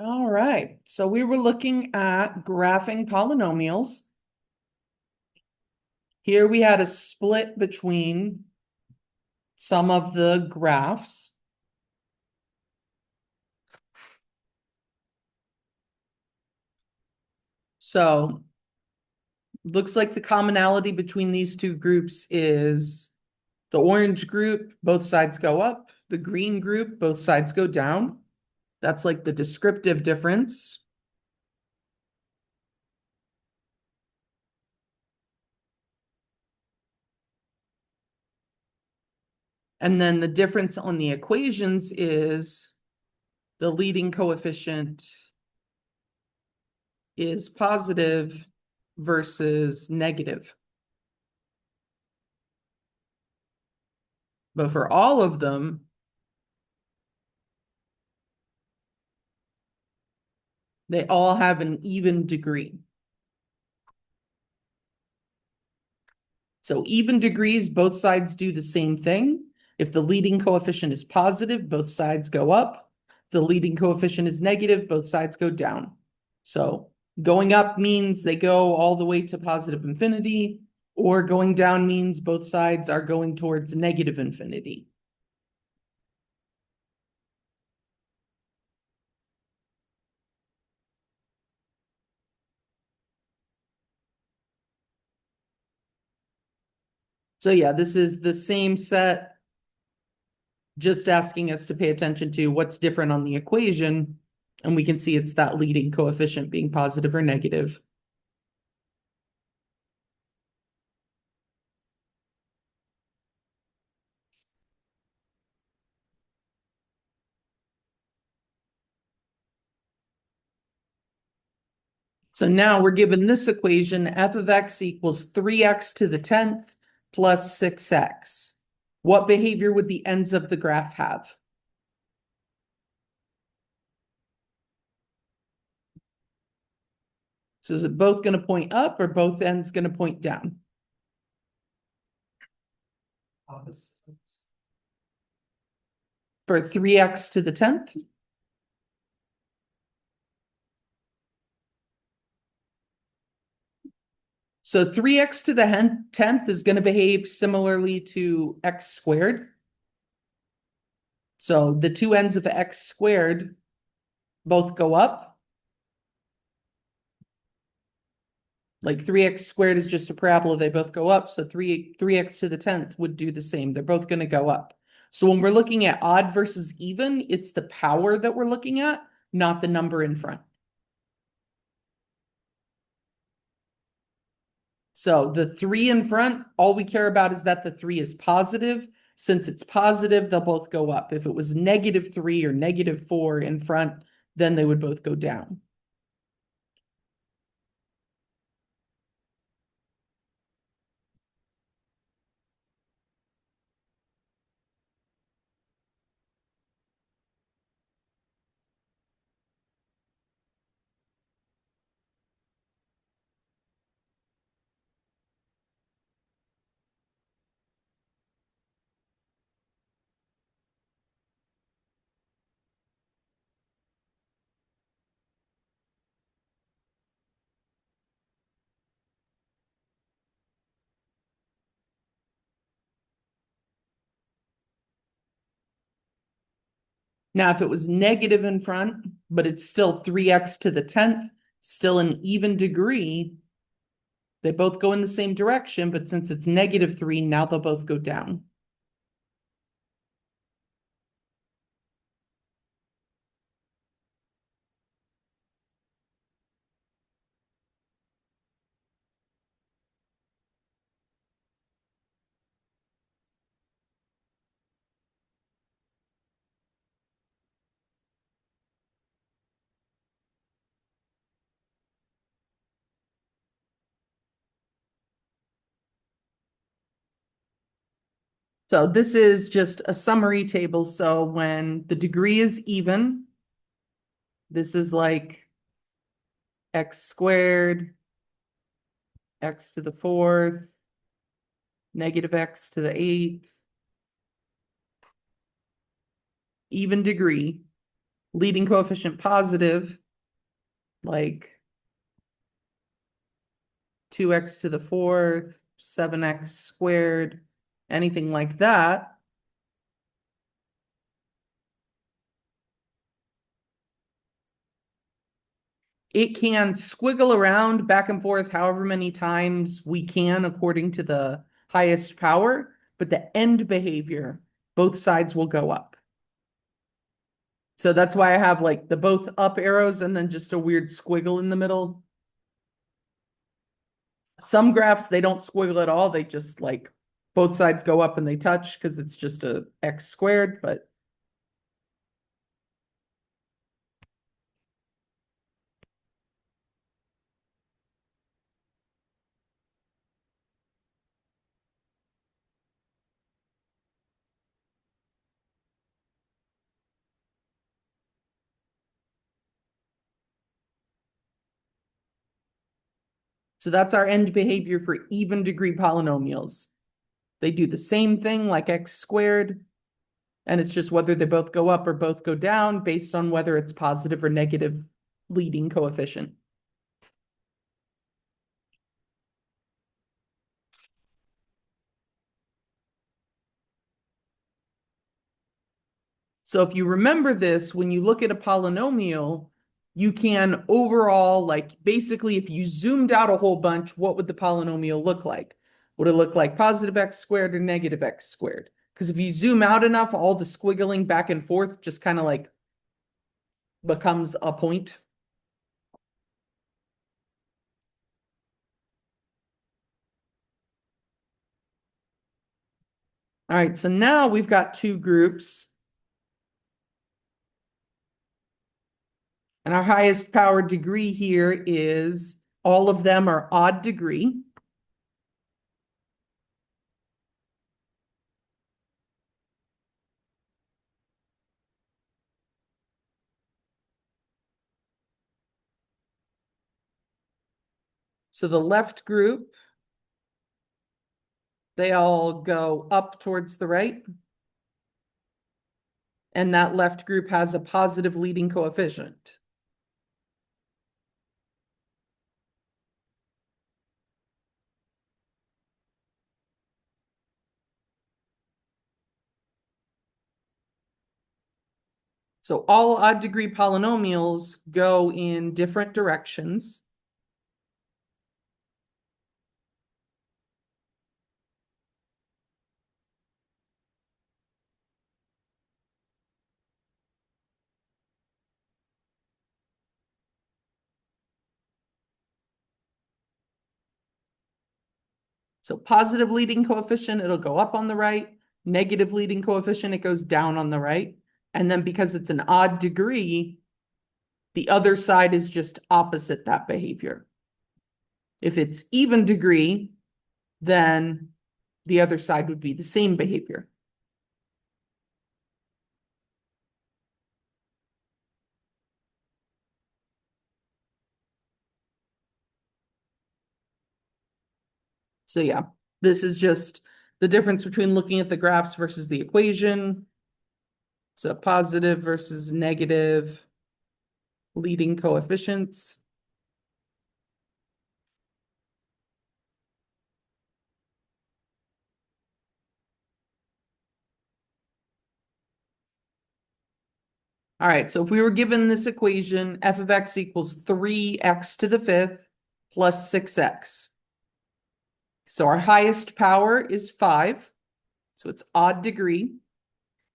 All right, so we were looking at graphing polynomials. Here we had a split between some of the graphs. So looks like the commonality between these two groups is the orange group, both sides go up. The green group, both sides go down. That's like the descriptive difference. And then the difference on the equations is the leading coefficient is positive versus negative. But for all of them, they all have an even degree. So even degrees, both sides do the same thing. If the leading coefficient is positive, both sides go up. If the leading coefficient is negative, both sides go down. So going up means they go all the way to positive infinity, or going down means both sides are going towards negative infinity. So yeah, this is the same set, just asking us to pay attention to what's different on the equation, and we can see it's that leading coefficient being positive or negative. So now we're given this equation, f of x equals 3x to the 10th plus 6x. What behavior would the ends of the graph have? So is it both going to point up or both ends going to point down? For 3x to the 10th? So 3x to the 10th is going to behave similarly to x squared. So the two ends of x squared both go up. Like 3x squared is just a parabola, they both go up. So 3x to the 10th would do the same. They're both going to go up. So when we're looking at odd versus even, it's the power that we're looking at, not the number in front. So the 3 in front, all we care about is that the 3 is positive. Since it's positive, they'll both go up. If it was -3 or -4 in front, then they would both go down. Now, if it was negative in front, but it's still 3x to the 10th, still an even degree, they both go in the same direction, but since it's -3, now they'll both go down. So this is just a summary table. So when the degree is even, this is like x squared, x to the 4th, -x to the 8th, even degree, leading coefficient positive, like 2x to the fourth, 7x squared, anything like that, it can squiggle around back and forth however many times we can according to the highest power, but the end behavior, both sides will go up. So that's why I have like the both up arrows and then just a weird squiggle in the middle. Some graphs, they don't squiggle at all. They just like both sides go up and they touch because it's just a x squared, but so that's our end behavior for even degree polynomials. They do the same thing like x squared, and it's just whether they both go up or both go down based on whether it's positive or negative leading coefficient. So if you remember this, when you look at a polynomial, you can overall, like basically if you zoomed out a whole bunch, what would the polynomial look like? Would it look like positive x squared or negative x squared? Because if you zoom out enough, all the squiggling back and forth just kind of like becomes a point. All right, so now we've got two groups. And our highest power degree here is all of them are odd degree. So the left group, they all go up towards the right. And that left group has a positive leading coefficient. So all odd degree polynomials go in different directions. So positive leading coefficient, it'll go up on the right. Negative leading coefficient, it goes down on the right. And then because it's an odd degree, the other side is just opposite that behavior. If it's even degree, then the other side would be the same behavior. So yeah, this is just the difference between looking at the graphs versus the equation. So positive versus negative leading coefficients. All right, so if we were given this equation, f of x equals 3x to the fifth plus 6x. So our highest power is 5, so it's odd degree.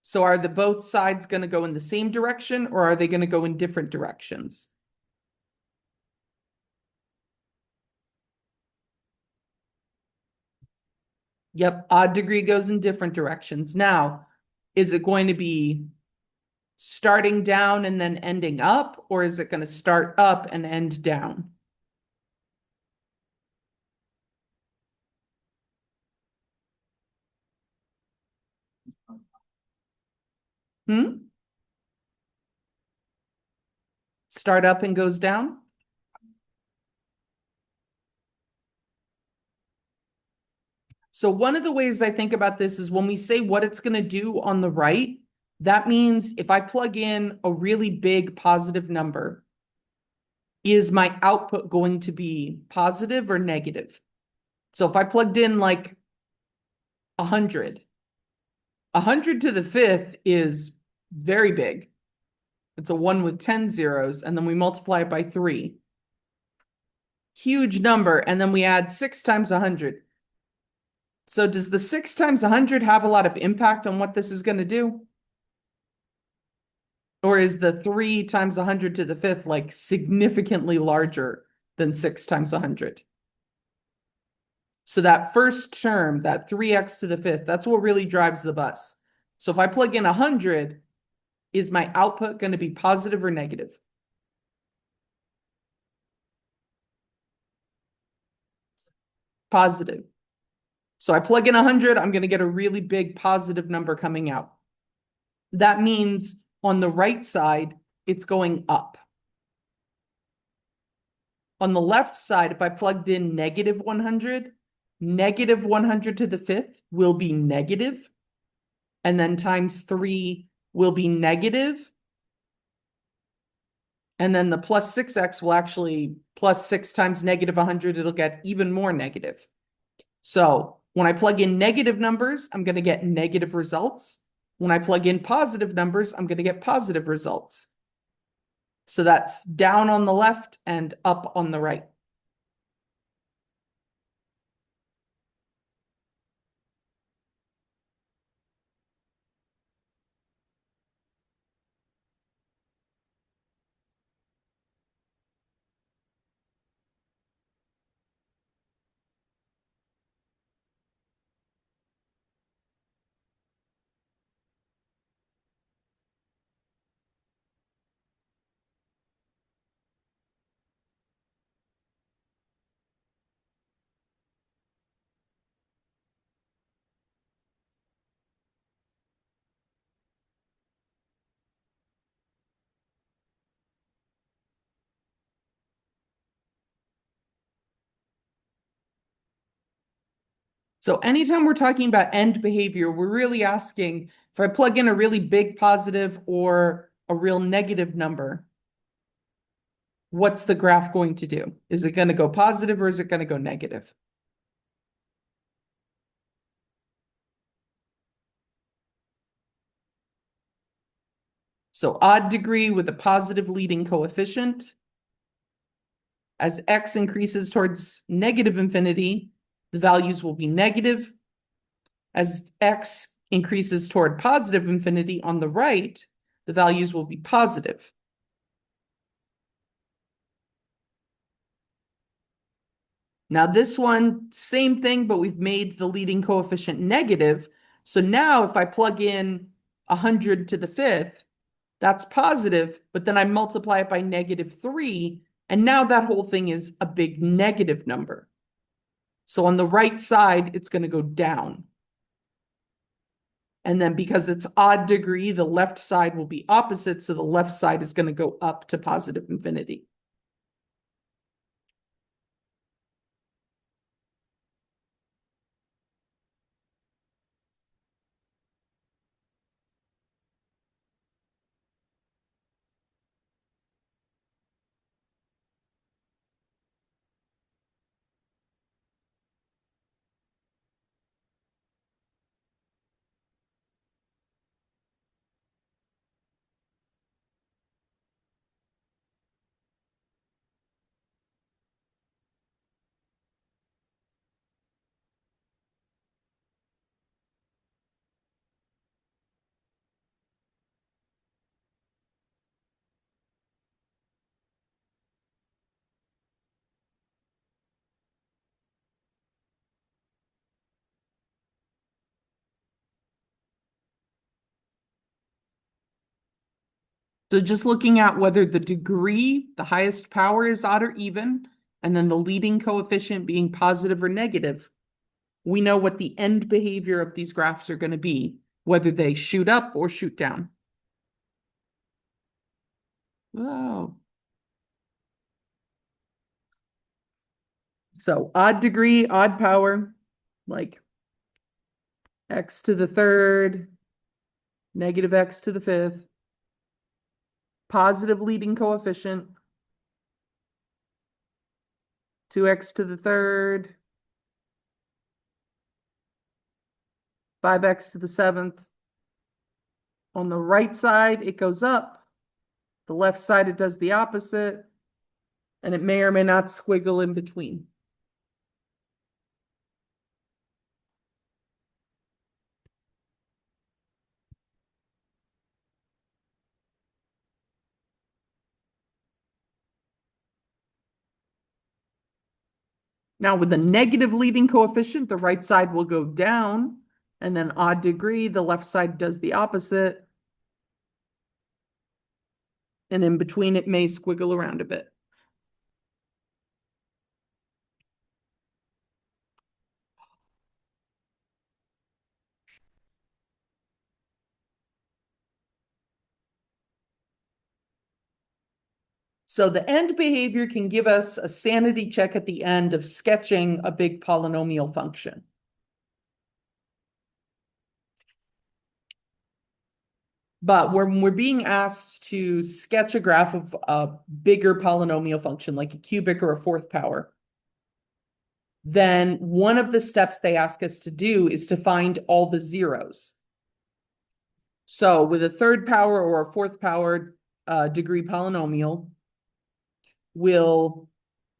So are the both sides going to go in the same direction, or are they going to go in different directions? Yep, odd degree goes in different directions. Now, is it going to be starting down and then ending up, or is it going to start up and end down? Start up and goes down? So one of the ways I think about this is when we say what it's going to do on the right, That means if I plug in a really big positive number, is my output going to be positive or negative? So if I plugged in like 100, 100 to the fifth is very big. It's a 1 with 10 zeros, and then we multiply it by 3. Huge number, and then we add 6 times 100. So does the 6 times 100 have a lot of impact on what this is going to do? Or is the 3 times 100 to the fifth like significantly larger than 6 times 100? So that first term, that 3x to the fifth, that's what really drives the bus. So if I plug in 100, is my output going to be positive or negative? Positive. So I plug in 100, I'm going to get a really big positive number coming out. That means on the right side, it's going up. On the left side, if I plugged in negative 100, negative 100 to the fifth will be negative, and then times 3 will be negative, and then the plus 6x will actually plus 6 times negative 100, it'll get even more negative. So when I plug in negative numbers, I'm going to get negative results. When I plug in positive numbers, I'm going to get positive results. So that's down on the left and up on the right. So anytime we're talking about end behavior, we're really asking if I plug in a really big positive or a real negative number, what's the graph going to do? Is it going to go positive or is it going to go negative? So odd degree with a positive leading coefficient. As x increases towards negative infinity, the values will be negative. As x increases toward positive infinity on the right, the values will be positive. Now this one, same thing, but we've made the leading coefficient negative. So now if I plug in 100 to the fifth, that's positive, but then I multiply it by negative 3, and now that whole thing is a big negative number. So on the right side, it's going to go down. And then because it's odd degree, the left side will be opposite, so the left side is going to go up to positive infinity. So just looking at whether the degree, the highest power is odd or even, and then the leading coefficient being positive or negative, we know what the end behavior of these graphs are going to be, whether they shoot up or shoot down. Oh. So odd degree, odd power, like x to the third, negative x to the fifth, positive leading coefficient, 2x to the third, 5x to the seventh. On the right side, it goes up. The left side, it does the opposite. And it may or may not squiggle in between. Now with a negative leading coefficient, the right side will go down, and then odd degree, the left side does the opposite. And in between, it may squiggle around a bit. So the end behavior can give us a sanity check at the end of sketching a big polynomial function. But when we're being asked to sketch a graph of a bigger polynomial function, like a cubic or a fourth power, then one of the steps they ask us to do is to find all the zeros. So with a third power or a fourth power degree polynomial, we'll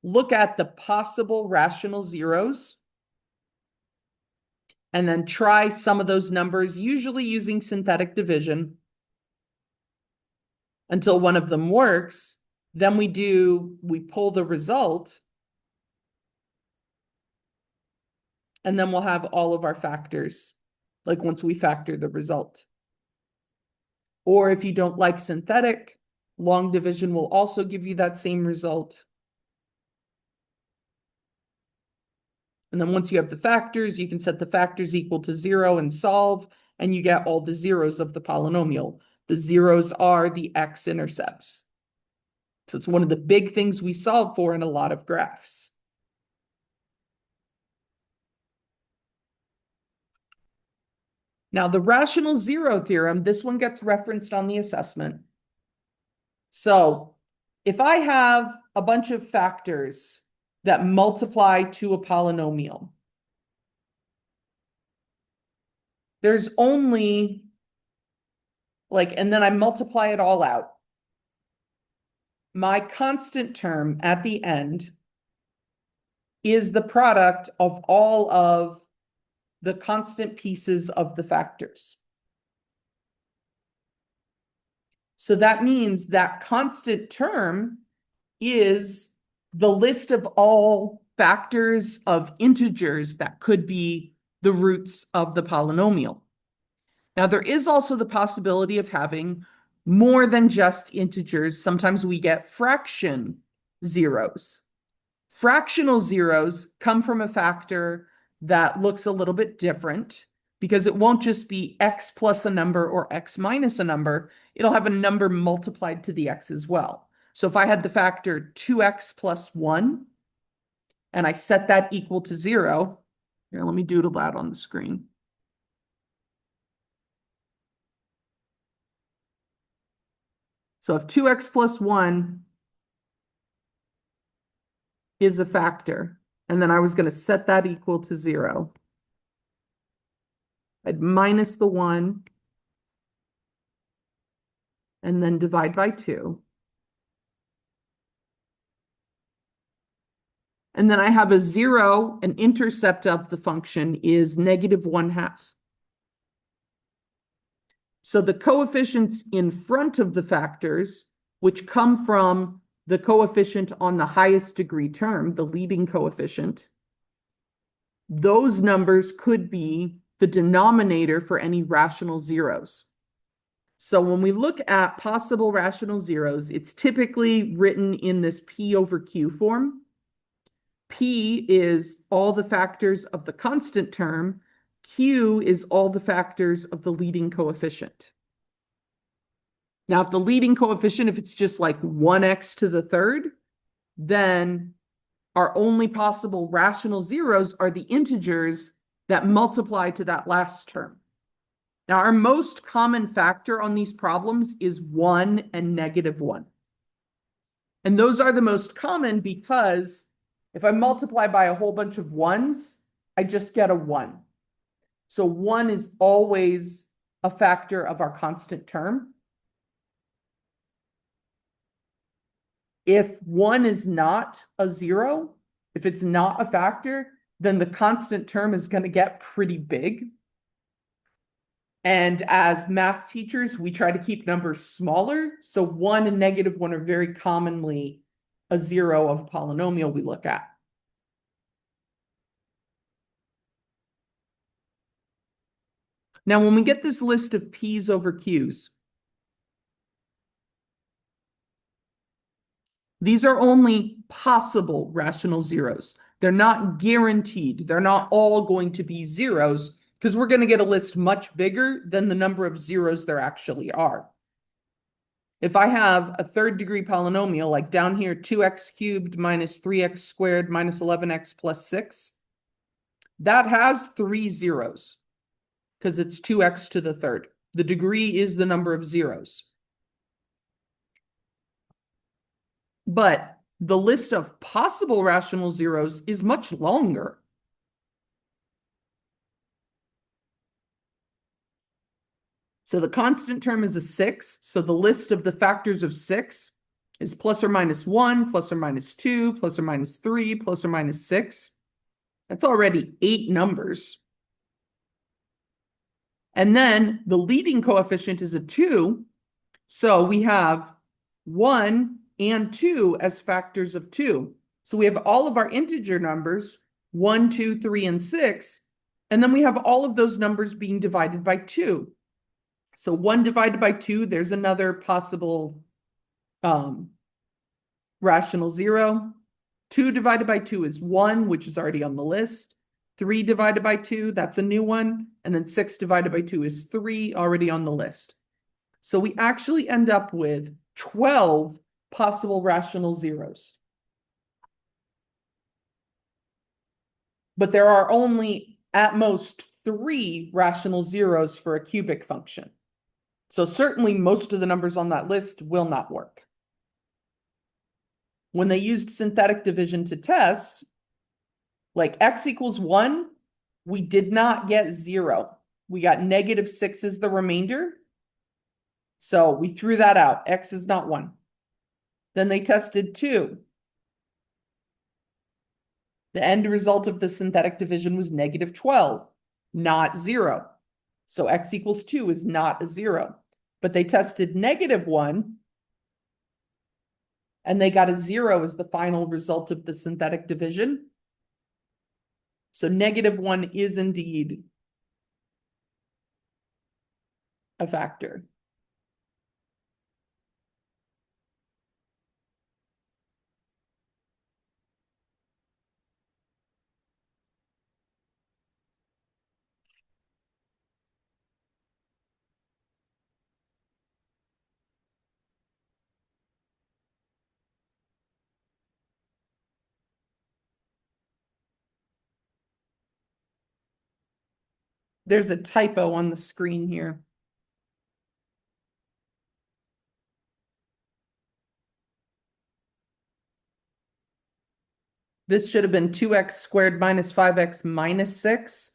look at the possible rational zeros and then try some of those numbers, usually using synthetic division, until one of them works. Then we pull the result, and then we'll have all of our factors, like once we factor the result. Or if you don't like synthetic, long division will also give you that same result. And then once you have the factors, you can set the factors equal to 0 and solve, and you get all the zeros of the polynomial. The zeros are the x-intercepts. So it's one of the big things we solve for in a lot of graphs. Now, the rational zero theorem, this one gets referenced on the assessment. So if I have a bunch of factors that multiply to a polynomial, there's only and then I multiply it all out. My constant term at the end is the product of all of the constant pieces of the factors. So that means that constant term is the list of all factors of integers that could be the roots of the polynomial. Now, there is also the possibility of having more than just integers. Sometimes we get fraction zeros. Fractional zeros come from a factor that looks a little bit different, because it won't just be x plus a number or x minus a number. It'll have a number multiplied to the x as well. So if I had the factor 2x plus 1, and I set that equal to 0, here, let me do it aloud on the screen. So if 2x plus 1 is a factor, and then I was going to set that equal to 0, I'd minus the 1, and then divide by 2. And then I have a 0, an intercept of the function is -1/2. So the coefficients in front of the factors, which come from the coefficient on the highest degree term, the leading coefficient, those numbers could be the denominator for any rational zeros. So when we look at possible rational zeros, it's typically written in this P over Q form. P is all the factors of the constant term. Q is all the factors of the leading coefficient. Now, if the leading coefficient, if it's just like 1x to the third, then our only possible rational zeros are the integers that multiply to that last term. Now, our most common factor on these problems is 1 and -1. And those are the most common because if I multiply by a whole bunch of ones, I just get a 1. So 1 is always a factor of our constant term. If 1 is not a 0, if it's not a factor, then the constant term is going to get pretty big. And as math teachers, we try to keep numbers smaller. So 1 and -1 are very commonly a 0 of a polynomial we look at. Now, when we get this list of p's over q's, these are only possible rational zeros. They're not guaranteed. They're not all going to be zeros because we're going to get a list much bigger than the number of zeros there actually are. If I have a third degree polynomial, like down here, 2x cubed minus 3x squared minus 11x plus 6, that has 3 zeros because it's 2x to the third. The degree is the number of zeros. But the list of possible rational zeros is much longer. So the constant term is a 6. So the list of the factors of 6 is plus or minus 1, plus or minus 2, plus or minus 3, plus or minus 6. That's already 8 numbers. And then the leading coefficient is a 2. So we have 1 and 2 as factors of 2. So we have all of our integer numbers, 1, 2, 3, and 6. And then we have all of those numbers being divided by 2. So 1 divided by 2, there's another possible rational zero. 2 divided by 2 is 1, which is already on the list. 3 divided by 2, that's a new one. And then 6 divided by 2 is 3, already on the list. So we actually end up with 12 possible rational zeros. But there are only at most 3 rational zeros for a cubic function. So certainly most of the numbers on that list will not work. When they used synthetic division to test, like x equals 1, we did not get 0. We got -6 as the remainder. So we threw that out. X is not 1. Then they tested 2. The end result of the synthetic division was -12, not 0. So x equals 2 is not a 0. But they tested -1, and they got a 0 as the final result of the synthetic division. So -1 is indeed a factor. There's a typo on the screen here. This should have been 2x squared minus 5x minus 6.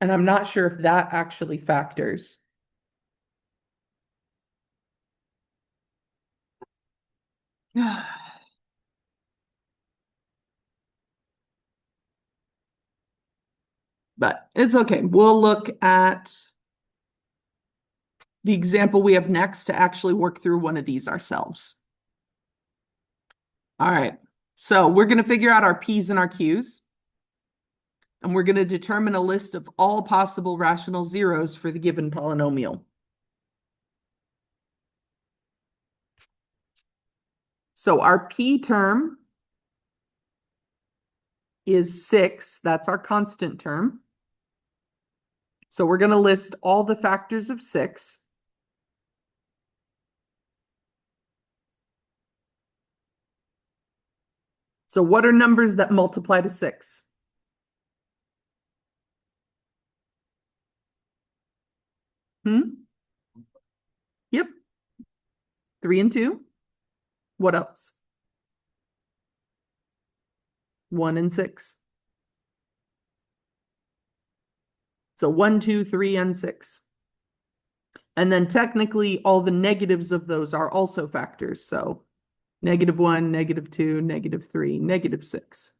And I'm not sure if that actually factors. But it's okay. We'll look at the example we have next to actually work through one of these ourselves. All right. So we're going to figure out our P's and our Q's. And we're going to determine a list of all possible rational zeros for the given polynomial. So our P term is 6. That's our constant term. So we're going to list all the factors of 6. So what are numbers that multiply to 6? Yep. 3 and 2. What else? 1 and 6. So 1, 2, 3, and 6. And then technically all the negatives of those are also factors. So -1, -2, -3, -6.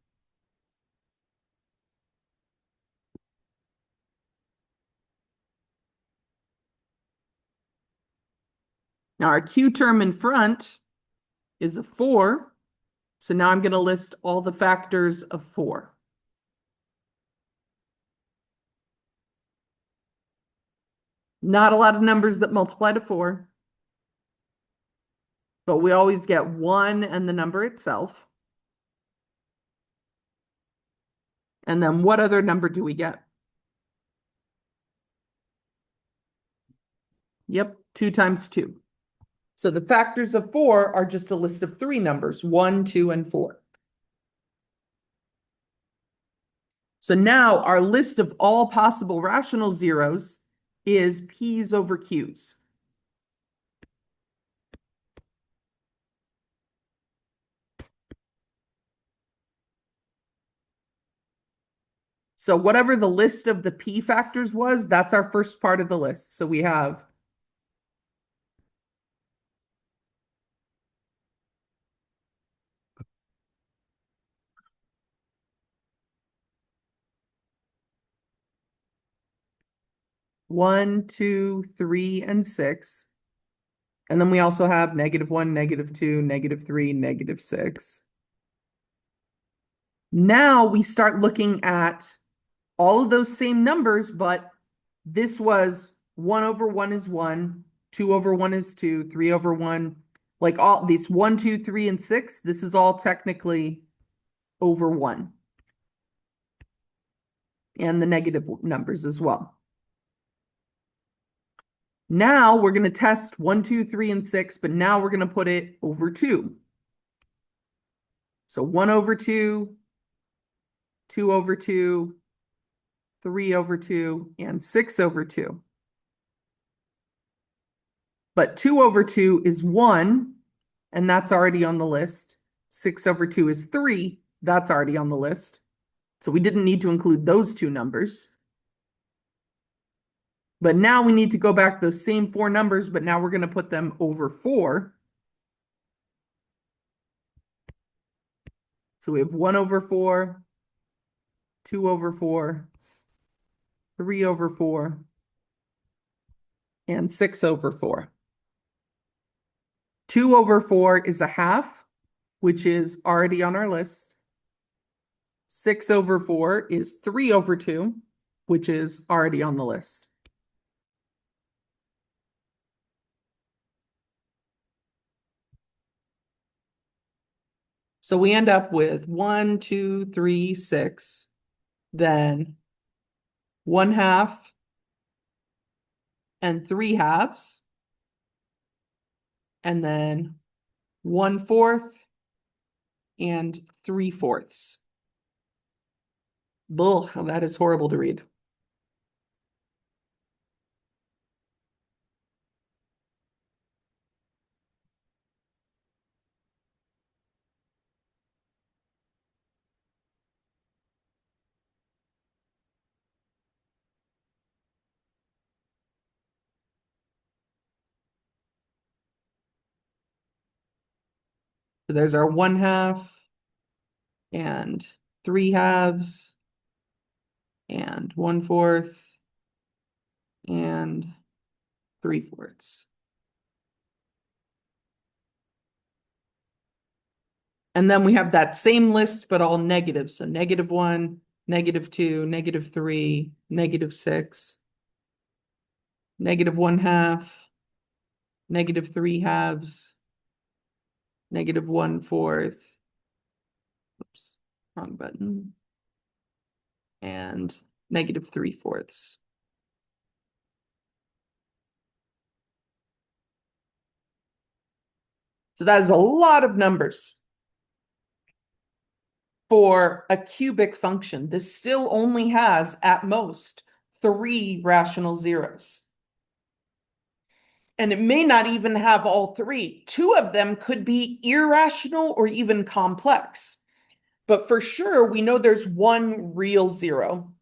Now our Q term in front is a 4. So now I'm going to list all the factors of 4. Not a lot of numbers that multiply to 4. But we always get 1 and the number itself. And then what other number do we get? Yep, 2 times 2. So the factors of 4 are just a list of 3 numbers, 1, 2, and 4. So now our list of all possible rational zeros is P's over Q's. So whatever the list of the P factors was, that's our first part of the list. So we have one, 2, 3, and 6. And then we also have -1, -2, -3, -6. Now we start looking at all of those same numbers, but this was 1 over 1 is 1, 2 over 1 is 2, 3 over 1, like all these 1, 2, 3, and 6, this is all technically over 1. And the negative numbers as well. Now we're going to test 1, 2, 3, and 6, but now we're going to put it over 2. So 1 over 2, 2 over 2, 3 over 2, and 6 over 2. But 2 over 2 is 1, and that's already on the list. 6 over 2 is 3, that's already on the list. So we didn't need to include those 2 numbers. But now we need to go back those same 4 numbers, but now we're going to put them over 4. So we have 1 over 4, 2 over 4, 3 over 4, and 6 over 4. 2 over 4 is a half, which is already on our list. 6 over 4 is 3 over 2, which is already on the list. So we end up with 1, 2, 3, 6, then 1/2 and 3/2, and then 1/4 and 3/4. Ugh, that is horrible to read. So there's our 1/2 and 3/2 and 1/4 and 3/4. And then we have that same list, but all negative. So -1, -2, -3, -6, -1/2, -3/2, -1/4. Oops, wrong button. And -3/4. So that is a lot of numbers. for a cubic function, this still only has, at most, 3 rational zeros. And it may not even have all 3. 2 of them could be irrational or even complex. But for sure, we know there's 1 real zero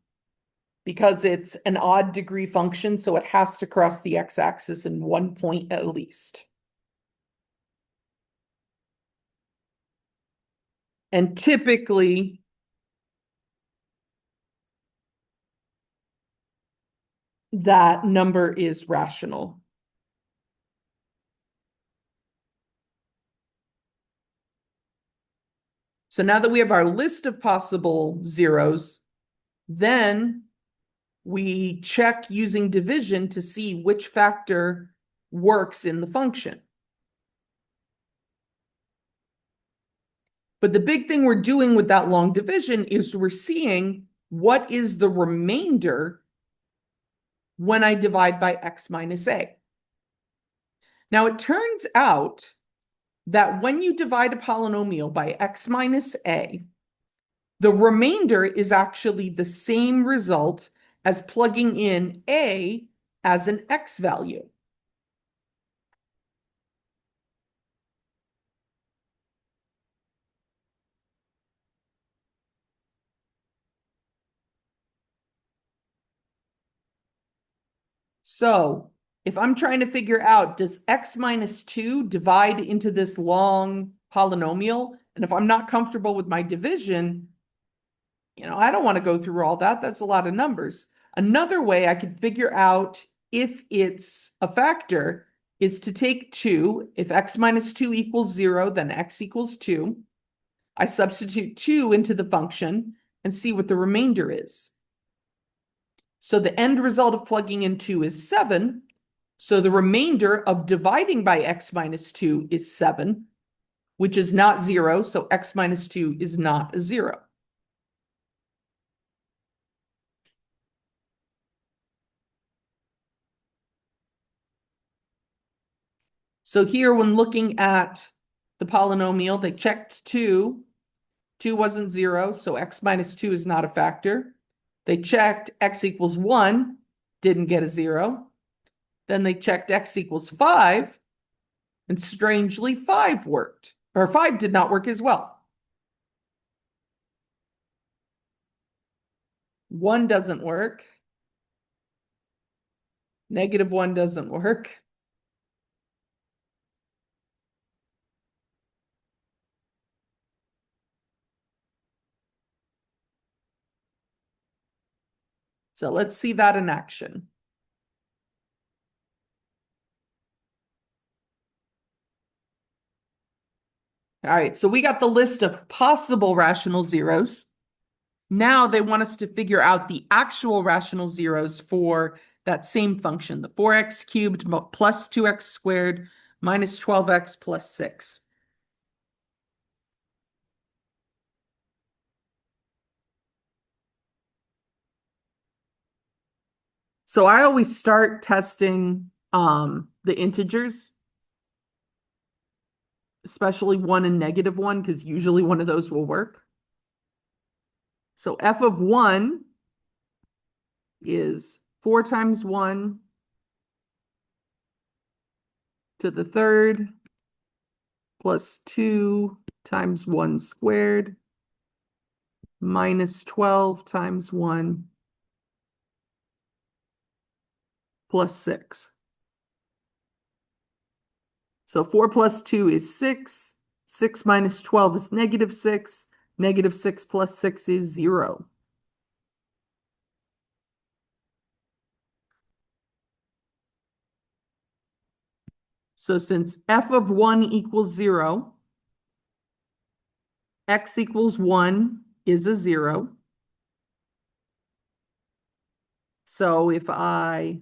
because it's an odd degree function, so it has to cross the x-axis in 1 point at least. And typically, that number is rational. So now that we have our list of possible zeros, then we check using division to see which factor works in the function. But the big thing we're doing with that long division is we're seeing what is the remainder when I divide by x minus a. Now, it turns out that when you divide a polynomial by x minus a, the remainder is actually the same result as plugging in a as an x value. So if I'm trying to figure out, does x minus 2 divide into this long polynomial? And if I'm not comfortable with my division, I don't want to go through all that. That's a lot of numbers. Another way I could figure out if it's a factor is to take 2. If x minus 2 equals 0, then x equals 2. I substitute 2 into the function and see what the remainder is. So the end result of plugging in 2 is 7. So the remainder of dividing by x minus 2 is 7, which is not 0. So x minus 2 is not a 0. So here, when looking at the polynomial, they checked 2. 2 wasn't 0, so x minus 2 is not a factor. They checked x equals 1, didn't get a 0. Then they checked x equals 5, and strangely 5 worked. Or 5 did not work as well. 1 doesn't work. -1 doesn't work. So let's see that in action. All right, so we got the list of possible rational zeros. Now they want us to figure out the actual rational zeros for that same function, the 4x cubed plus 2x squared minus 12x plus 6. So I always start testing the integers, especially 1 and -1, because usually one of those will work. So f of 1 is 4 times 1 to the third plus 2 times 1 squared minus 12 times 1 plus 6. So 4 plus 2 is 6. 6 minus 12 is -6. -6 plus 6 is 0. So since f of 1 equals 0, x equals 1 is a 0. So if I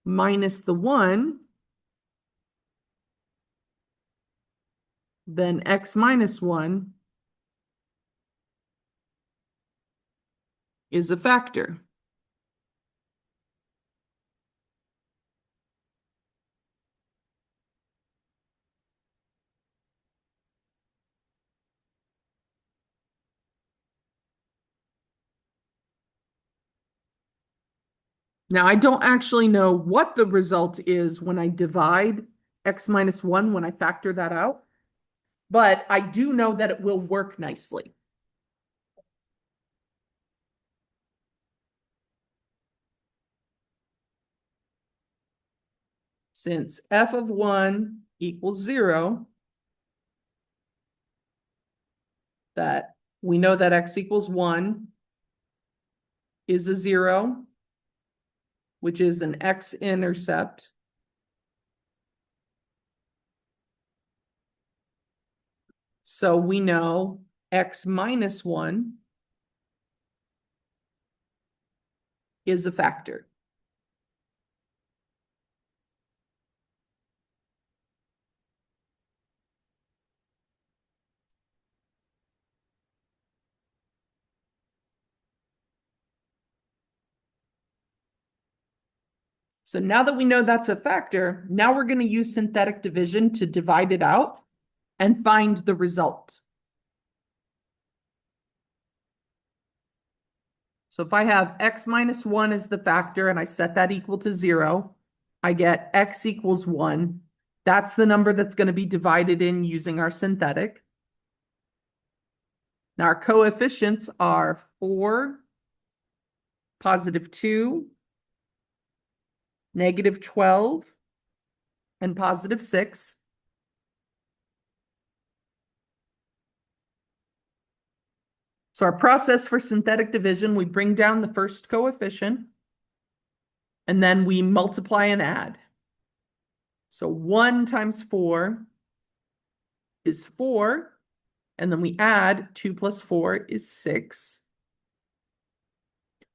minus the 1, then x minus 1 is a factor. Now, I don't actually know what the result is when I divide x minus 1 when I factor that out, but I do know that it will work nicely. Since f of 1 equals 0, that we know that x equals 1 is a 0, which is an x-intercept. So we know x minus 1 is a factor. So now that we know that's a factor, now we're going to use synthetic division to divide it out and find the result. So if I have x minus 1 as the factor and I set that equal to 0, I get x equals 1. That's the number that's going to be divided in using our synthetic. Now our coefficients are 4, positive 2, negative 12, and positive 6. So our process for synthetic division, we bring down the first coefficient, and then we multiply and add. So 1 times 4 is 4, and then we add 2 plus 4 is 6.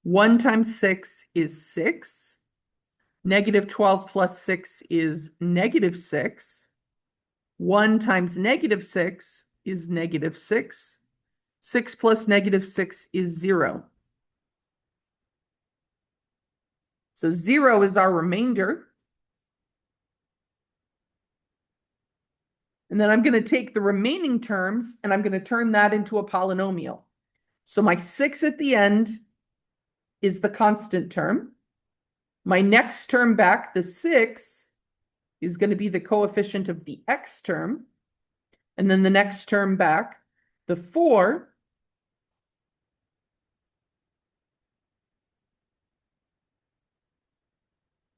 1 times 6 is 6. Negative 12 plus 6 is negative 6. 1 times negative 6 is negative 6. 6 plus negative 6 is 0. So 0 is our remainder. And then I'm going to take the remaining terms and I'm going to turn that into a polynomial. So my 6 at the end is the constant term. My next term back, the 6, is going to be the coefficient of the x term. And then the next term back, the 4,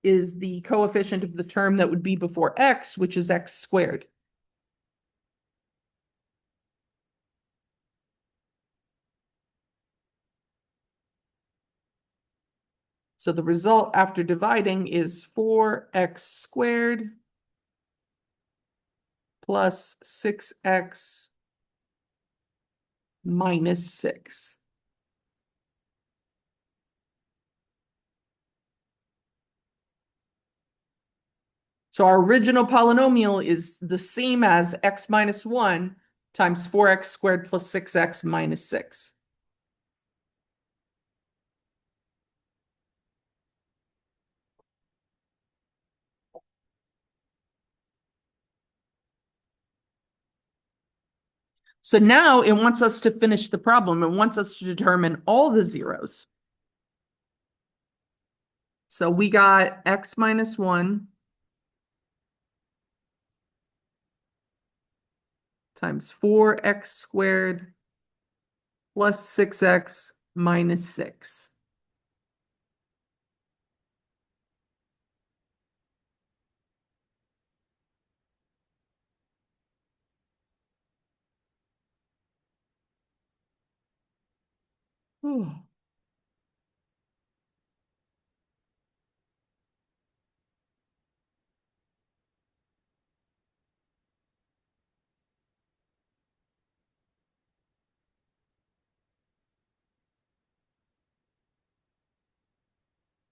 is the coefficient of the term that would be before x, which is x squared. So the result after dividing is 4x squared plus 6x minus 6. So our original polynomial is the same as x minus 1 times 4x squared plus 6x minus 6. So now it wants us to finish the problem. It wants us to determine all the zeros. So we got x minus 1 times 4x squared plus 6x minus 6.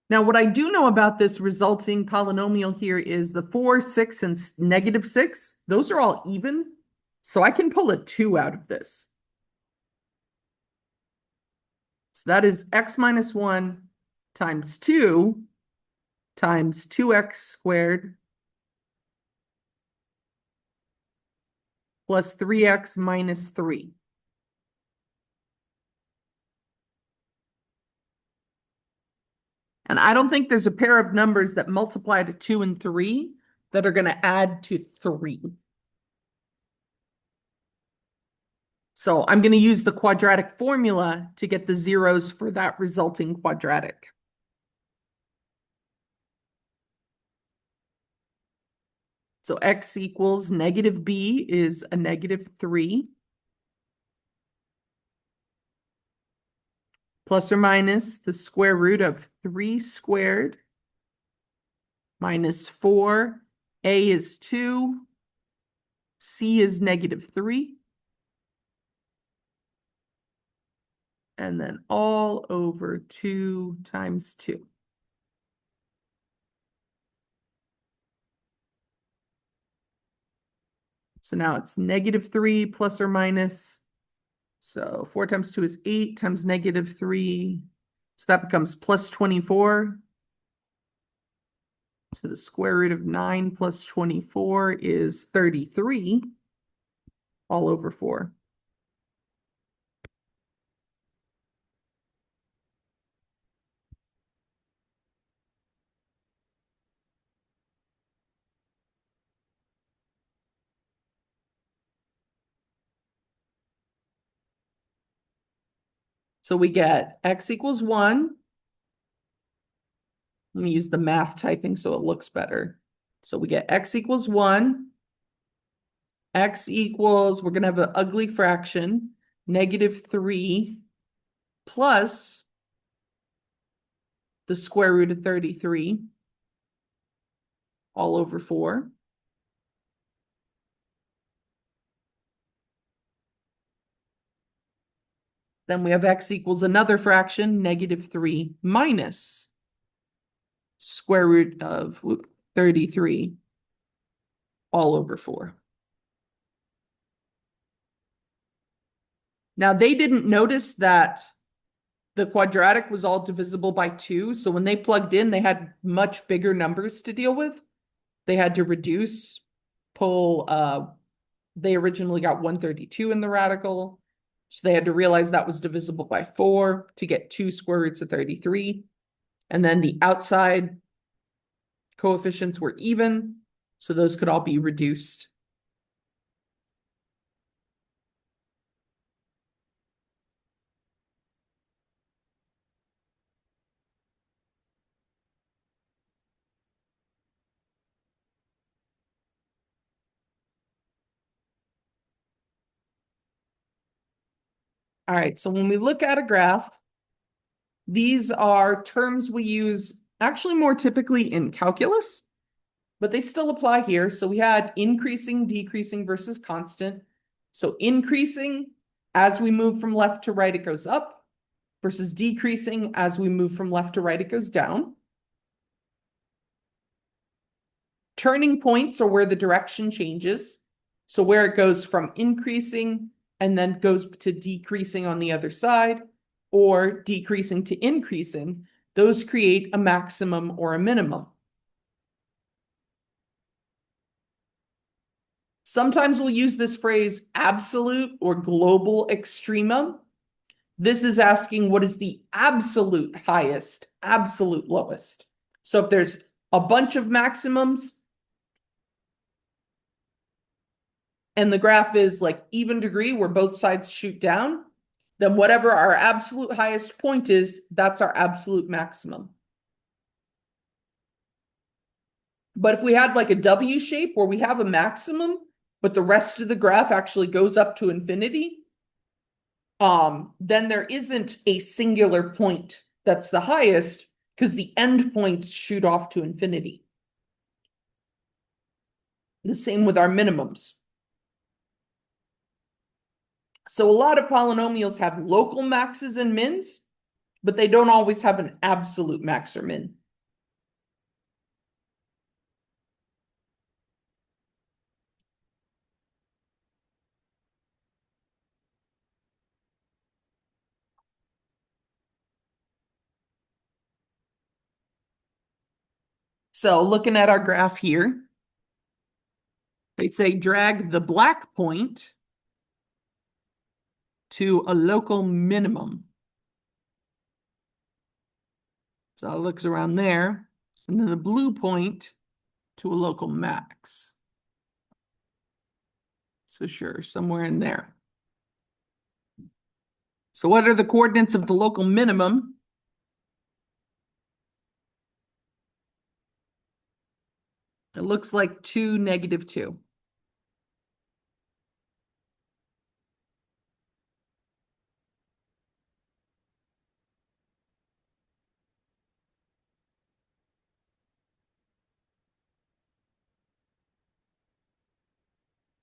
Now, what I do know about this resulting polynomial here is the 4, 6, and negative 6. Those are all even. So I can pull a 2 out of this. So that is x minus 1 times 2 times 2x squared plus 3x minus 3. And I don't think there's a pair of numbers that multiply to 2 and 3 that are going to add to 3. So I'm going to use the quadratic formula to get the zeros for that resulting quadratic. So x equals negative b is a negative 3. Plus or minus the square root of 3 squared minus 4. A is 2. C is negative 3. And then all over 2 times 2. So now it's negative 3 plus or minus. So 4 times 2 is 8 times negative 3. So that becomes plus 24. So the square root of 9 plus 24 is 33 all over 4. So we get x equals 1. Let me use the math typing so it looks better. So we get x equals 1. X equals, we're going to have an ugly fraction, negative 3 plus the square root of 33 all over 4. Then we have x equals another fraction, negative 3 minus square root of 33 all over 4. Now, they didn't notice that the quadratic was all divisible by 2. So when they plugged in, they had much bigger numbers to deal with. They had to reduce, they originally got 132 in the radical. So they had to realize that was divisible by 4 to get 2 square roots of 33. And then the outside coefficients were even, so those could all be reduced. All right, so when we look at a graph, these are terms we use actually more typically in calculus, but they still apply here. So we had increasing, decreasing versus constant. So increasing, as we move from left to right, it goes up, versus decreasing, as we move from left to right, it goes down. Turning points are where the direction changes. So where it goes from increasing and then goes to decreasing on the other side, or decreasing to increasing, those create a maximum or a minimum. Sometimes we'll use this phrase absolute or global extremum. This is asking what is the absolute highest, absolute lowest. So if there's a bunch of maximums and the graph is like even degree where both sides shoot down, then whatever our absolute highest point is, that's our absolute maximum. But if we had like a W shape where we have a maximum, but the rest of the graph actually goes up to infinity, then there isn't a singular point that's the highest because the end points shoot off to infinity. The same with our minimums. So a lot of polynomials have local maxes and mins, but they don't always have an absolute max or min. So looking at our graph here, they say drag the black point to a local minimum. So it looks around there. And then the blue point to a local max. So sure, somewhere in there. So what are the coordinates of the local minimum? It looks like 2, -2.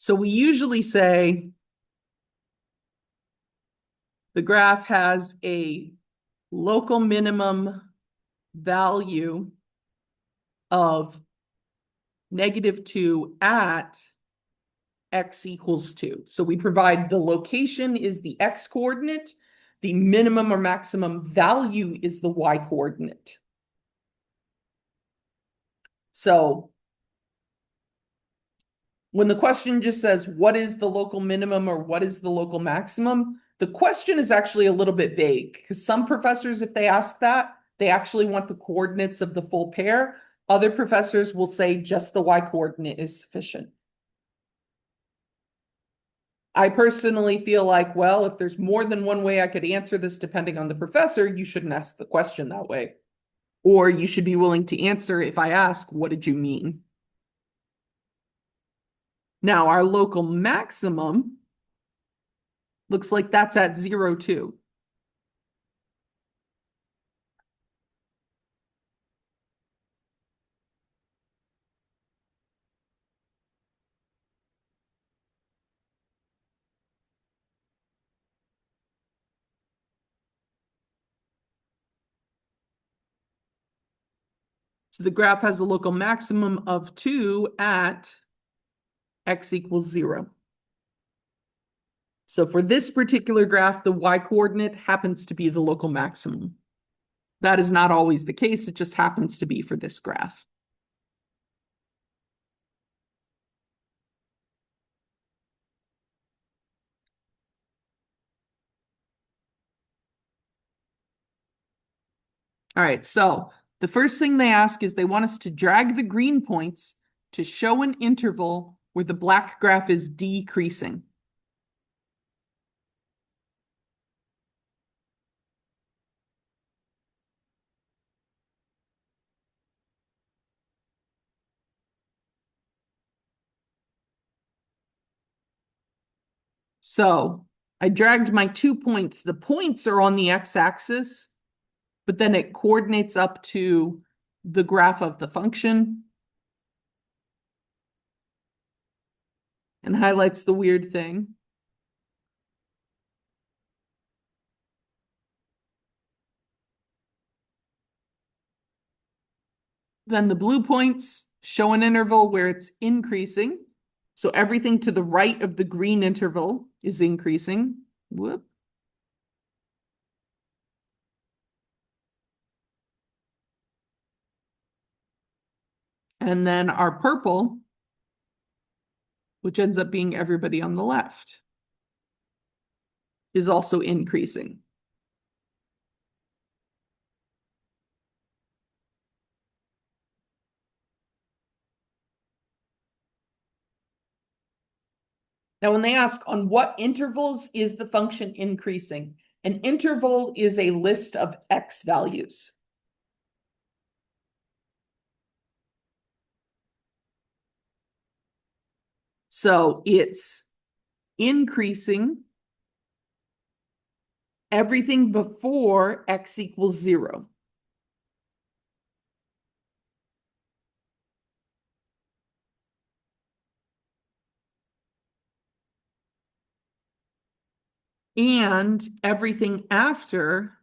So we usually say the graph has a local minimum value of -2 at x equals 2. So we provide the location is the x coordinate, the minimum or maximum value is the y coordinate. So when the question just says, what is the local minimum or what is the local maximum? The question is actually a little bit vague because some professors, if they ask that, they actually want the coordinates of the full pair. Other professors will say just the y coordinate is sufficient. I personally feel like, well, if there's more than one way I could answer this depending on the professor, you shouldn't ask the question that way. Or you should be willing to answer if I ask, what did you mean? Now, our local maximum looks like that's at 0, 2. So the graph has a local maximum of 2 at x equals 0. So for this particular graph, the y coordinate happens to be the local maximum. That is not always the case. It just happens to be for this graph. All right, so the first thing they ask is they want us to drag the green points to show an interval where the black graph is decreasing. So I dragged my 2 points. The points are on the x-axis, but then it coordinates up to the graph of the function and highlights the weird thing. Then the blue points show an interval where it's increasing. So everything to the right of the green interval is increasing. Whoop. And then our purple, which ends up being everybody on the left, is also increasing. Now, when they ask on what intervals is the function increasing, an interval is a list of x values. So it's increasing everything before x equals 0. And everything after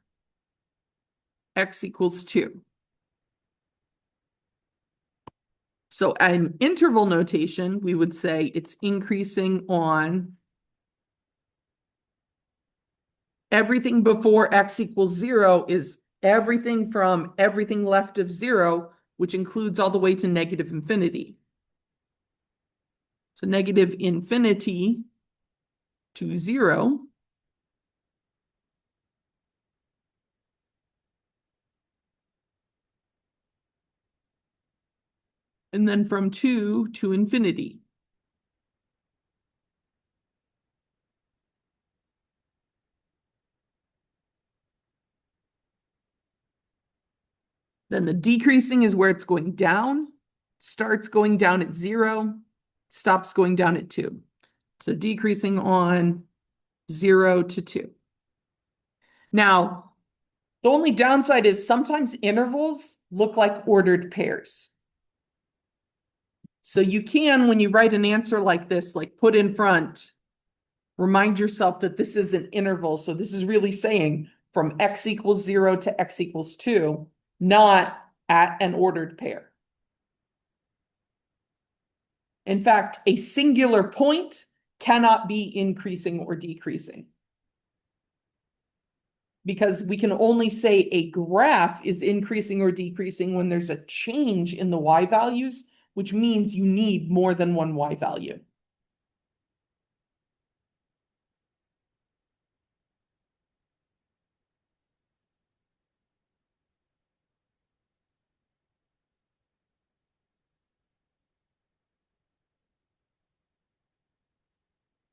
x equals 2. So an interval notation, we would say it's increasing on everything before x equals 0 is everything from everything left of 0, which includes all the way to negative infinity. So negative infinity to 0. and then from 2 to infinity. Then the decreasing is where it's going down, starts going down at 0, stops going down at 2. So decreasing on 0 to 2. Now, the only downside is sometimes intervals look like ordered pairs. So you can, when you write an answer like this, like put in front, remind yourself that this is an interval. So this is really saying from x equals 0 to x equals 2, not at an ordered pair. In fact, a singular point cannot be increasing or decreasing, because we can only say a graph is increasing or decreasing when there's a change in the y values, which means you need more than one y value.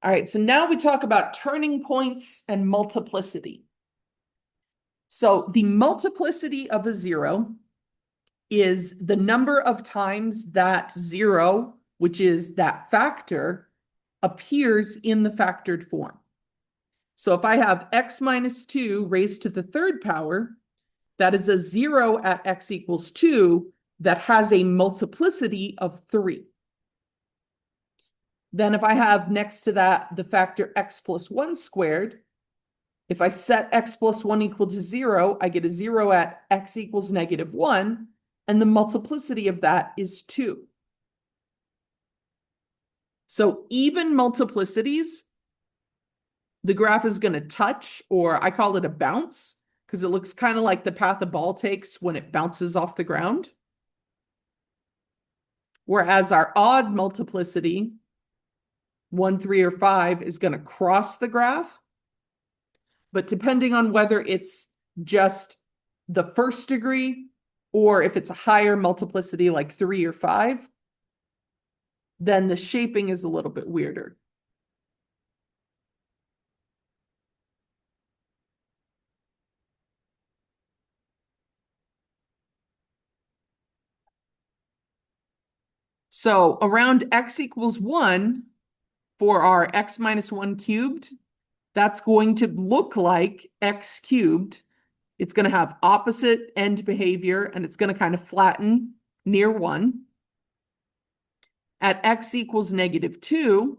All right, so now we talk about turning points and multiplicity. So the multiplicity of a 0 is the number of times that 0, which is that factor, appears in the factored form. So if I have x minus 2 raised to the third power, that is a 0 at x equals 2 that has a multiplicity of 3. Then if I have next to that the factor x plus 1 squared, if I set x plus 1 equal to 0, I get a 0 at x equals negative 1, and the multiplicity of that is 2. So even multiplicities, the graph is going to touch, or I call it a bounce, because it looks kind of like the path a ball takes when it bounces off the ground. Whereas our odd multiplicity, 1, 3, or 5, is going to cross the graph. But depending on whether it's just the first degree or if it's a higher multiplicity like 3 or 5, then the shaping is a little bit weirder. So around x equals 1 for our x minus 1 cubed, that's going to look like x cubed. It's going to have opposite end behavior, and it's going to kind of flatten near 1. At x equals negative 2,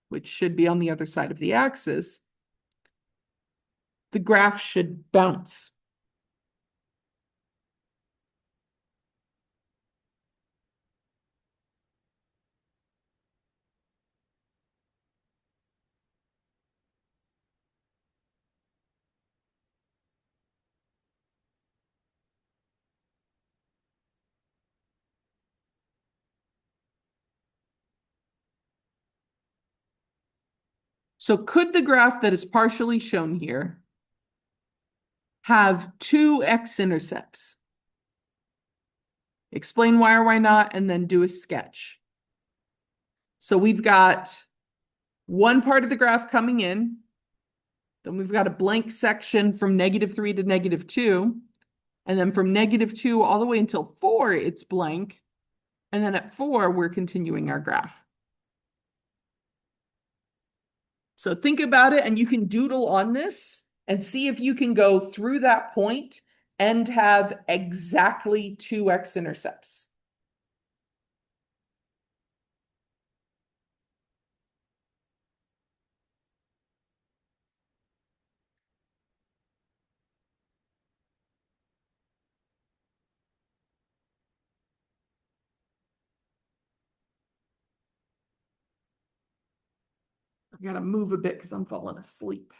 which should be on the other side of the axis, the graph should bounce. So could the graph that is partially shown here have two x-intercepts? Explain why or why not, and then do a sketch. So we've got one part of the graph coming in, then we've got a blank section from negative 3 to negative 2, and then from negative 2 all the way until 4, it's blank, and then at 4, we're continuing our graph. So think about it, and you can doodle on this and see if you can go through that point and have exactly two x-intercepts. I've got to move a bit because I'm falling asleep.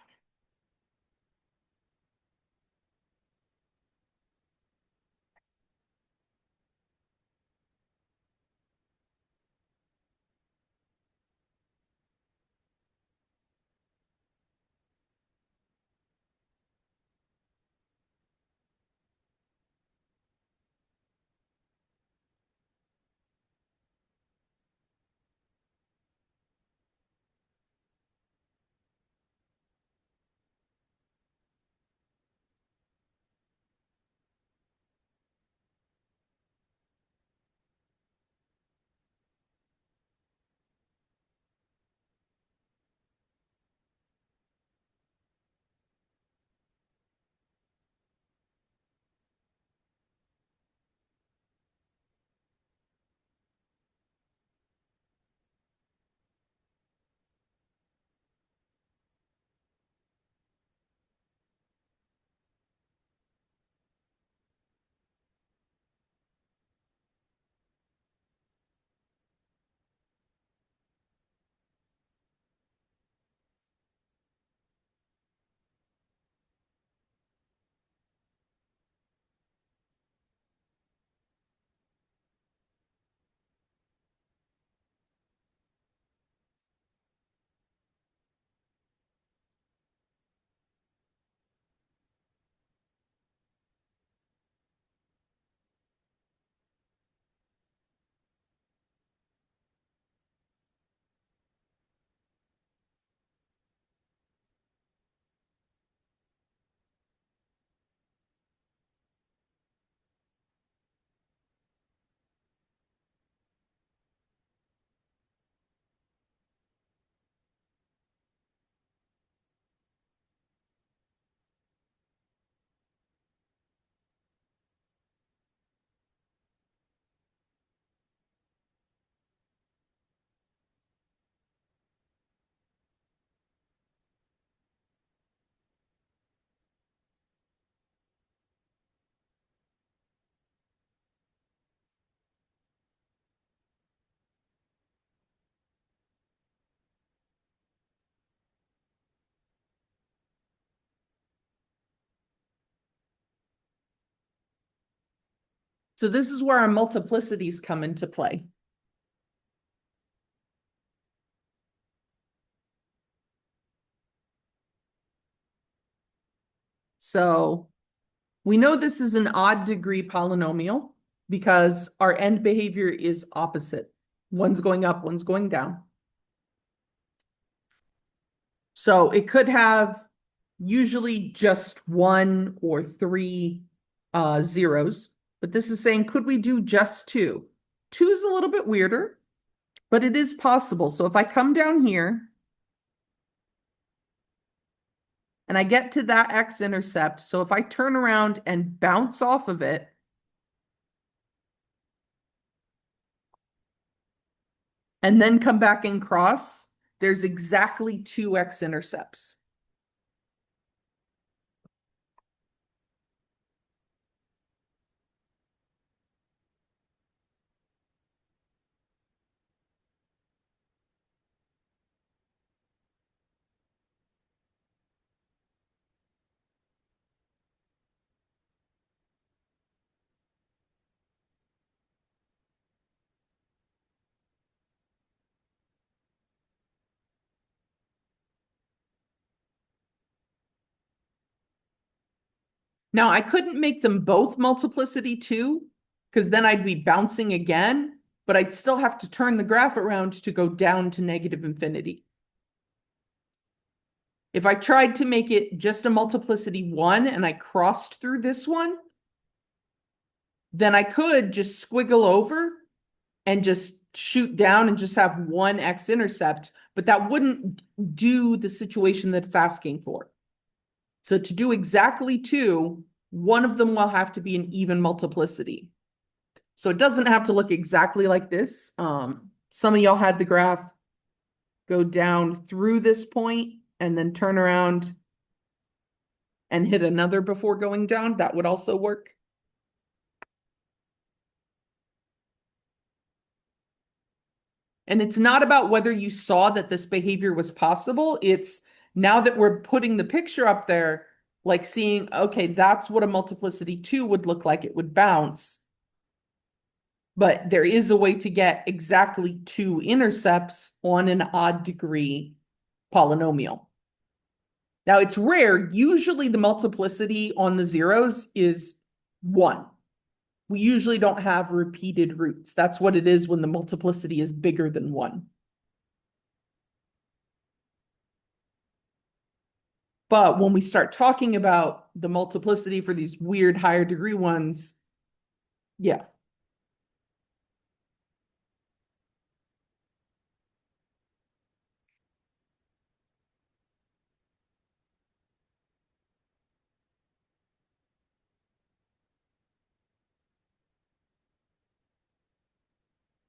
So this is where our multiplicities come into play. So we know this is an odd degree polynomial because our end behavior is opposite. One's going up, one's going down. So it could have usually just one or three zeros, but this is saying, could we do just two? Two is a little bit weirder, but it is possible. So if I come down here and I get to that x-intercept, so if I turn around and bounce off of it, and then come back and cross, there's exactly two x-intercepts. Now, I couldn't make them both multiplicity 2, because then I'd be bouncing again, but I'd still have to turn the graph around to go down to negative infinity. If I tried to make it just a multiplicity 1 and I crossed through this one, then I could just squiggle over and just shoot down and just have one x-intercept, but that wouldn't do the situation that it's asking for. So to do exactly 2, one of them will have to be an even multiplicity. So it doesn't have to look exactly like this. Some of y'all had the graph go down through this point and then turn around and hit another before going down. That would also work. And it's not about whether you saw that this behavior was possible. It's now that we're putting the picture up there, like seeing, okay, that's what a multiplicity 2 would look like. It would bounce. But there is a way to get exactly 2 intercepts on an odd degree polynomial. Now, it's rare. Usually the multiplicity on the zeros is 1. We usually don't have repeated roots. That's what it is when the multiplicity is bigger than 1. But when we start talking about the multiplicity for these weird higher degree ones, yeah.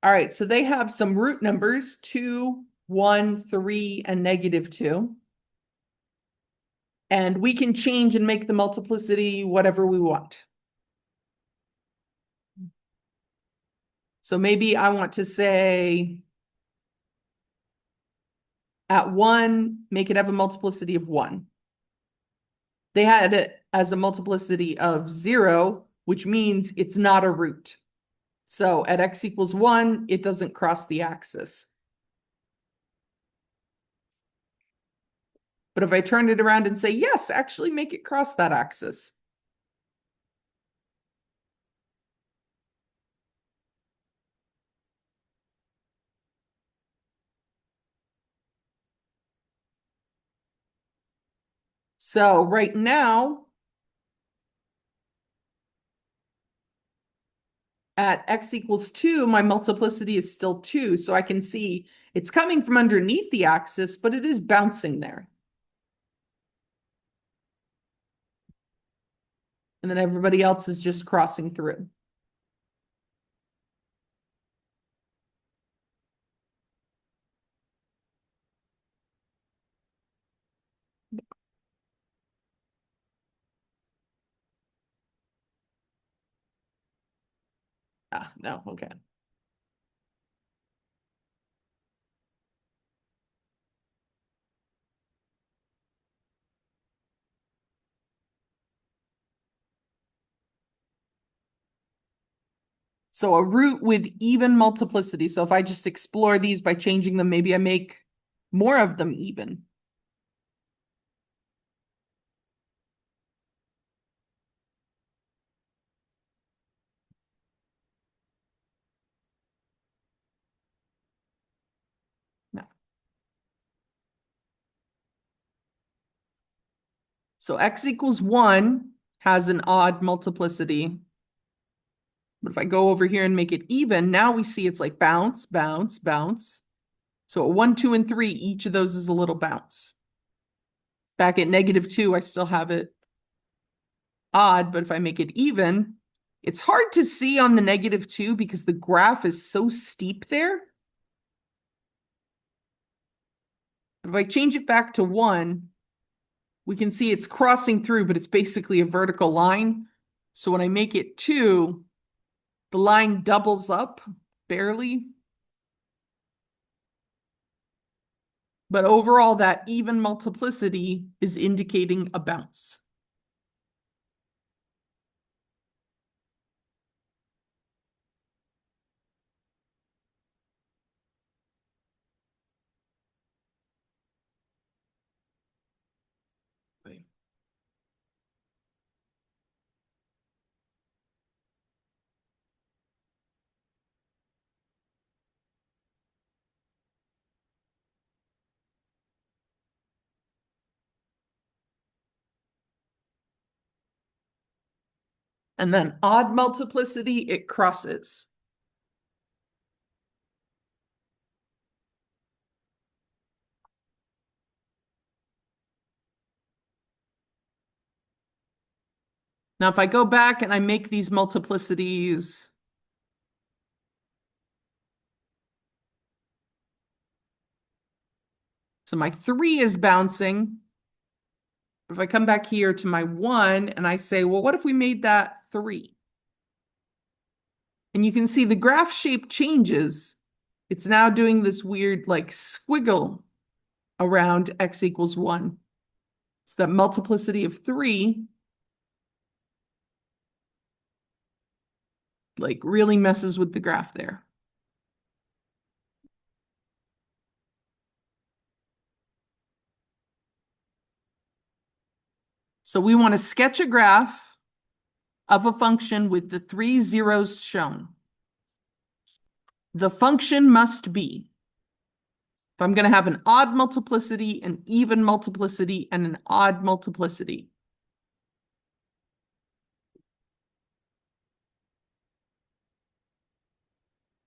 All right, so they have some root numbers, 2, 1, 3, and -2. And we can change and make the multiplicity whatever we want. So maybe I want to say at 1, make it have a multiplicity of 1. They had it as a multiplicity of 0, which means it's not a root. So at x equals 1, it doesn't cross the axis. But if I turn it around and say, yes, actually make it cross that axis. So right now, at x equals 2, my multiplicity is still 2. So I can see it's coming from underneath the axis, but it is bouncing there. And then everybody else is just crossing through. Ah, no, okay. So a root with even multiplicity. So if I just explore these by changing them, maybe I make more of them even. No. So x equals 1 has an odd multiplicity. But if I go over here and make it even, now we see it's like bounce, bounce, bounce. So at 1, 2, and 3, each of those is a little bounce. Back at -2, I still have it odd, but if I make it even, it's hard to see on the -2 because the graph is so steep there. If I change it back to 1, we can see it's crossing through, but it's basically a vertical line. So when I make it 2, the line doubles up, barely. But overall, that even multiplicity is indicating a bounce. And then odd multiplicity, it crosses. Now, if I go back and I make these multiplicities, so my 3 is bouncing. If I come back here to my 1 and I say, well, what if we made that 3? And you can see the graph shape changes. It's now doing this weird like squiggle around x equals 1. So that multiplicity of 3 like really messes with the graph there. So we want to sketch a graph of a function with the 3 zeros shown. The function must be, if I'm going to have an odd multiplicity, an even multiplicity, and an odd multiplicity.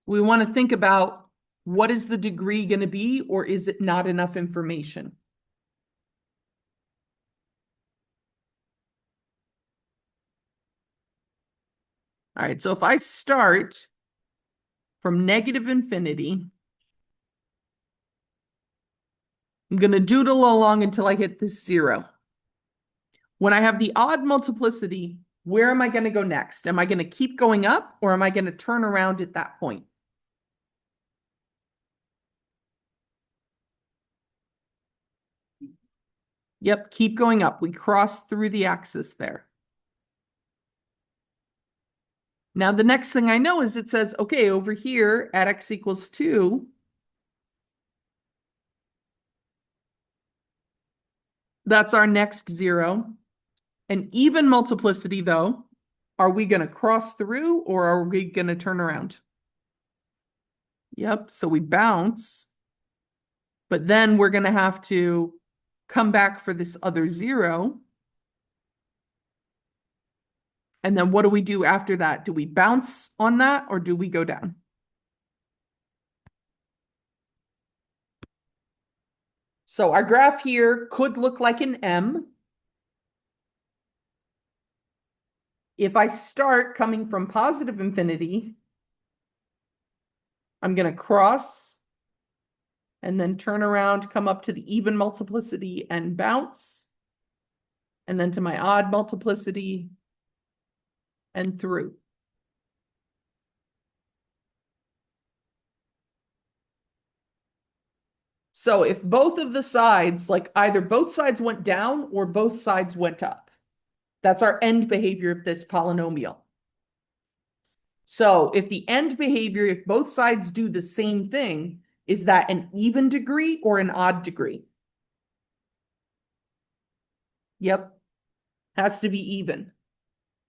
We want to think about what is the degree going to be, or is it not enough information? All right, so if I start from -infinity, I'm going to doodle along until I hit this 0. When I have the odd multiplicity, where am I going to go next? Am I going to keep going up, or am I going to turn around at that point? Yep, keep going up. We cross through the axis there. Now, the next thing I know is it says, okay, over here at x equals 2, that's our next 0. An even multiplicity, though, are we going to cross through or are we going to turn around? Yep, so we bounce, but then we're going to have to come back for this other 0. And then what do we do after that? Do we bounce on that or do we go down? So our graph here could look like an M. If I start coming from positive infinity, I'm going to cross and then turn around, come up to the even multiplicity and bounce, and then to my odd multiplicity and through. So if both of the sides, like either both sides went down or both sides went up, that's our end behavior of this polynomial. So if the end behavior, if both sides do the same thing, is that an even degree or an odd degree? Yep, has to be even.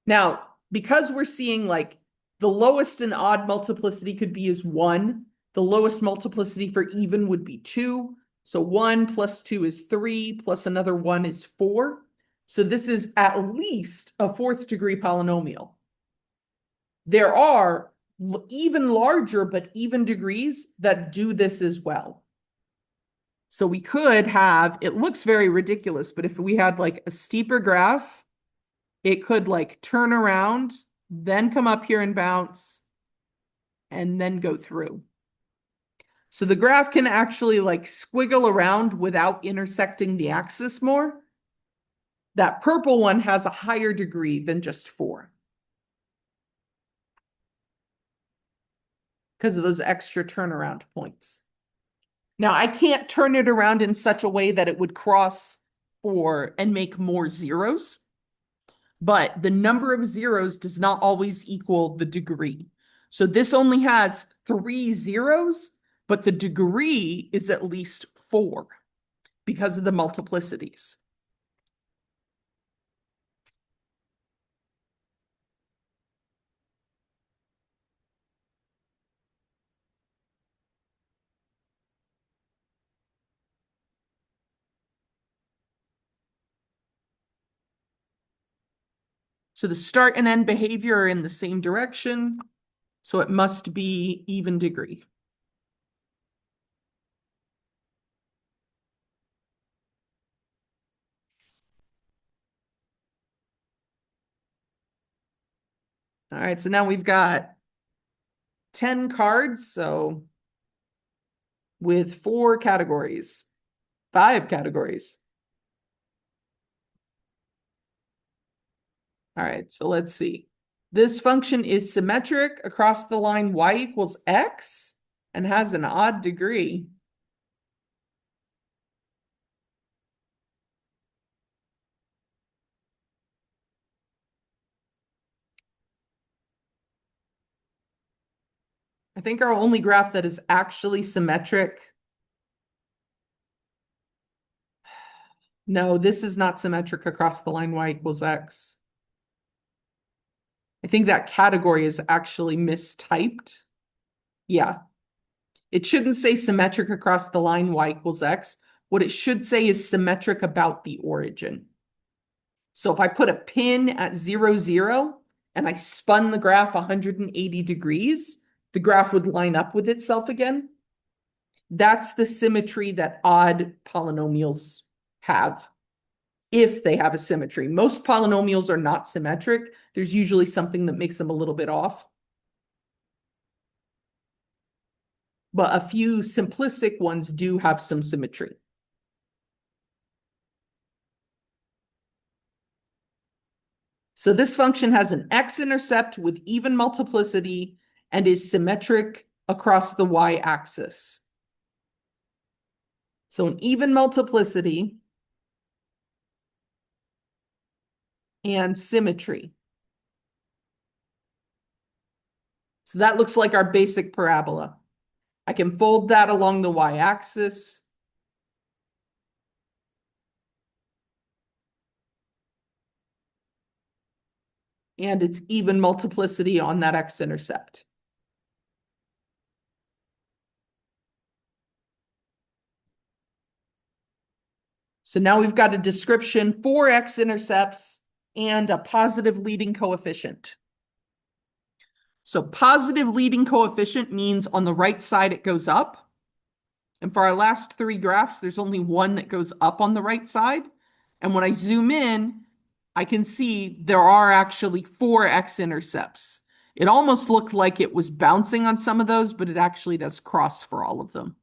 Now, because we're seeing like the lowest an odd multiplicity could be is 1, the lowest multiplicity for even would be 2. So 1 plus 2 is 3, plus another 1 is 4. So this is at least a fourth degree polynomial. There are even larger but even degrees that do this as well. So we could have, it looks very ridiculous, but if we had like a steeper graph, it could like turn around, then come up here and bounce, and then go through. So the graph can actually like squiggle around without intersecting the axis more. That purple one has a higher degree than just 4. Because of those extra turnaround points. Now, I can't turn it around in such a way that it would cross 4 and make more zeros, but the number of zeros does not always equal the degree. So this only has 3 zeros, but the degree is at least 4 because of the multiplicities. So the start and end behavior are in the same direction, so it must be even degree. All right, so now we've got 10 cards, so with 4 categories, 5 categories. All right, so let's see. This function is symmetric across the line y equals x and has an odd degree. I think our only graph that is actually symmetric. No, this is not symmetric across the line y equals x. I think that category is actually mistyped. Yeah. It shouldn't say symmetric across the line y equals x. What it should say is symmetric about the origin. So if I put a pin at 0, 0, and I spun the graph 180 degrees, the graph would line up with itself again. That's the symmetry that odd polynomials have, if they have a symmetry. Most polynomials are not symmetric. There's usually something that makes them a little bit off. But a few simplistic ones do have some symmetry. So this function has an x-intercept with even multiplicity and is symmetric across the y-axis. So an even multiplicity and symmetry. So that looks like our basic parabola. I can fold that along the y-axis. And it's even multiplicity on that x-intercept. So now we've got a description for x-intercepts and a positive leading coefficient. So positive leading coefficient means on the right side it goes up. And for our last 3 graphs, there's only one that goes up on the right side. And when I zoom in, I can see there are actually 4 x-intercepts. It almost looked like it was bouncing on some of those, but it actually does cross for all of them.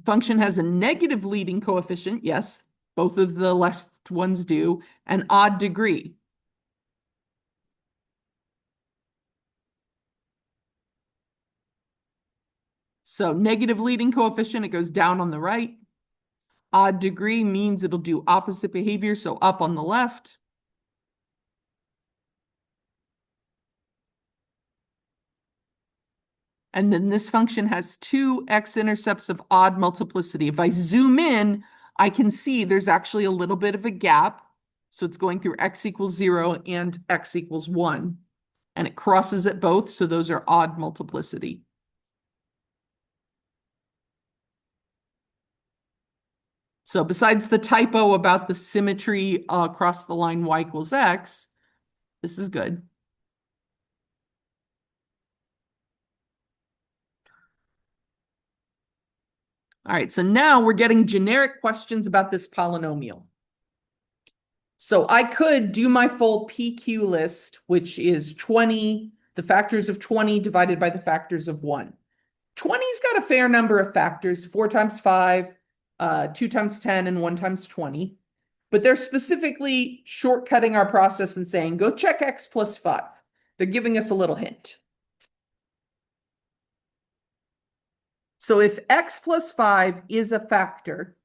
Function has a negative leading coefficient. Yes, both of the left ones do. An odd degree. So negative leading coefficient, it goes down on the right. Odd degree means it'll do opposite behavior, so up on the left. And then this function has two x-intercepts of odd multiplicity. If I zoom in, I can see there's actually a little bit of a gap. So it's going through x equals 0 and x equals 1. And it crosses at both, so those are odd multiplicity. So besides the typo about the symmetry across the line y equals x, this is good. All right, so now we're getting generic questions about this polynomial. So I could do my full PQ list, which is 20, the factors of 20 divided by the factors of 1. 20's got a fair number of factors, 4 times 5, 2 times 10, and 1 times 20. But they're specifically shortcutting our process and saying, go check x plus 5. They're giving us a little hint. So if x plus 5 is a factor,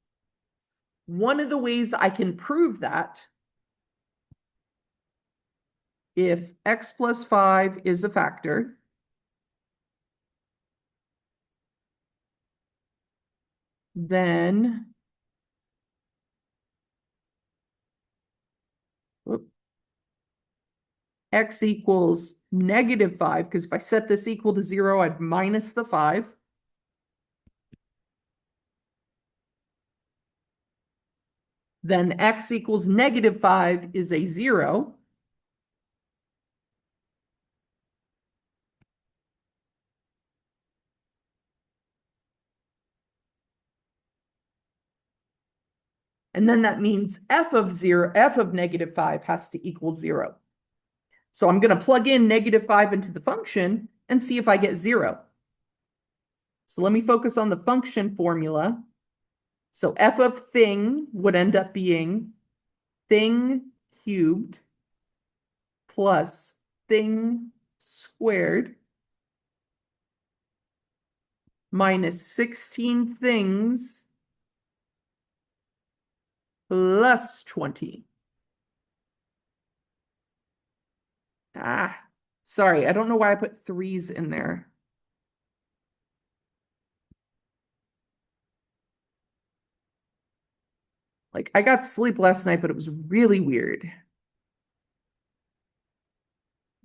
one of the ways I can prove that, if x plus 5 is a factor, then x equals -5, because if I set this equal to 0, I'd minus the 5. Then x equals -5 is a 0. And then that means f of -5 has to equal 0. So I'm going to plug in -5 into the function and see if I get 0. So let me focus on the function formula. So f of thing would end up being thing cubed plus thing squared minus 16 things plus 20. Sorry, I don't know why I put 3's in there. Like, I got sleep last night, but it was really weird.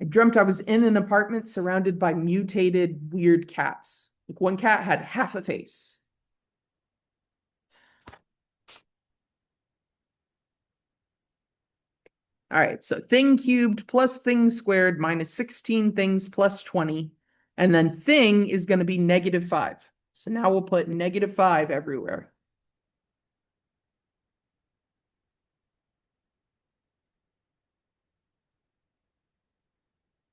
I dreamt I was in an apartment surrounded by mutated, weird cats. Like, one cat had half a face. All right, so thing cubed plus thing squared minus 16 things plus 20. And then thing is going to be -5. So now we'll put -5 everywhere.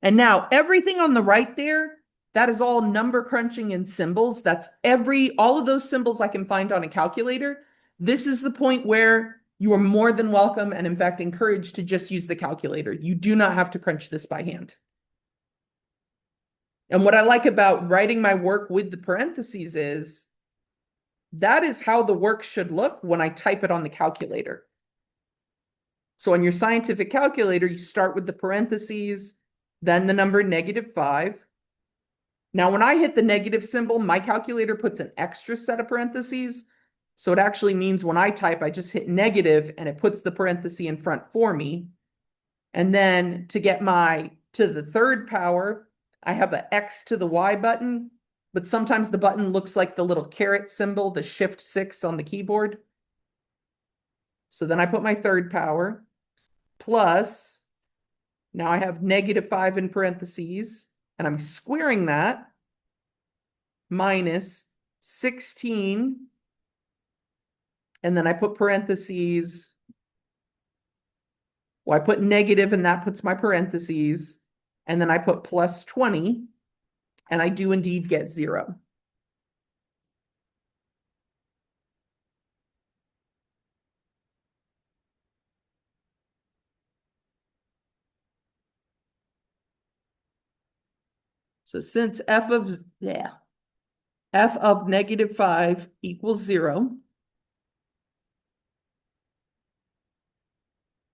And now everything on the right there, that is all number crunching and symbols. That's all of those symbols I can find on a calculator. This is the point where you are more than welcome and in fact encouraged to just use the calculator. You do not have to crunch this by hand. And what I like about writing my work with the parentheses is that is how the work should look when I type it on the calculator. So on your scientific calculator, you start with the parentheses, then the number -5. Now, when I hit the negative symbol, my calculator puts an extra set of parentheses. So it actually means when I type, I just hit negative and it puts the parenthesis in front for me. And then to get to the third power, I have an X to the Y button, but sometimes the button looks like the little caret symbol, the Shift 6 on the keyboard. So then I put my third power plus, now I have -5 in parentheses, and I'm squaring that, minus 16, and then I put parentheses. Well, I put negative, and that puts my parentheses, and then I put plus 20, and I do indeed get 0. So since f of -5 equals 0,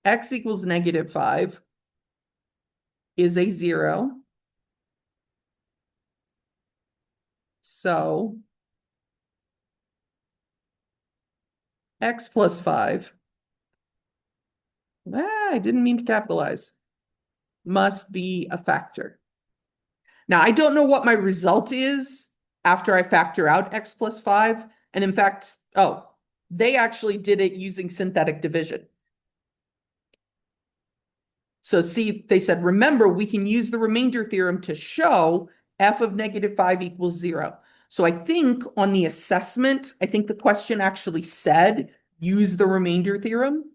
x equals -5 is a 0. So x plus 5, I didn't mean to capitalize, must be a factor. Now, I don't know what my result is after I factor out x plus 5. And in fact, they actually did it using synthetic division. So see, they said, remember, we can use the remainder theorem to show f of -5 equals 0. So I think on the assessment, I think the question actually said, use the remainder theorem.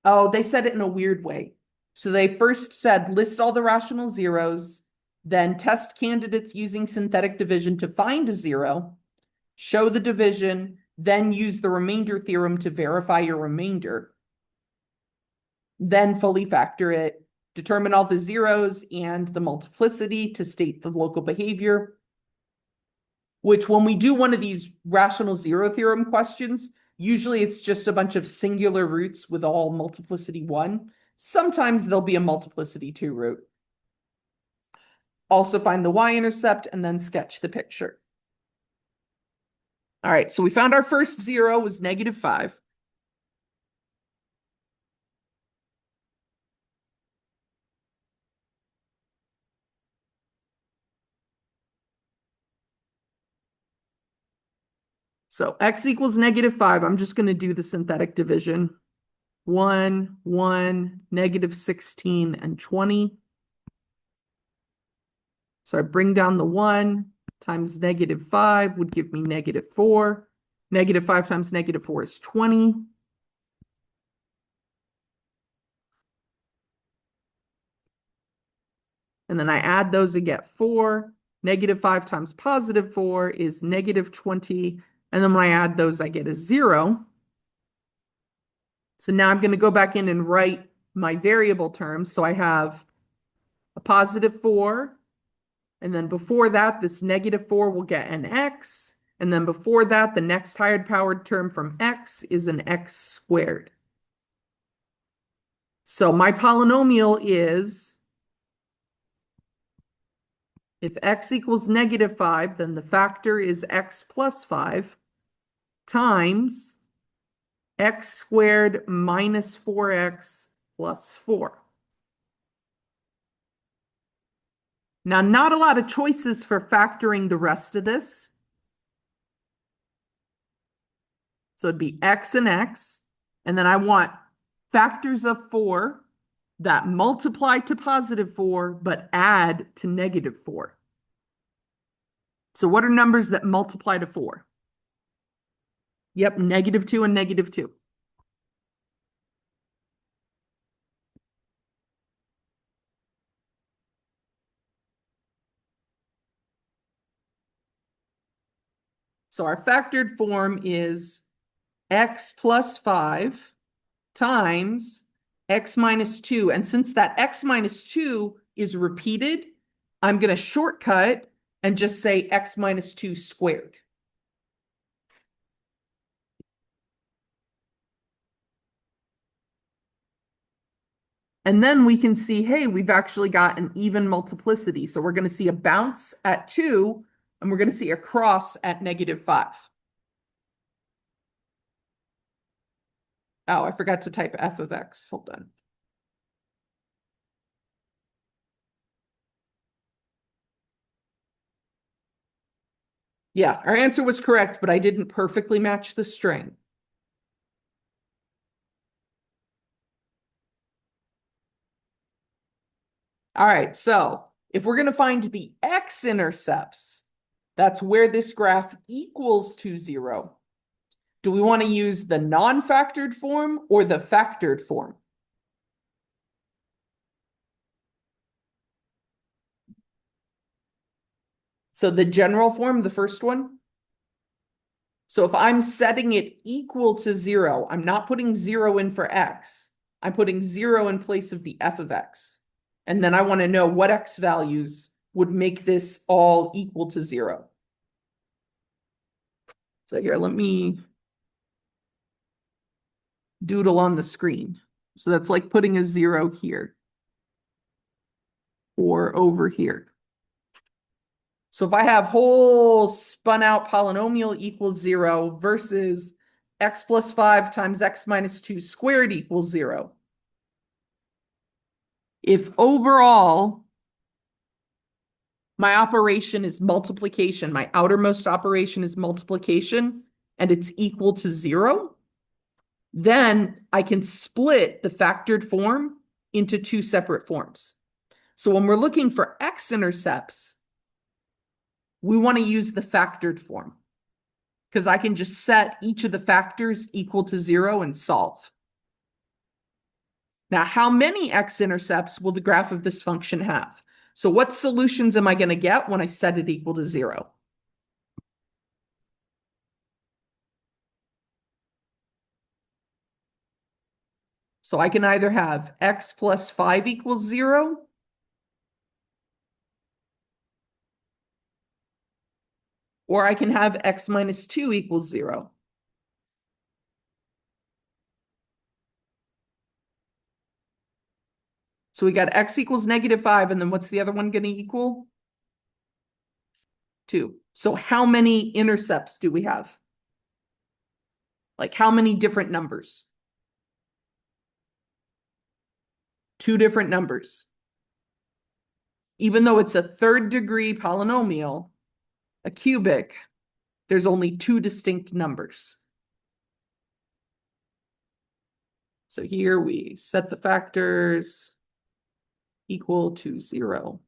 Oh, they said it in a weird way. So they first said, list all the rational zeros, then test candidates using synthetic division to find a 0, show the division, then use the remainder theorem to verify your remainder, then fully factor it, determine all the zeros and the multiplicity to state the local behavior, which when we do one of these rational zero theorem questions, usually it's just a bunch of singular roots with all multiplicity 1. Sometimes there'll be a multiplicity 2 root. Also find the y-intercept and then sketch the picture. All right, so we found our first 0 was -5. So x equals -5. I'm just going to do the synthetic division. 1, 1, -16, and 20. So I bring down the 1 times -5 would give me -4. -5 times -4 is 20. And then I add those and get 4. -5 times +4 is -20. And then when I add those, I get a 0. So now I'm going to go back in and write my variable terms. So I have a +4. And then before that, this -4 will get an x. And then before that, the next higher powered term from x is an x squared. So my polynomial is, if x equals -5, then the factor is x plus 5 times x squared minus 4x plus 4. Now, not a lot of choices for factoring the rest of this. So it'd be x and x. And then I want factors of 4 that multiply to +4, but add to -4. So what are numbers that multiply to 4? Yep, -2 and -2. So our factored form is x plus 5 times x minus 2. And since that x minus 2 is repeated, I'm going to shortcut and just say x minus 2 squared. And then we can see, hey, we've actually got an even multiplicity. So we're going to see a bounce at 2, and we're going to see a cross at -5. Oh, I forgot to type f of x. Hold on. Yeah, our answer was correct, but I didn't perfectly match the string. All right, so if we're going to find the x-intercepts, that's where this graph equals to 0. Do we want to use the non-factored form or the factored form? So the general form, the first one. So if I'm setting it equal to 0, I'm not putting 0 in for x. I'm putting 0 in place of the f of x. And then I want to know what x values would make this all equal to 0. So here, let me doodle on the screen. So that's like putting a 0 here or over here. So if I have whole spun out polynomial equals 0 versus x plus 5 times x minus 2 squared equals 0. If overall my operation is multiplication, my outermost operation is multiplication, and it's equal to 0, then I can split the factored form into two separate forms. So when we're looking for x-intercepts, we want to use the factored form because I can just set each of the factors equal to 0 and solve. Now, how many x-intercepts will the graph of this function have? So what solutions am I going to get when I set it equal to 0? So I can either have x plus 5 equals 0, or I can have x minus 2 equals 0. So we got x equals -5, and then what's the other one going to equal? 2. So how many intercepts do we have? Like how many different numbers? 2 different numbers. Even though it's a third degree polynomial, a cubic, there's only 2 distinct numbers. So here we set the factors equal to 0.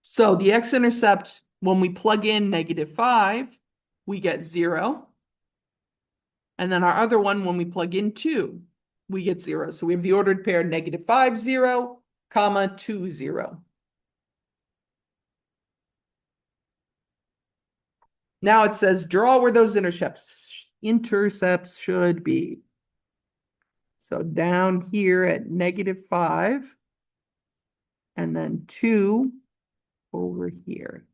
So the x-intercept, when we plug in -5, we get 0. And then our other one, when we plug in 2, we get 0. So we have the ordered pair -5, 0, comma, 2, 0. Now it says draw where those intercepts should be. So down here at -5, and then 2 over here.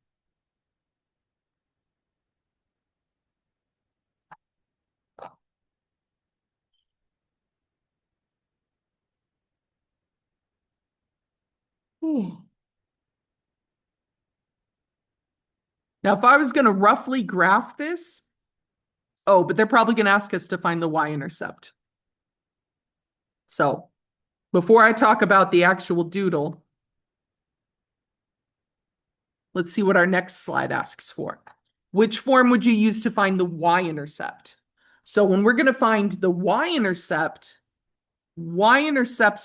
Now, if I was going to roughly graph this, oh, but they're probably going to ask us to find the y-intercept. So before I talk about the actual doodle, let's see what our next slide asks for. Which form would you use to find the y-intercept? So when we're going to find the y-intercepts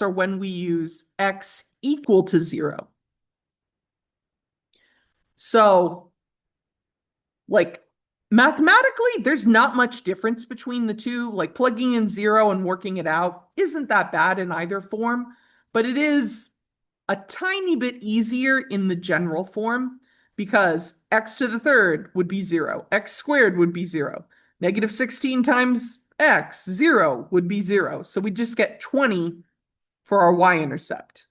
are when we use x equal to 0. So, like, mathematically, there's not much difference between the two. Like, plugging in 0 and working it out isn't that bad in either form, but it is a tiny bit easier in the general form because x to the third would be 0, x squared would be 0, -16 times x, 0 would be 0. So we just get 20 for our y-intercept.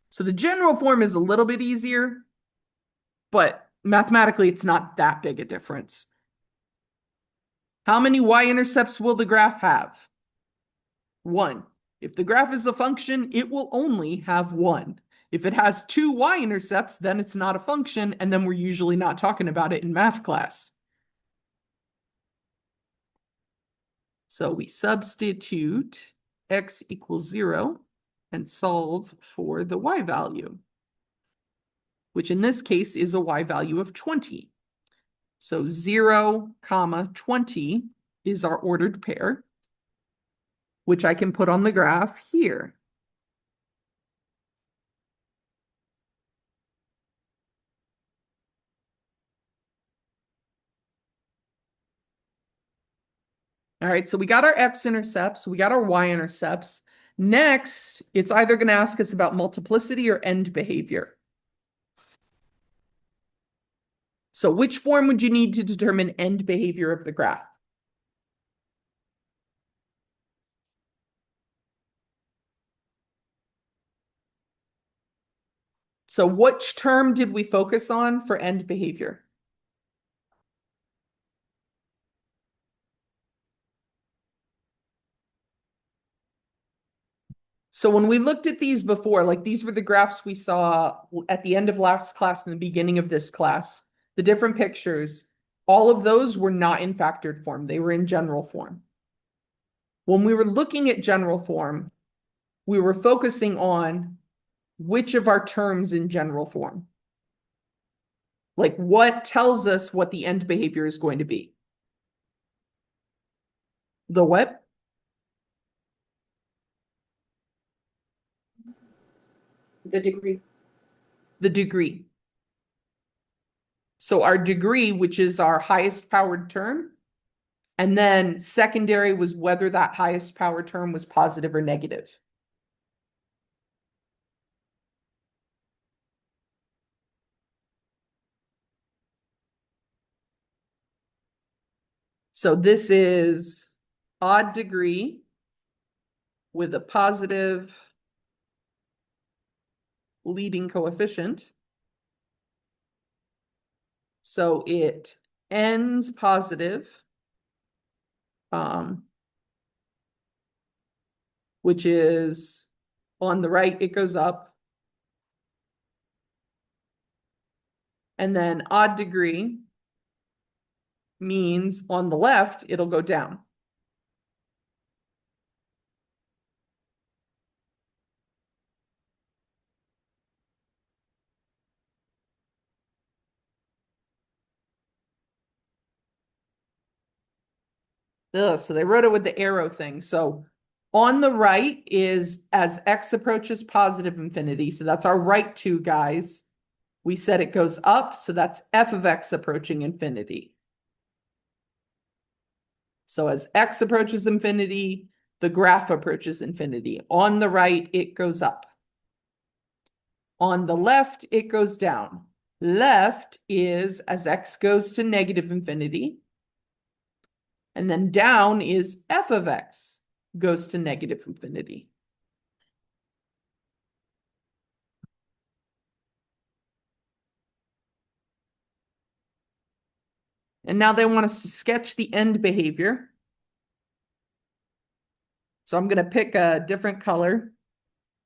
So the general form is a little bit easier, but mathematically it's not that big a difference. How many y-intercepts will the graph have? 1. If the graph is a function, it will only have 1. If it has 2 y-intercepts, then it's not a function, and then we're usually not talking about it in math class. So we substitute x equals 0 and solve for the y value, which in this case is a y value of 20. So 0, 20 is our ordered pair, which I can put on the graph here. All right, so we got our x-intercepts, we got our y-intercepts. Next, it's either going to ask us about multiplicity or end behavior. So which form would you need to determine end behavior of the graph? So which term did we focus on for end behavior? So when we looked at these before, like these were the graphs we saw at the end of last class and the beginning of this class, the different pictures, all of those were not in factored form. They were in general form. When we were looking at general form, we were focusing on which of our terms in general form. Like what tells us what the end behavior is going to be? The what? The degree. The degree. So our degree, which is our highest powered term, and then secondary was whether that highest power term was positive or negative. So this is odd degree with a positive leading coefficient. So it ends positive, which is on the right, it goes up. And then odd degree means on the left, it'll go down. Ugh, so they wrote it with the arrow thing. So on the right is as x approaches positive infinity. So that's our right two guys. We said it goes up, so that's f of x approaching infinity. So as x approaches infinity, the graph approaches infinity. On the right, it goes up. On the left, it goes down. Left is as x goes to negative infinity. And then down is f of x goes to negative infinity. And now they want us to sketch the end behavior. So I'm going to pick a different color.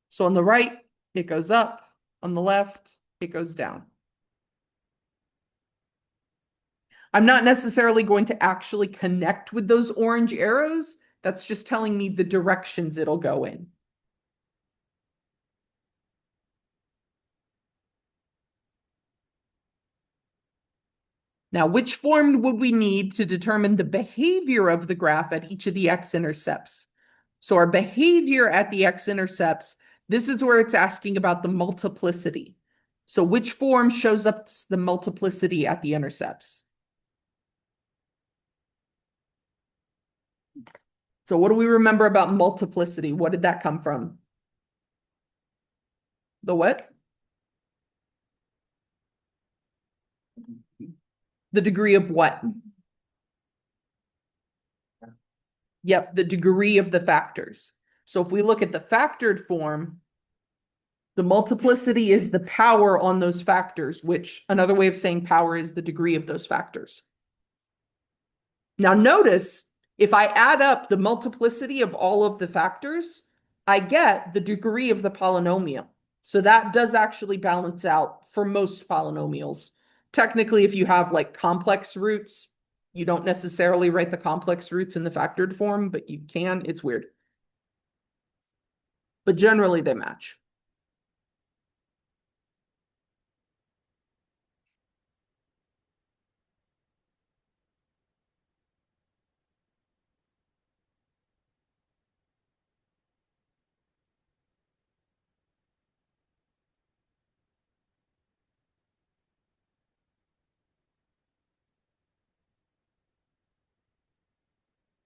So on the right, it goes up. On the left, it goes down. I'm not necessarily going to actually connect with those orange arrows. That's just telling me the directions it'll go in. Now, which form would we need to determine the behavior of the graph at each of the x-intercepts? So our behavior at the x-intercepts, this is where it's asking about the multiplicity. So which form shows up the multiplicity at the intercepts? So what do we remember about multiplicity? What did that come from? The what? The degree of what? Yep, the degree of the factors. So if we look at the factored form, the multiplicity is the power on those factors, which another way of saying power is the degree of those factors. Now notice, if I add up the multiplicity of all of the factors, I get the degree of the polynomial. So that does actually balance out for most polynomials. Technically, if you have like complex roots, you don't necessarily write the complex roots in the factored form, but you can. It's weird. But generally, they match.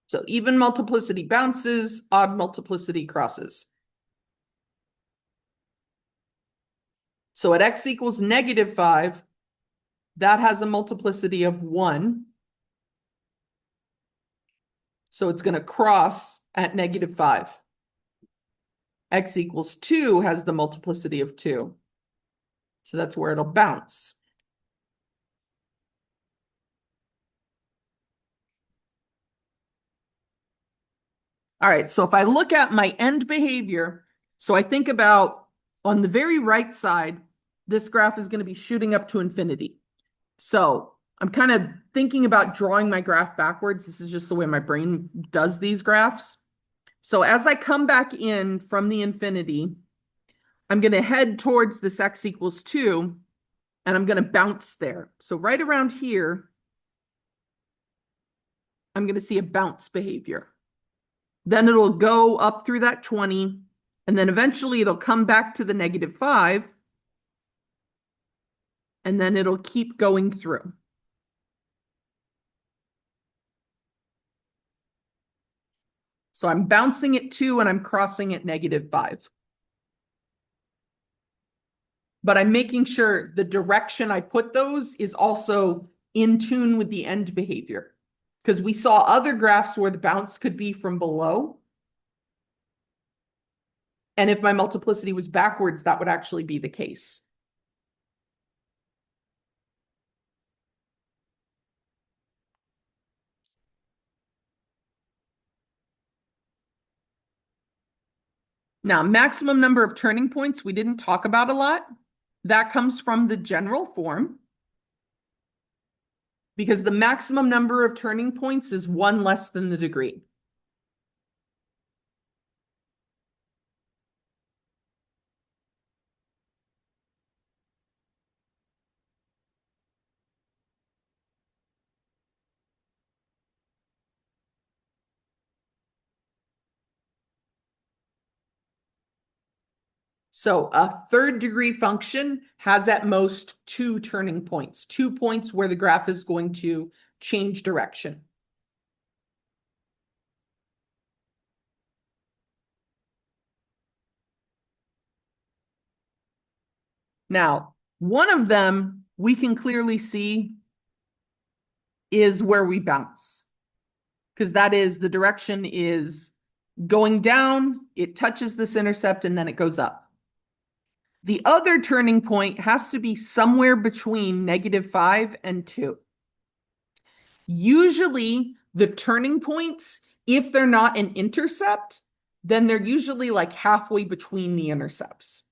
So even multiplicity bounces, odd multiplicity crosses. So at x equals -5, that has a multiplicity of 1. So it's going to cross at -5. X equals 2 has the multiplicity of 2. So that's where it'll bounce. All right, so if I look at my end behavior, so I think about on the very right side, this graph is going to be shooting up to infinity. So I'm kind of thinking about drawing my graph backwards. This is just the way my brain does these graphs. So as I come back in from the infinity, I'm going to head towards this x equals 2, and I'm going to bounce there. So right around here, I'm going to see a bounce behavior. Then it'll go up through that 20, and then eventually it'll come back to the -5, and then it'll keep going through. So I'm bouncing at 2 and I'm crossing at -5. But I'm making sure the direction I put those is also in tune with the end behavior. Because we saw other graphs where the bounce could be from below. And if my multiplicity was backwards, that would actually be the case. Now, maximum number of turning points, we didn't talk about a lot. That comes from the general form. Because the maximum number of turning points is 1 less than the degree. So a third degree function has at most 2 turning points, 2 points where the graph is going to change direction. Now, one of them we can clearly see is where we bounce, because that is the direction is going down, it touches this intercept, and then it goes up. The other turning point has to be somewhere between -5 and 2. Usually the turning points, if they're not an intercept, then they're usually like halfway between the intercepts.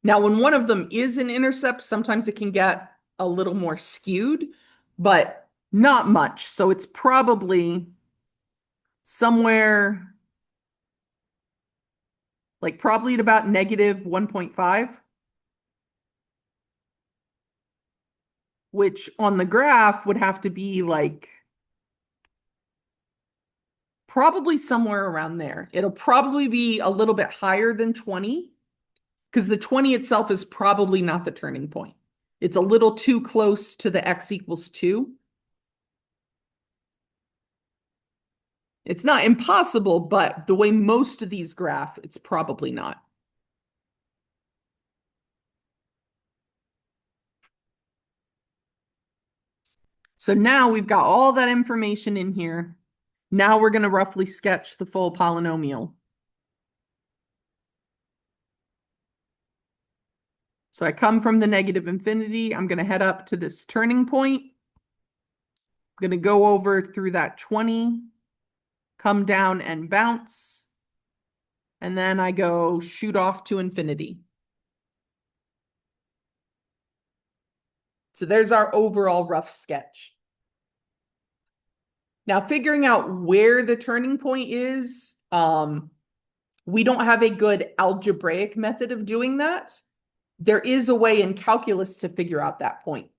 Now, when one of them is an intercept, sometimes it can get a little more skewed, but not much. So it's probably somewhere like probably at about -1.5, which on the graph would have to be like probably somewhere around there. It'll probably be a little bit higher than 20, because the 20 itself is probably not the turning point. It's a little too close to the x equals 2. It's not impossible, but the way most of these graph, it's probably not. So now we've got all that information in here. Now we're going to roughly sketch the full polynomial. So I come from the -infinity. I'm going to head up to this turning point. I'm going to go over through that 20, come down and bounce. And then I go shoot off to infinity. So there's our overall rough sketch. Now, figuring out where the turning point is, we don't have a good algebraic method of doing that. There is a way in calculus to figure out that point,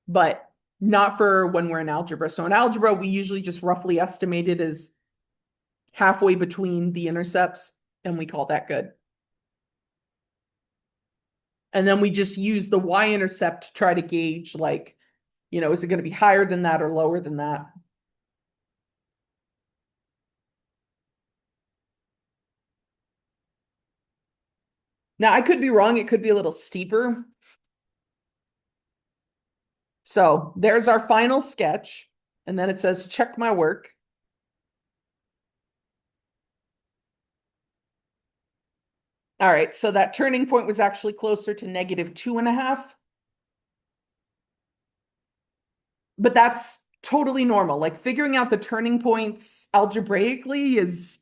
but not for when we're in algebra. So in algebra, we usually just roughly estimate it as halfway between the intercepts, and we call that good. And then we just use the y-intercept to try to gauge, like, is it going to be higher than that or lower than that? Now, I could be wrong. It could be a little steeper. So there's our final sketch. And then it says, check my work. All right, so that turning point was actually closer to -2.5. But that's totally normal. Like figuring out the turning points algebraically is,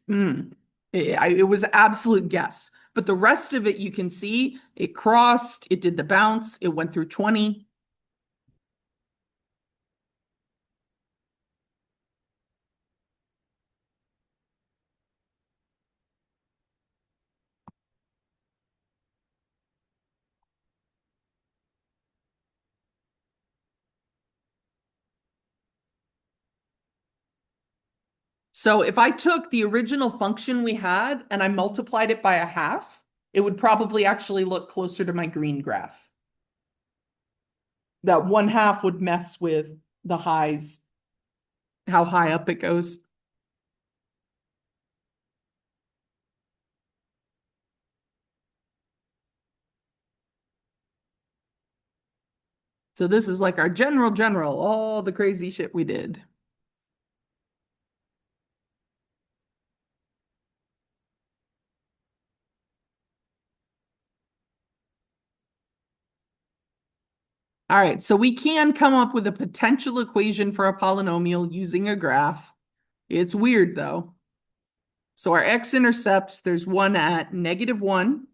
it was absolute guess. But the rest of it, you can see it crossed, it did the bounce, it went through 20. So if I took the original function we had and I multiplied it by a half, it would probably actually look closer to my green graph. That 1/2 would mess with the highs, how high up it goes. So this is like our general, all the crazy shit we did. All right, so we can come up with a potential equation for a polynomial using a graph. It's weird though. So our x-intercepts, there's one at -1,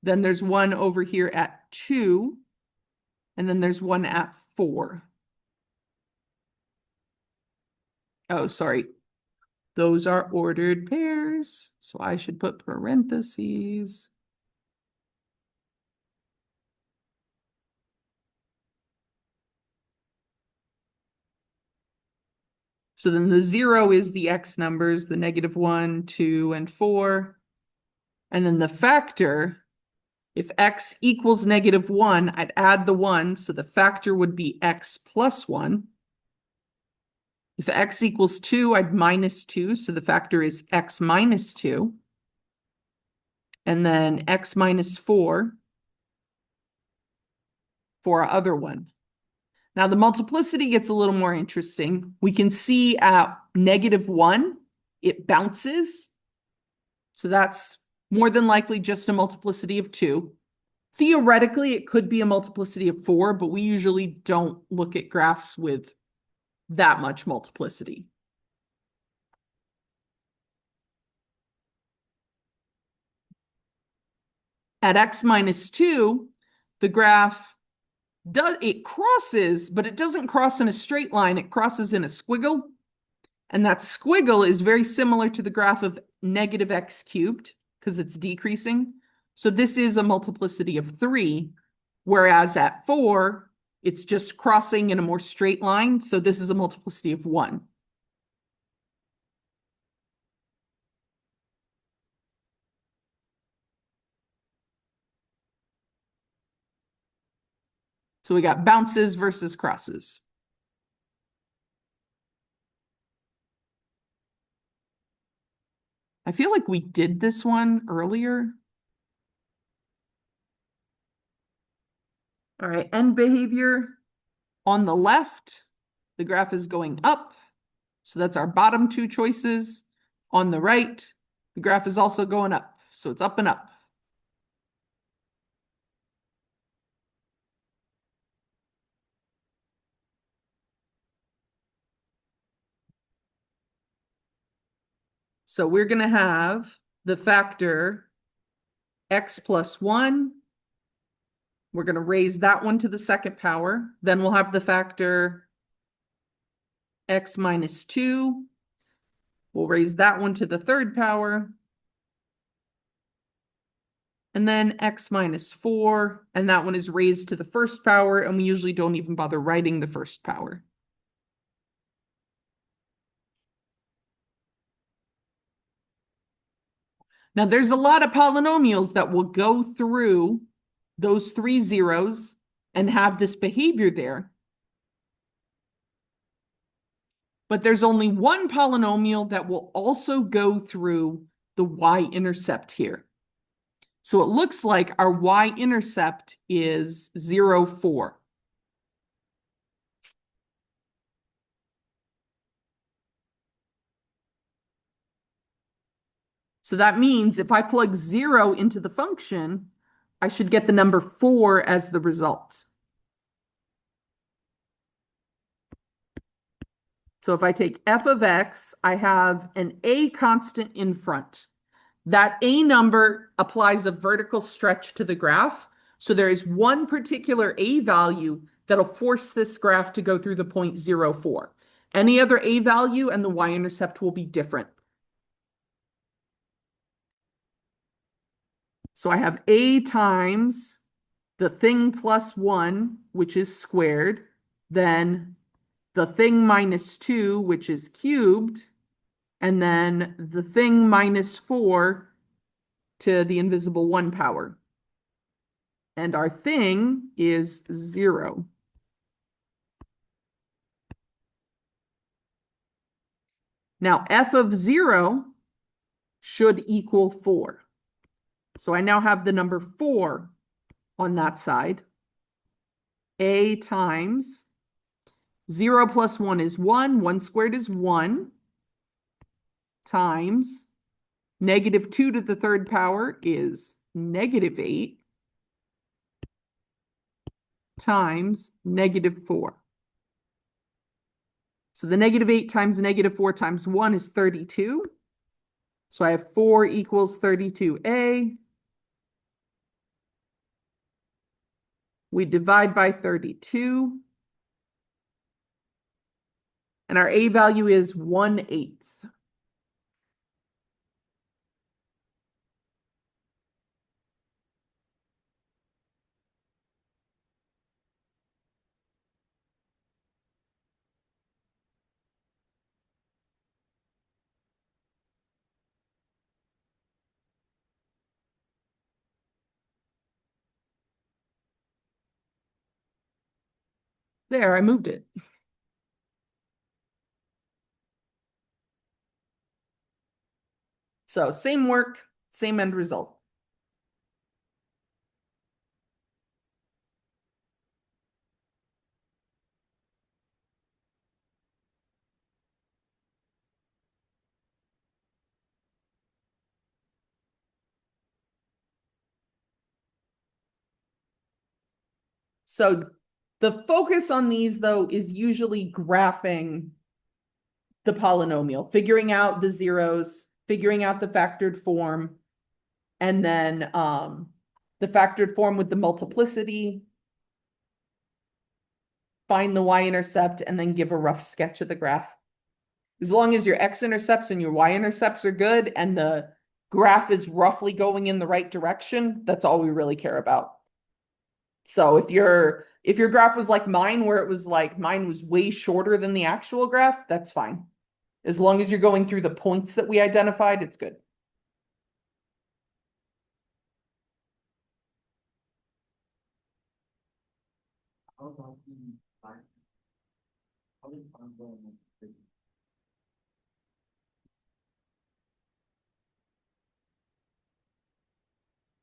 then there's one over here at 2, and then there's one at 4. Oh, sorry. Those are ordered pairs, so I should put parentheses. So then the 0 is the x numbers, the -1, 2, and 4. And then the factor, if x equals -1, I'd add the 1, so the factor would be x plus 1. If x equals 2, I'd minus 2, so the factor is x minus 2. And then x minus 4 for our other one. Now the multiplicity gets a little more interesting. We can see at -1, it bounces. So that's more than likely just a multiplicity of 2. Theoretically, it could be a multiplicity of 4, but we usually don't look at graphs with that much multiplicity. At x minus 2, the graph crosses, but it doesn't cross in a straight line. It crosses in a squiggle. And that squiggle is very similar to the graph of -x cubed because it's decreasing. So this is a multiplicity of 3, whereas at 4, it's just crossing in a more straight line. So this is a multiplicity of 1. So we got bounces versus crosses. I feel like we did this one earlier. All right, end behavior. On the left, the graph is going up. So that's our bottom two choices. On the right, the graph is also going up. So it's up and up. So we're going to have the factor x plus 1. We're going to raise that one to the second power. Then we'll have the factor x minus 2. We'll raise that one to the third power. And then x minus 4. And that one is raised to the first power. And we usually don't even bother writing the first power. Now, there's a lot of polynomials that will go through those 3 zeros and have this behavior there. But there's only one polynomial that will also go through the y-intercept here. So it looks like our y-intercept is 0, 4. So that means if I plug 0 into the function, I should get the number 4 as the result. So if I take f of x, I have an a constant in front. That a number applies a vertical stretch to the graph. So there is one particular a value that'll force this graph to go through the point 0, 4. Any other a value and the y-intercept will be different. So I have a times the thing plus 1, which is squared, then the thing minus 2, which is cubed, and then the thing minus 4 to the invisible 1 power. And our thing is 0. Now, f of 0 should equal 4. So I now have the number 4 on that side. A times 0 plus 1 is 1. 1 squared is 1. Times negative 2 to the third power is negative 8. Times negative 4. So the negative 8 times negative 4 times 1 is 32. So I have 4 equals 32a. We divide by 32. And our a value is 1/8. There, I moved it. So same work, same end result. So the focus on these, though, is usually graphing the polynomial, figuring out the zeros, figuring out the factored form, and then the factored form with the multiplicity, find the y-intercept, and then give a rough sketch of the graph. As long as your x-intercepts and your y-intercepts are good and the graph is roughly going in the right direction, that's all we really care about. So if your graph was like mine, where it was like mine was way shorter than the actual graph, that's fine. As long as you're going through the points that we identified, it's good.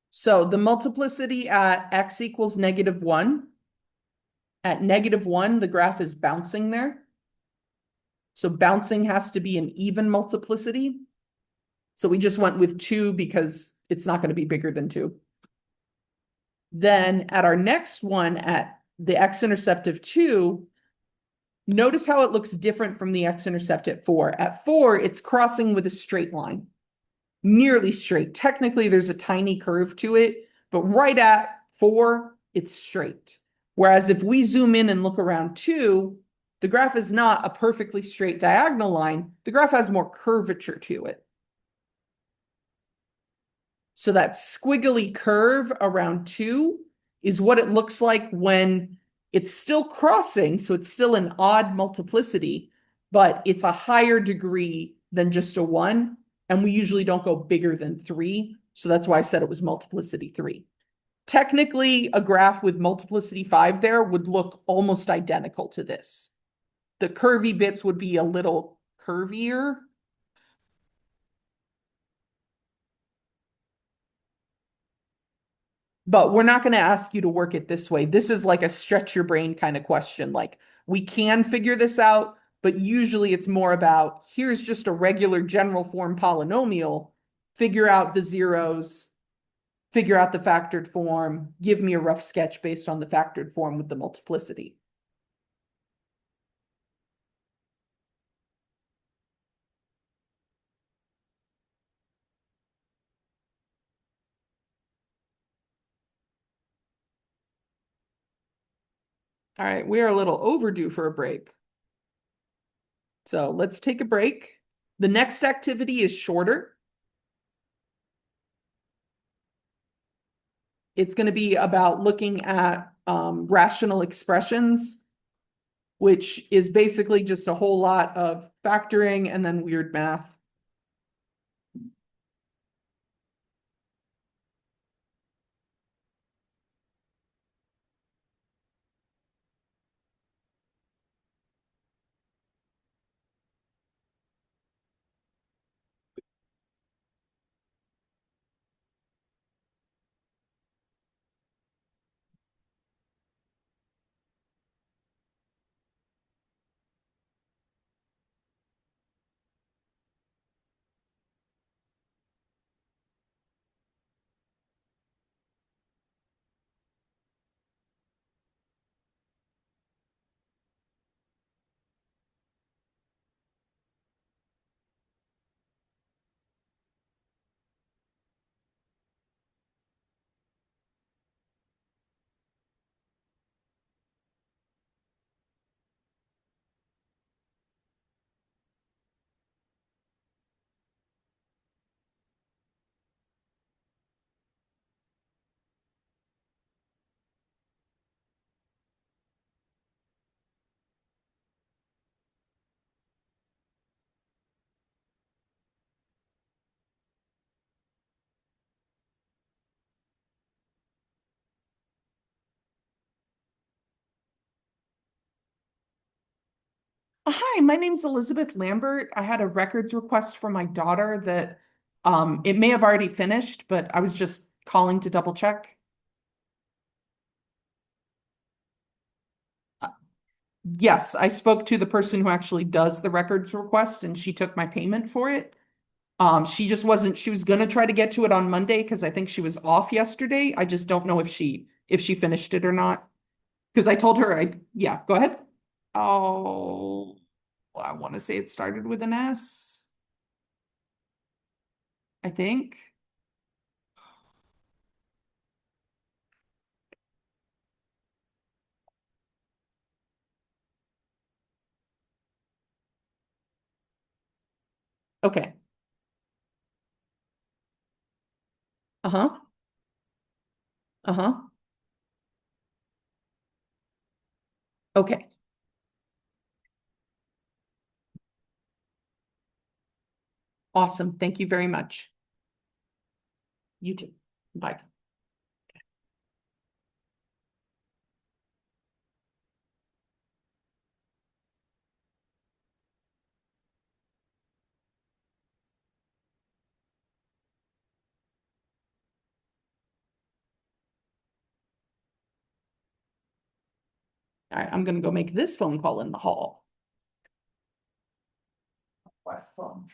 So the multiplicity at x equals -1. At -1, the graph is bouncing there. So bouncing has to be an even multiplicity. So we just went with 2 because it's not going to be bigger than 2. Then at our next one, at the x-intercept of 2, notice how it looks different from the x-intercept at 4. At 4, it's crossing with a straight line, nearly straight. Technically, there's a tiny curve to it, but right at 4, it's straight. Whereas if we zoom in and look around 2, the graph is not a perfectly straight diagonal line. The graph has more curvature to it. So that squiggly curve around 2 is what it looks like when it's still crossing. So it's still an odd multiplicity, but it's a higher degree than just a 1. And we usually don't go bigger than 3. So that's why I said it was multiplicity 3. Technically, a graph with multiplicity 5 there would look almost identical to this. The curvy bits would be a little curvier. but we're not going to ask you to work it this way. This is like a stretch your brain kind of question. Like, we can figure this out, but usually it's more about here's just a regular general form polynomial, figure out the zeros, figure out the factored form, give me a rough sketch based on the factored form with the multiplicity. All right, we are a little overdue for a break. So let's take a break. The next activity is shorter. It's going to be about looking at rational expressions, which is basically just a whole lot of factoring and then weird math. Hi, my name's Elizabeth Lambert. I had a records request for my daughter that it may have already finished, but I was just calling to double check. Uh, Yes, I spoke to the person who actually does the records request and she took my payment for it. She just wasn't, she was gonna try to get to it on Monday because I think she was off yesterday. I just don't know if she finished it or not. Because I told her yeah, go ahead. Oh, I want to say it started with an S, I think. Okay. Uh-huh. Uh-huh. Okay. Awesome. Thank you very much. You too. Bye. All right, I'm gonna go make this phone call in the hall. West phone.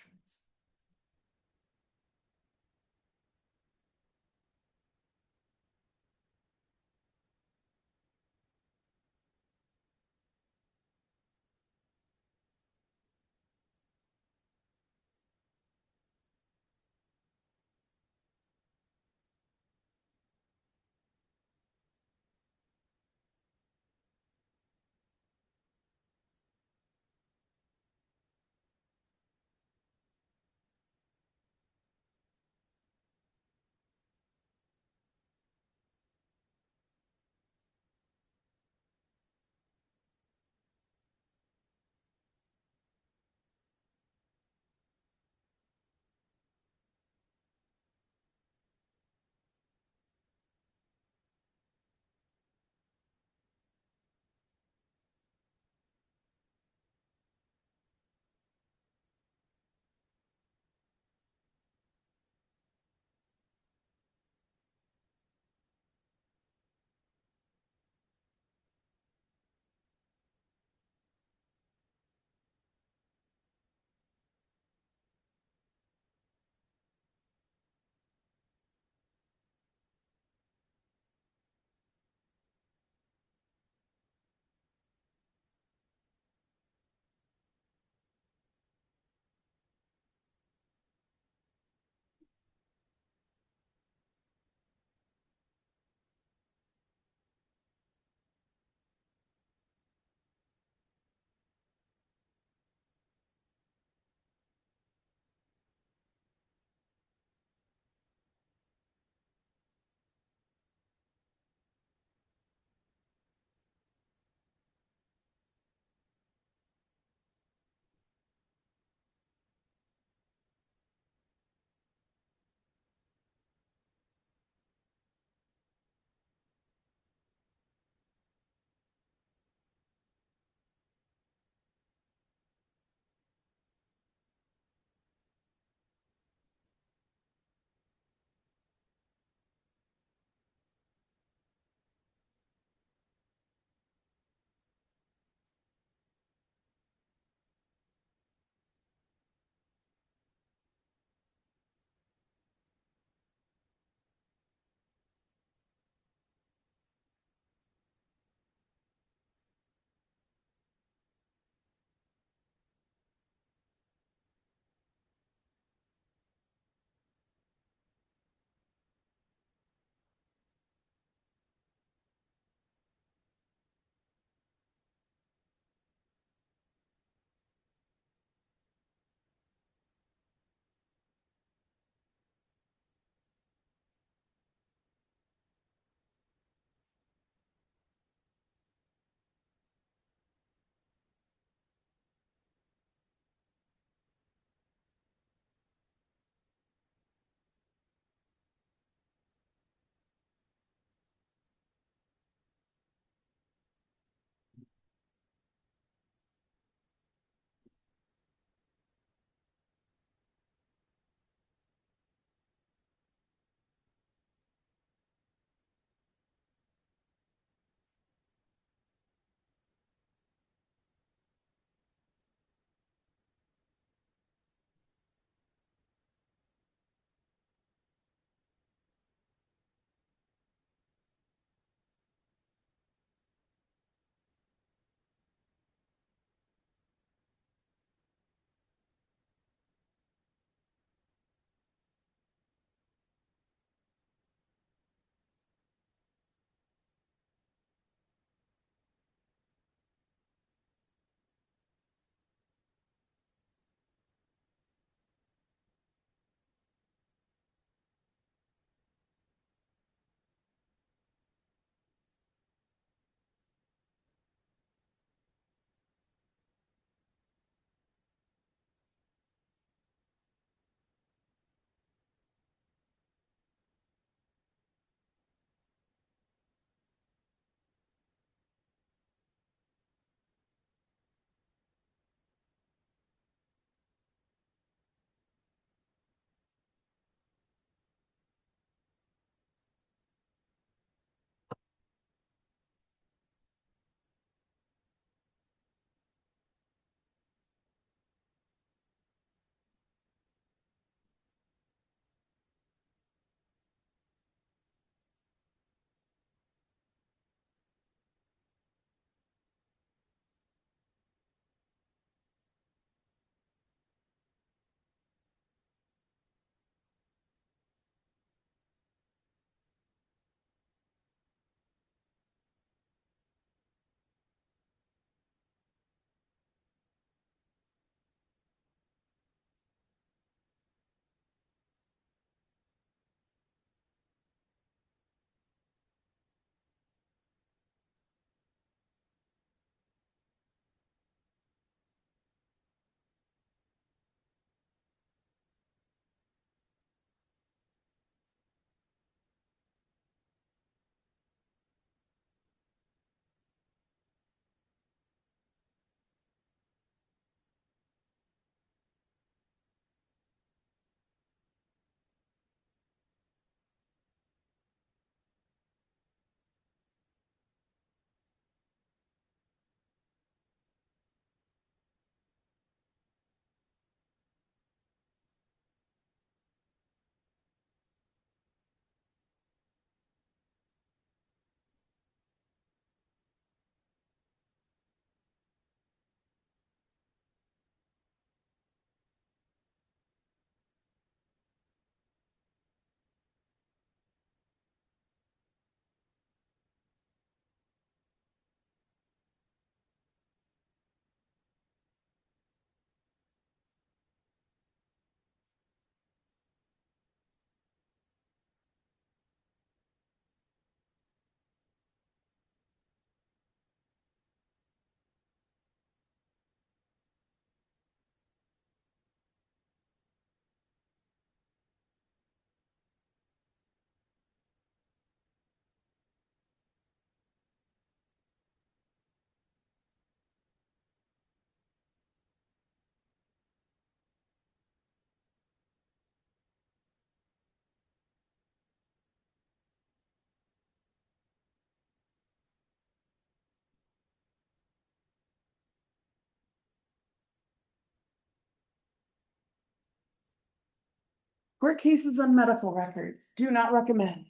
Court cases and medical records, do not recommend.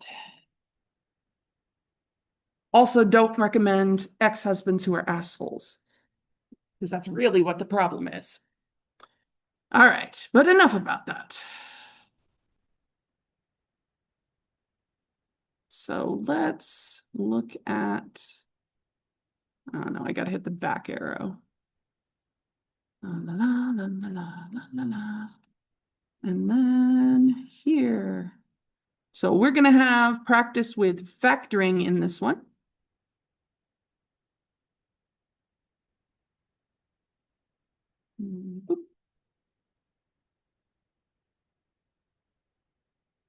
Also, don't recommend ex-husbands who are assholes, because that's really what the problem is. All right, but enough about that. So let's look at, oh no, I gotta hit the back arrow. La, la, la, la, la, la, la, la. And then here. So we're gonna have practice with factoring in this one.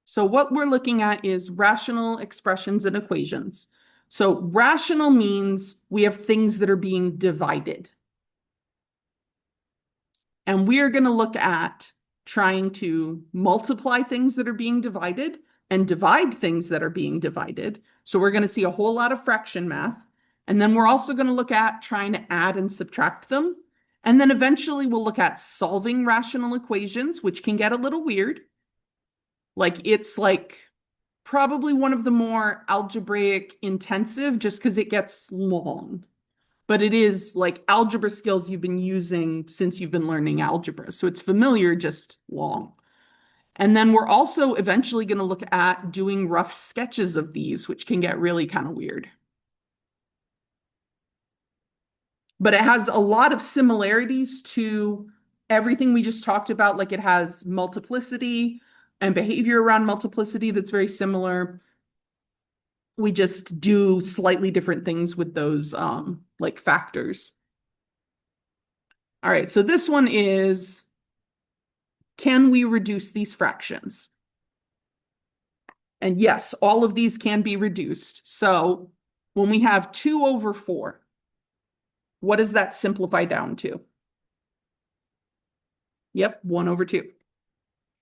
So what we're looking at is rational expressions and equations. So rational means we have things that are being divided. And we're going to look at trying to multiply things that are being divided and divide things that are being divided. So we're going to see a whole lot of fraction math. And then we're also going to look at trying to add and subtract them. And then eventually we'll look at solving rational equations, which can get a little weird. It's probably one of the more algebraic intensive just because it gets long. But it is like algebra skills you've been using since you've been learning algebra. So it's familiar, just long. And then we're also eventually going to look at doing rough sketches of these, which can get really kind of weird. But it has a lot of similarities to everything we just talked about. Like it has multiplicity and behavior around multiplicity that's very similar. We just do slightly different things with those like factors. All right, so this one is, can we reduce these fractions? And yes, all of these can be reduced. So when we have 2 over 4, what does that simplify down to? Yep, 1 over 2.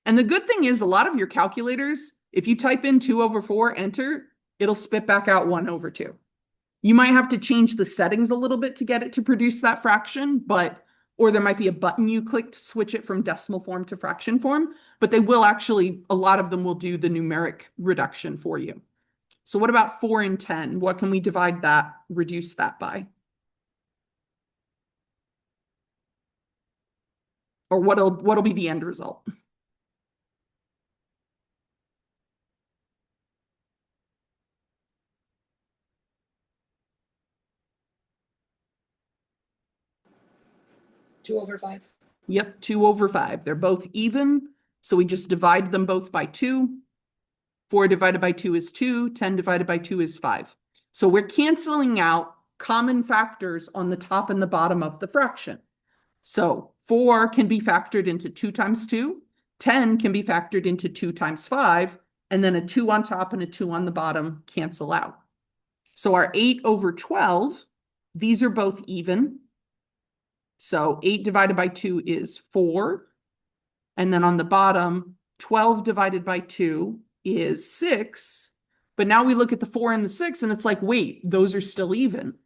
And the good thing is a lot of your calculators, if you type in 2 over 4, enter, it'll spit back out 1 over 2. You might have to change the settings a little bit to get it to produce that fraction, or there might be a button you click to switch it from decimal form to fraction form, but they will actually, a lot of them will do the numeric reduction for you. So what about 4 and 10? What can we divide that, reduce that by? Or what'll be the end result? Two over 5. Yep, 2 over 5. They're both even, so we just divide them both by 2. 4 divided by 2 is 2. 10 divided by 2 is 5. So we're canceling out common factors on the top and the bottom of the fraction. So 4 can be factored into 2 times 2. 10 can be factored into 2 times 5. And then a 2 on top and a 2 on the bottom cancel out. So our 8 over 12, these are both even. So 8 divided by 2 is 4. And then on the bottom, 12 divided by 2 is 6. But now we look at the 4 and the 6 and it's like, wait, those are still even.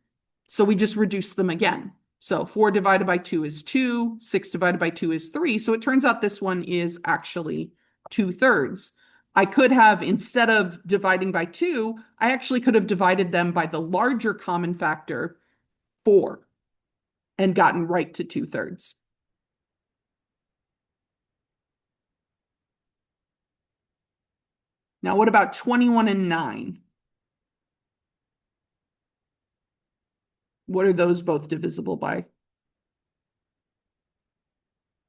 So we just reduce them again. So 4 divided by 2 is 2. 6 divided by 2 is 3. So it turns out this one is actually 2/3. I could have, instead of dividing by 2, I actually could have divided them by the larger common factor, 4, and gotten right to 2/3. Now, what about 21 and 9? What are those both divisible by?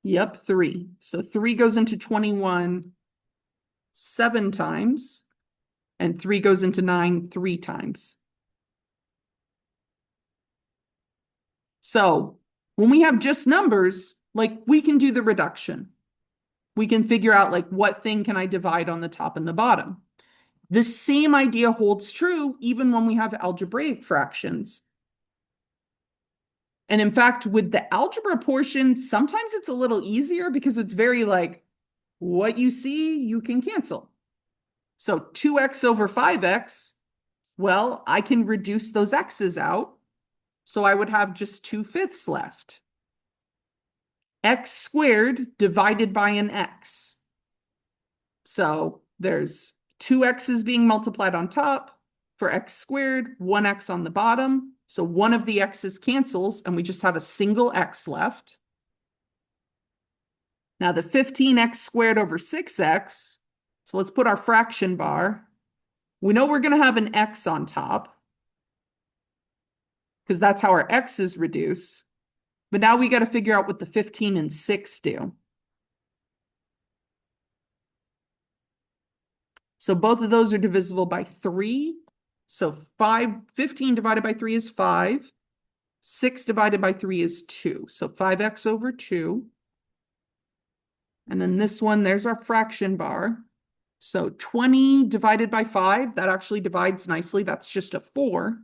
Yep, 3. So 3 goes into 21 7 times, and 3 goes into 9 3 times. So when we have just numbers, we can do the reduction. We can figure out what thing can I divide on the top and the bottom. The same idea holds true even when we have algebraic fractions. And in fact, with the algebra portion, sometimes it's a little easier because it's very what you see, you can cancel. So 2x over 5x, well, I can reduce those x's out. So I would have just 2/5 left. X squared divided by an x. So there's two x's being multiplied on top for x squared, one x on the bottom. So one of the x's cancels, and we just have a single x left. Now the 15x squared over 6x, so let's put our fraction bar. We know we're going to have an x on top, because that's how our x's reduce. But now we got to figure out what the 15 and 6 do. So both of those are divisible by 3. So 15 divided by 3 is 5. 6 divided by 3 is 2. So 5x over 2. And then this one, there's our fraction bar. So 20 divided by 5, that actually divides nicely. That's just a 4.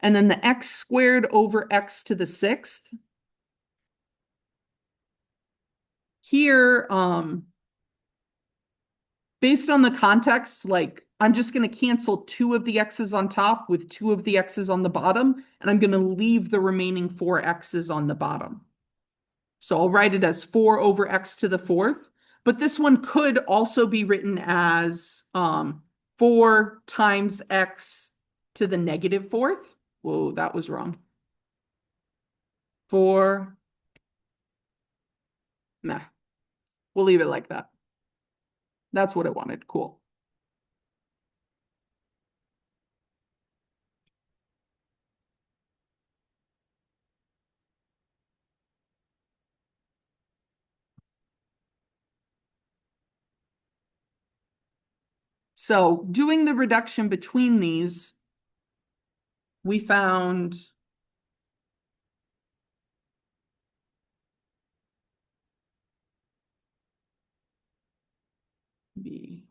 And then the x squared over x to the 6th. Here, based on the context, like I'm just going to cancel 2 of the x's on top with 2 of the x's on the bottom, and I'm going to leave the remaining 4 x's on the bottom. So I'll write it as 4 over x to the 4th, but this one could also be written as 4 times x to the negative 4th. Whoa, that was wrong. 4, nah, we'll leave it like that. That's what I wanted, cool. So doing the reduction between these, we found B.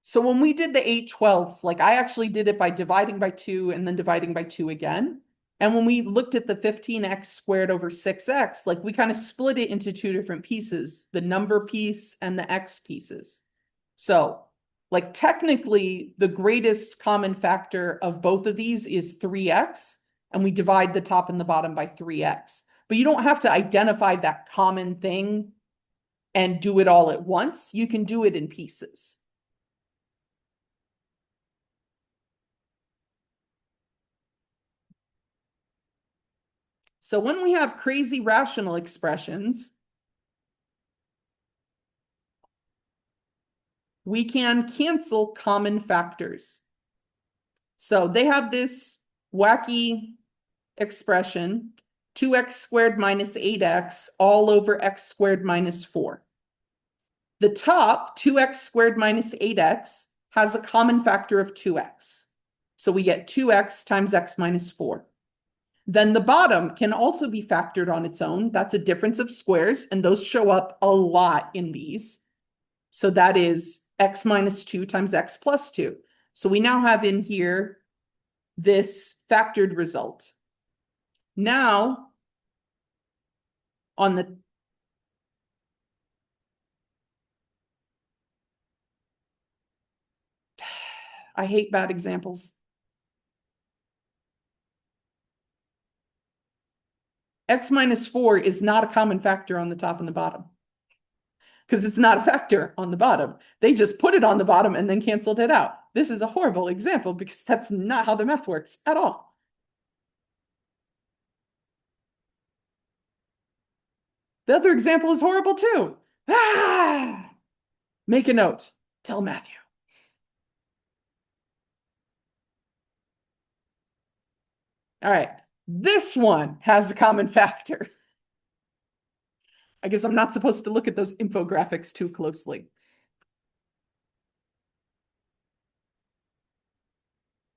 So when we did the 8/12ths, like I actually did it by dividing by 2 and then dividing by 2 again. And when we looked at the 15x squared over 6x, like we kind of split it into 2 different pieces, the number piece and the x pieces. So like technically the greatest common factor of both of these is 3x, and we divide the top and the bottom by 3x. But you don't have to identify that common thing and do it all at once. You can do it in pieces. So when we have crazy rational expressions, we can cancel common factors. So they have this wacky expression, 2x squared minus 8x all over x squared minus 4. The top, 2x squared minus 8x, has a common factor of 2x. So we get 2x times x minus 4. Then the bottom can also be factored on its own. That's a difference of squares, and those show up a lot in these. So that is x minus 2 times x plus 2. So we now have in here this factored result. Now, on the I hate bad examples. X minus 4 is not a common factor on the top and the bottom, because it's not a factor on the bottom. They just put it on the bottom and then canceled it out. This is a horrible example because that's not how the math works at all. The other example is horrible too. Ah! Make a note. Tell Matthew. All right. This one has a common factor. I guess I'm not supposed to look at those infographics too closely.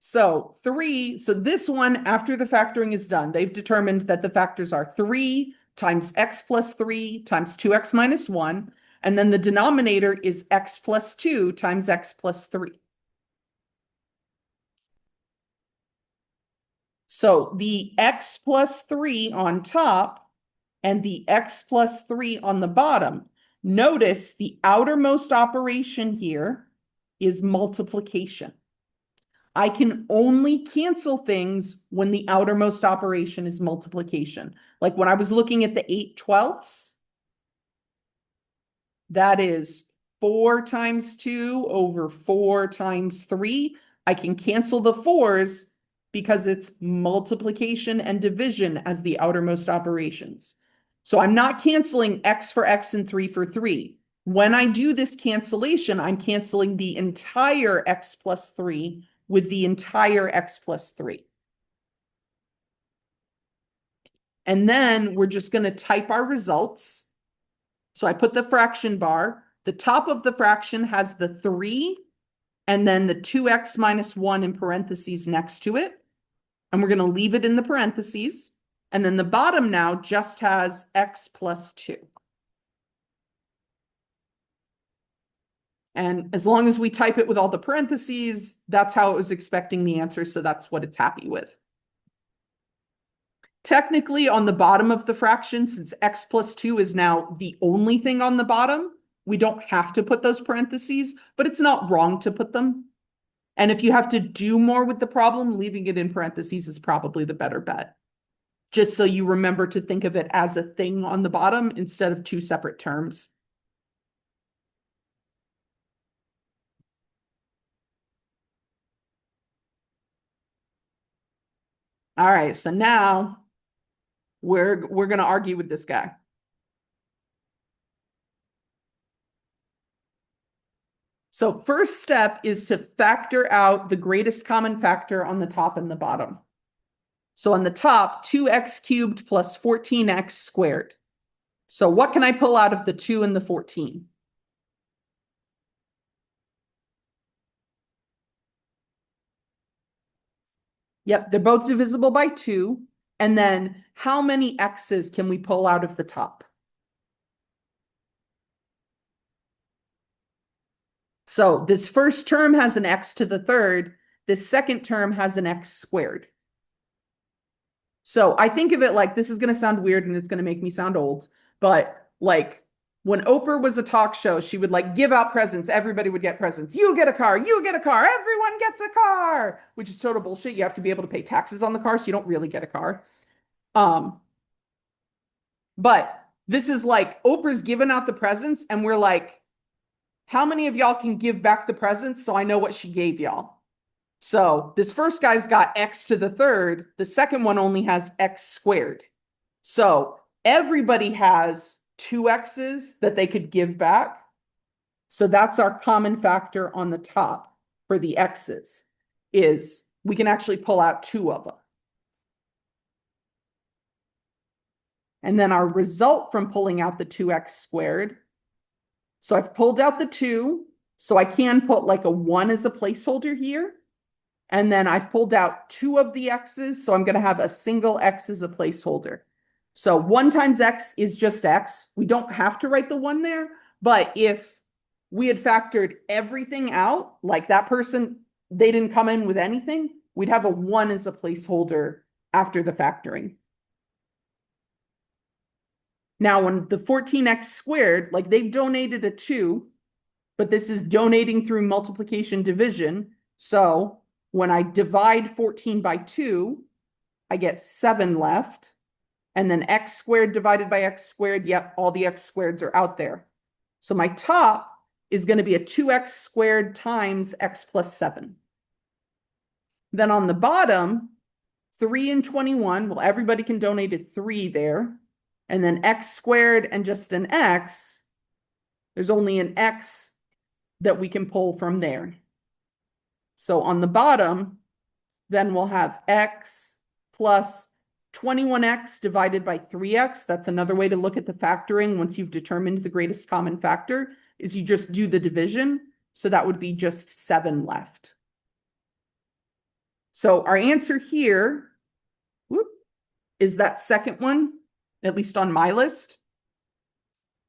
So this one, after the factoring is done, they've determined that the factors are 3 times x plus 3 times 2x minus 1, and then the denominator is x plus 2 times x plus 3. So the x plus 3 on top and the x plus 3 on the bottom, Notice the outermost operation here is multiplication. I can only cancel things when the outermost operation is multiplication. Like when I was looking at the 8/12, that is 4 times 2 over 4 times 3. I can cancel the 4s because it's multiplication and division as the outermost operations. So I'm not canceling x for x and 3 for 3. When I do this cancellation, I'm canceling the entire x plus 3 with the entire x plus 3. And then we're just going to type our results. So I put the fraction bar. The top of the fraction has the 3 and then the 2x minus 1 in parentheses next to it. And we're going to leave it in the parentheses. And then the bottom now just has x plus 2. And as long as we type it with all the parentheses, that's how it was expecting the answer. So that's what it's happy with. Technically, on the bottom of the fraction, since x plus 2 is now the only thing on the bottom, we don't have to put those parentheses, but it's not wrong to put them. And if you have to do more with the problem, leaving it in parentheses is probably the better bet. Just so you remember to think of it as a thing on the bottom instead of two separate terms. All right, so now we're going to argue with this guy. So first step is to factor out the greatest common factor on the top and the bottom. So on the top, 2x cubed plus 14x squared. So what can I pull out of the 2 and the 14? Yep, they're both divisible by 2. And then how many x's can we pull out of the top? So this first term has an x to the third. This second term has an x squared. So I think of it like, this is going to sound weird and it's going to make me sound old, but like when Oprah was a talk show, she would like give out presents. Everybody would get presents. You get a car, you get a car, everyone gets a car, which is total bullshit. You have to be able to pay taxes on the car, so you don't really get a car. But this is like Oprah's giving out the presents and we're like, how many of y'all can give back the presents so I know what she gave y'all? So this first guy's got x to the third. The second one only has x squared. So everybody has 2 x's that they could give back. So that's our common factor on the top for the x's, is we can actually pull out 2 of them. And then our result from pulling out the 2x squared. So I've pulled out the 2, so I can put like a 1 as a placeholder here. And then I've pulled out 2 of the x's, so I'm going to have a single x as a placeholder. So 1 times x is just x. We don't have to write the 1 there, but if we had factored everything out, like that person, they didn't come in with anything, we'd have a 1 as a placeholder after the factoring. Now, when the 14x squared, like they've donated a 2, but this is donating through multiplication division. So when I divide 14 by 2, I get 7 left. And then x squared divided by x squared, yep, all the x squareds are out there. So my top is going to be a 2x squared times x plus 7. Then on the bottom, 3 and 21, well, everybody can donate a 3 there. And then x squared and just an x, there's only an x that we can pull from there. So on the bottom, then we'll have x plus 21x divided by 3x. That's another way to look at the factoring once you've determined the greatest common factor, is you just do the division. So that would be just 7 left. So our answer here is that second one, at least on my list.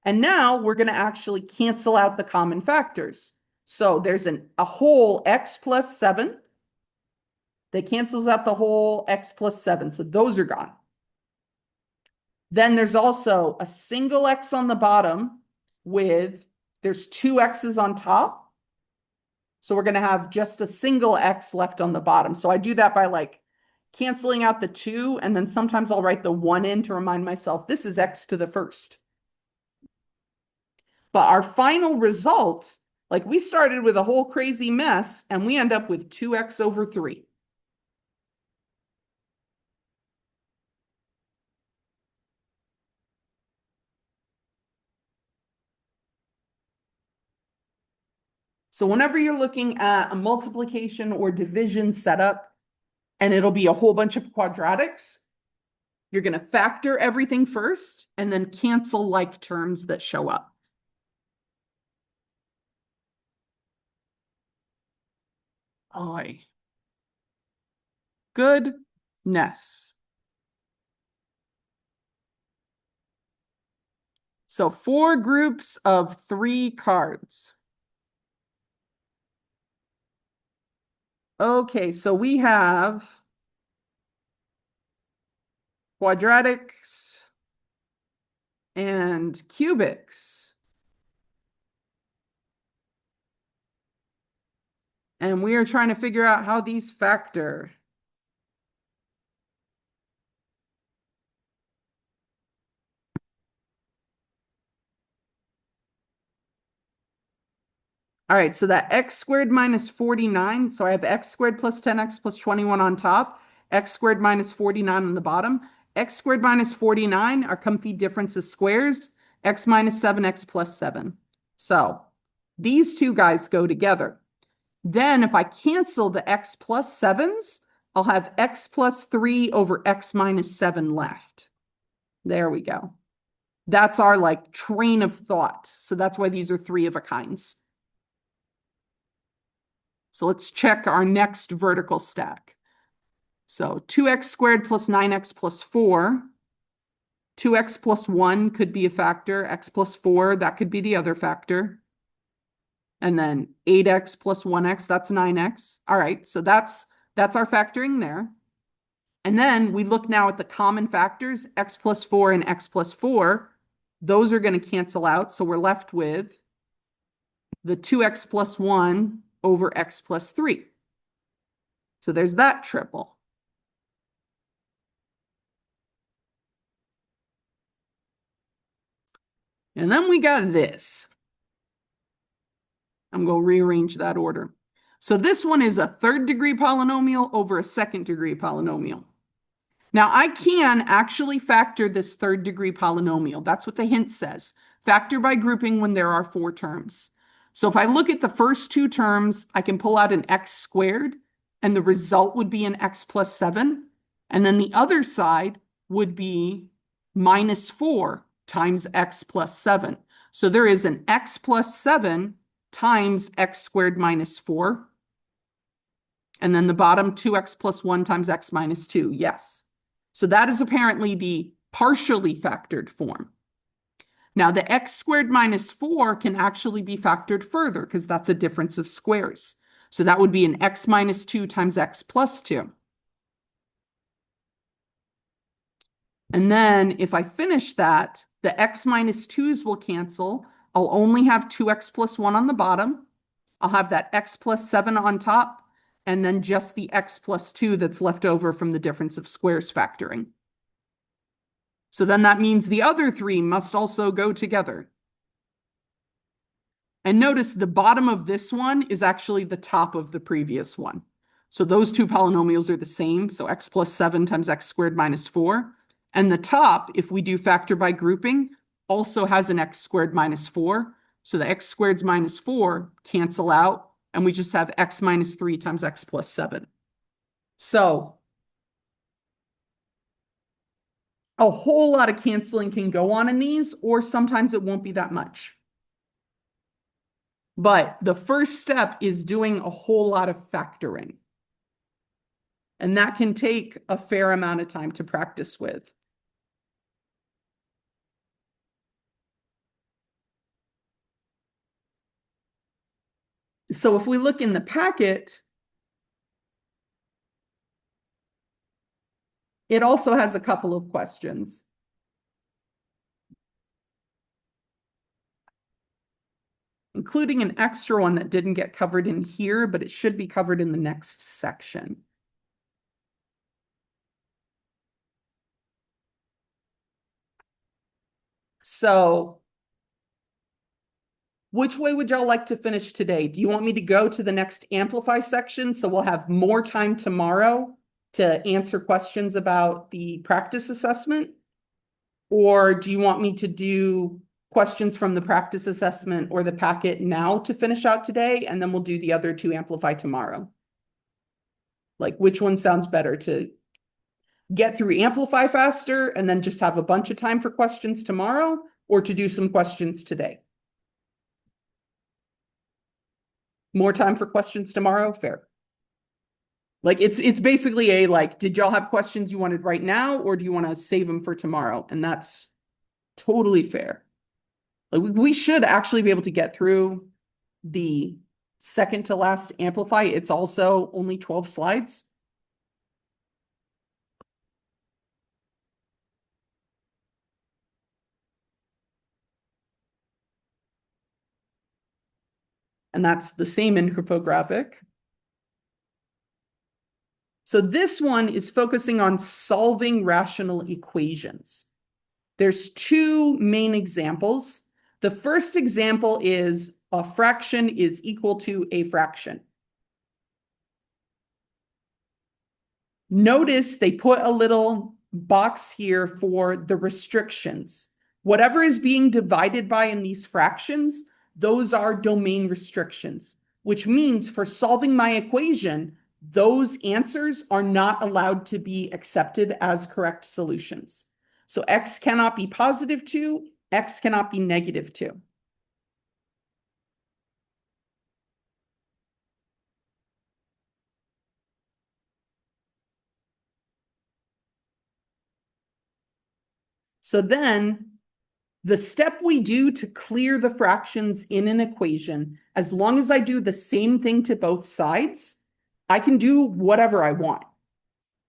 And now we're going to actually cancel out the common factors. So there's a whole x plus 7 that cancels out the whole x plus 7. So those are gone. Then there's also a single x on the bottom with, there's two x's on top. So we're going to have just a single x left on the bottom. So I do that by like canceling out the 2, and then sometimes I'll write the 1 in to remind myself this is x to the first. But our final result, like we started with a whole crazy mess, and we end up with 2x over 3. So whenever you're looking at a multiplication or division setup, and it'll be a whole bunch of quadratics, you're going to factor everything first and then cancel like terms that show up. Oy. Goodness. So 4 groups of 3 cards. Okay, so we have quadratics and cubics. And we are trying to figure out how these factor. All right, so that x squared minus 49. So I have x squared plus 10x plus 21 on top, x squared minus 49 on the bottom. X squared minus 49 are comfy differences squares, x minus 7x plus 7. So these two guys go together. Then if I cancel the x plus 7s, I'll have x plus 3 over x minus 7 left. There we go. That's our like train of thought. So that's why these are 3 of a kinds. So let's check our next vertical stack. So 2x squared plus 9x plus 4. 2x plus 1 could be a factor. X plus 4, that could be the other factor. And then 8x plus 1x, that's 9x. All right, so that's our factoring there. And then we look now at the common factors, x plus 4 and x plus 4. Those are going to cancel out, so we're left with the 2x plus 1 over x plus 3. So there's that triple. And then we got this. I'm going to rearrange that order. So this one is a third degree polynomial over a second degree polynomial. Now I can actually factor this third degree polynomial. That's what the hint says. Factor by grouping when there are 4 terms. So if I look at the first 2 terms, I can pull out an x squared, and the result would be an x plus 7. And then the other side would be minus 4 times x plus 7. So there is an x plus 7 times x squared minus 4. And then the bottom 2x plus 1 times x minus 2. Yes. So that is apparently the partially factored form. Now the x squared minus 4 can actually be factored further because that's a difference of squares. So that would be an x minus 2 times x plus 2. And then if I finish that, the x minus 2's will cancel. I'll only have 2x plus 1 on the bottom. I'll have that x plus 7 on top, and then just the x plus 2 that's left over from the difference of squares factoring. So then that means the other 3 must also go together. And notice the bottom of this one is actually the top of the previous one. So those 2 polynomials are the same. So x plus 7 times x squared minus 4. And the top, if we do factor by grouping, also has an x squared minus 4. So the x squareds minus 4 cancel out, and we just have x minus 3 times x plus 7. So a whole lot of canceling can go on in these, or sometimes it won't be that much. But the first step is doing a whole lot of factoring. And that can take a fair amount of time to practice with. So if we look in the packet, it also has a couple of questions. including an extra one that didn't get covered in here, but it should be covered in the next section. So which way would y'all like to finish today? Do you want me to go to the next amplify section so we'll have more time tomorrow to answer questions about the practice assessment? Or do you want me to do questions from the practice assessment or the packet now to finish out today, and then we'll do the other two amplify tomorrow? Like, which one sounds better, to get through amplify faster and then just have a bunch of time for questions tomorrow, or to do some questions today? More time for questions tomorrow? Fair. Like, it's basically a, like, did y'all have questions you wanted right now, or do you want to save them for tomorrow? And that's totally fair. Like, we should actually be able to get through the second to last amplify. It's also only 12 slides. And that's the same infographic. So this one is focusing on solving rational equations. There's two main examples. The first example is a fraction is equal to a fraction. Notice they put a little box here for the restrictions. Whatever is being divided by in these fractions, those are domain restrictions, which means for solving my equation, those answers are not allowed to be accepted as correct solutions. So x cannot be positive 2, x cannot be negative 2. So then the step we do to clear the fractions in an equation, as long as I do the same thing to both sides, I can do whatever I want.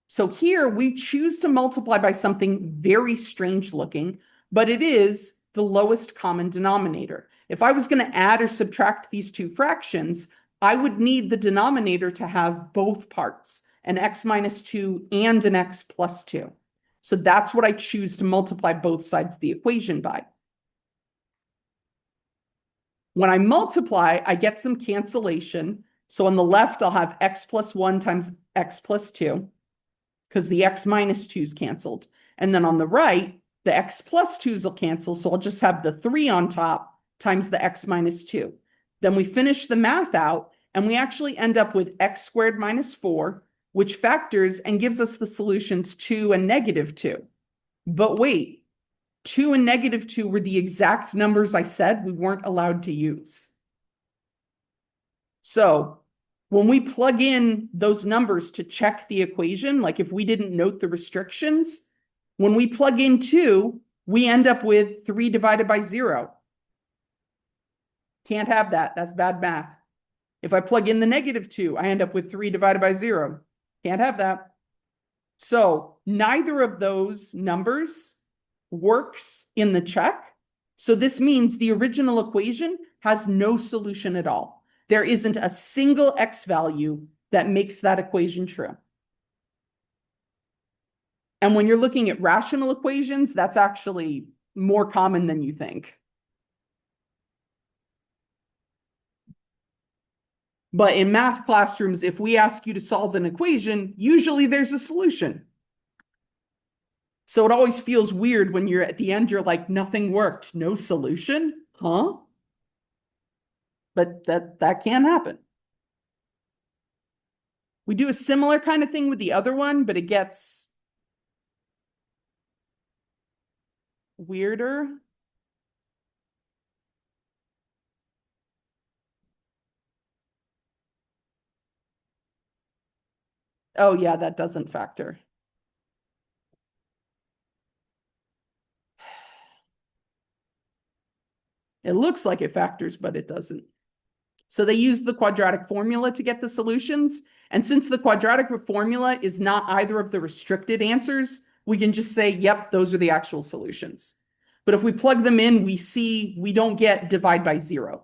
So here we choose to multiply by something very strange looking, but it is the lowest common denominator. If I was going to add or subtract these two fractions, I would need the denominator to have both parts, an x minus 2 and an x plus 2. So that's what I choose to multiply both sides of the equation by. When I multiply, I get some cancellation. So on the left, I'll have x plus 1 times x plus 2, because the x minus 2 is canceled. And then on the right, the x plus 2s will cancel. So I'll just have the 3 on top times the x minus 2. Then we finish the math out, and we actually end up with x squared minus 4, which factors and gives us the solutions 2 and negative 2. But wait, 2 and negative 2 were the exact numbers I said we weren't allowed to use. So when we plug in those numbers to check the equation, like if we didn't note the restrictions, when we plug in 2, we end up with 3 divided by 0. Can't have that. That's bad math. If I plug in the negative 2, I end up with 3 divided by 0. Can't have that. So neither of those numbers works in the check. So this means the original equation has no solution at all. There isn't a single x value that makes that equation true. And when you're looking at rational equations, that's actually more common than you think. But in math classrooms, if we ask you to solve an equation, usually there's a solution. So it always feels weird when you're at the end, you're like, nothing worked, no solution, huh? But that can happen. We do a similar kind of thing with the other one, but it gets weirder. Oh yeah, that doesn't factor. It looks like it factors, but it doesn't. So they use the quadratic formula to get the solutions. And since the quadratic formula is not either of the restricted answers, we can just say, yep, those are the actual solutions. But if we plug them in, we see we don't get divide by 0.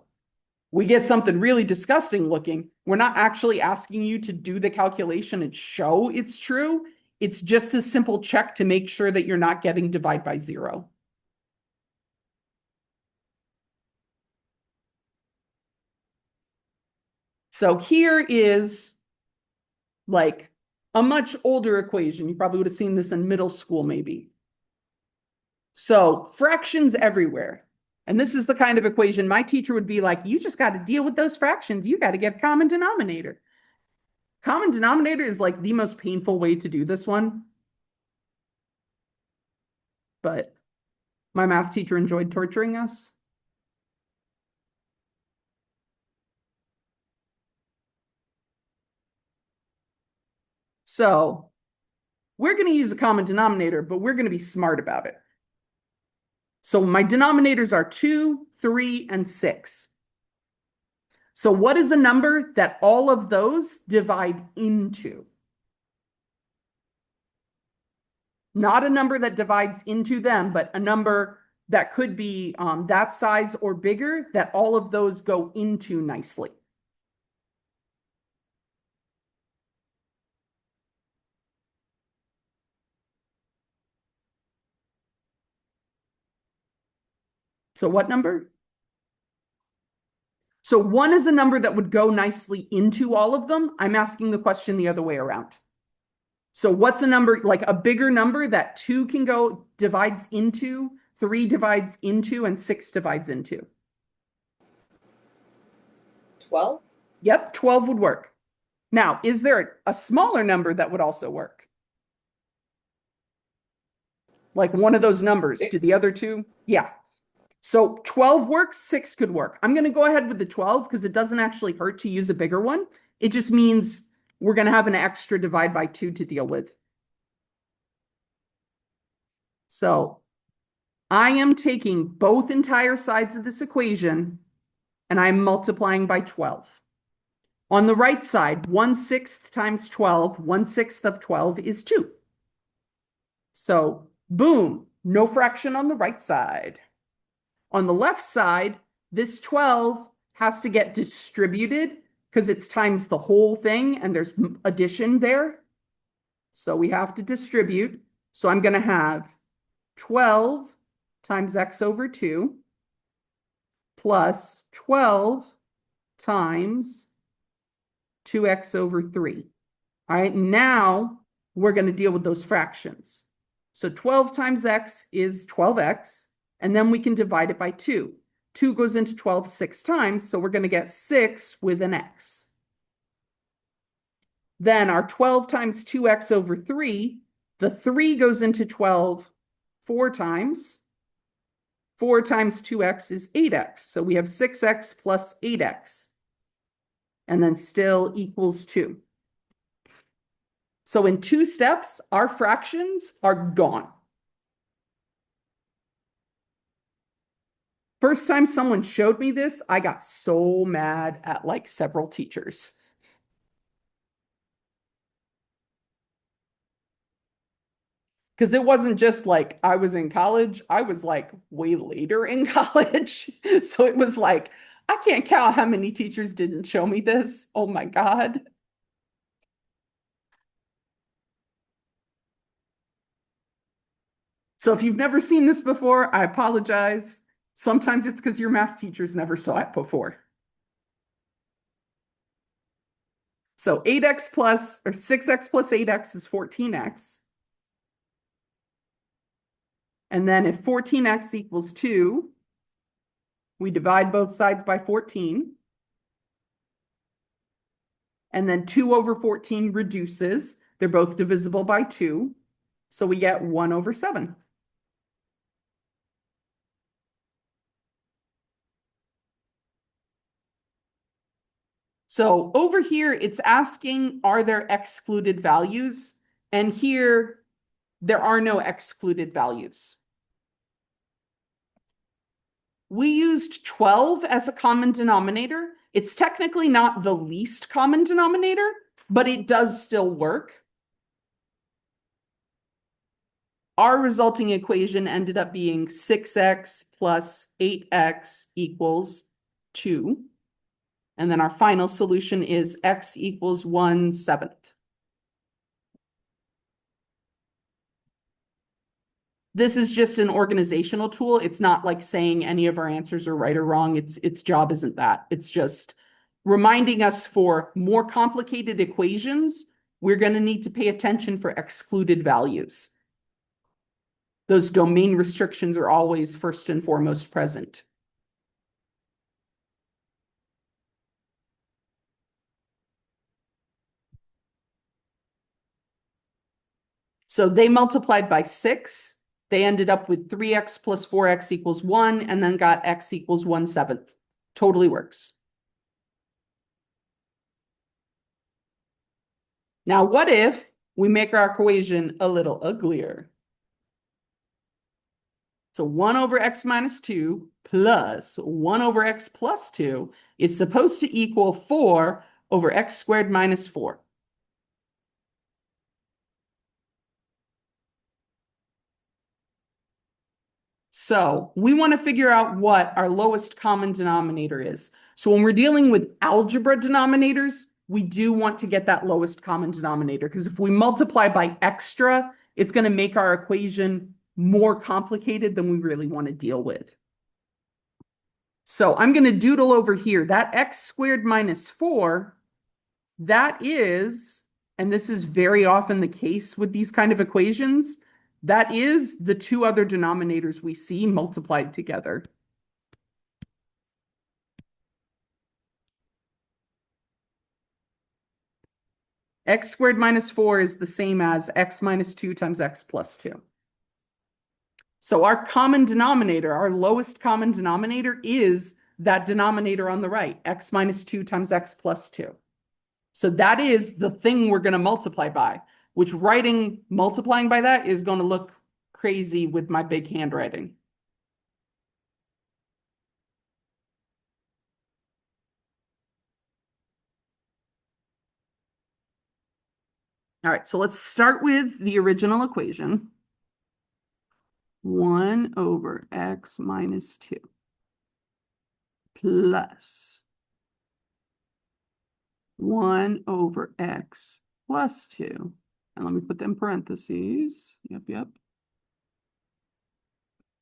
we get something really disgusting looking. We're not actually asking you to do the calculation and show it's true. It's just a simple check to make sure that you're not getting divide by 0. So here is like a much older equation. You probably would have seen this in middle school, maybe. So fractions everywhere. And this is the kind of equation my teacher would be like, you just got to deal with those fractions. You got to get a common denominator. Common denominator is like the most painful way to do this one. But my math teacher enjoyed torturing us. So we're going to use a common denominator, but we're going to be smart about it. So my denominators are 2, 3, and 6. So what is a number that all of those divide into? Not a number that divides into them, but a number that could be that size or bigger that all of those go into nicely. So what number? So 1 is a number that would go nicely into all of them. I'm asking the question the other way around. So what's a number, like a bigger number that 2 can go, divides into, 3 divides into, and 6 divides into? 12? Yep, 12 would work. Now, is there a smaller number that would also work? Like one of those numbers. Do the other two? Yeah. So 12 works, 6 could work. I'm going to go ahead with the 12 because it doesn't actually hurt to use a bigger one. It just means we're going to have an extra divide by 2 to deal with. So I am taking both entire sides of this equation and I'm multiplying by 12. On the right side, 1/6 times 12, 1/6 of 12 is 2. So boom, no fraction on the right side. On the left side, this 12 has to get distributed because it's times the whole thing and there's addition there. So we have to distribute. So I'm going to have 12 times x over 2 plus 12 times 2x over 3. All right, now we're going to deal with those fractions. So 12 times x is 12x. And then we can divide it by 2. 2 goes into 12 6 times, so we're going to get 6 with an x. Then our 12 times 2x over 3, the 3 goes into 12 4 times. 4 times 2x is 8x, so we have 6x plus 8x. And then still equals 2. So in 2 steps, our fractions are gone. First time someone showed me this, I got so mad at like several teachers. Because it wasn't just like I was in college, I was like way later in college. So it was like, I can't count how many teachers didn't show me this. Oh my God. So if you've never seen this before, I apologize. Sometimes it's because your math teachers never saw it before. So 8x plus, or 6x plus 8x is 14x. And then if 14x equals 2, we divide both sides by 14. And then 2 over 14 reduces. They're both divisible by 2. So we get 1 over 7. So over here, it's asking, are there excluded values? And here, there are no excluded values. We used 12 as a common denominator. It's technically not the least common denominator, but it does still work. Our resulting equation ended up being 6x plus 8x equals 2. And then our final solution is x equals 1/7. This is just an organizational tool. It's not like saying any of our answers are right or wrong. Its job isn't that. It's just reminding us for more complicated equations, we're going to need to pay attention for excluded values. Those domain restrictions are always first and foremost present. So they multiplied by 6. They ended up with 3x plus 4x equals 1, and then got x equals 1/7. Totally works. Now, what if we make our equation a little uglier? So 1 over x minus 2 plus 1 over x plus 2 is supposed to equal 4 over x squared minus 4. So we want to figure out what our lowest common denominator is. So when we're dealing with algebra denominators, we do want to get that lowest common denominator, because if we multiply by extra, it's going to make our equation more complicated than we really want to deal with. So I'm going to doodle over here. That x squared minus 4, that is, and this is very often the case with these kind of equations, that is the two other denominators we see multiplied together. X squared minus 4 is the same as x minus 2 times x plus 2. So our common denominator, our lowest common denominator, is that denominator on the right, x minus 2 times x plus 2. So that is the thing we're going to multiply by, which multiplying by that is going to look crazy with my big handwriting. All right, so let's start with the original equation. 1 over x minus 2 plus 1 over x plus 2. And let me put them in parentheses. Yep.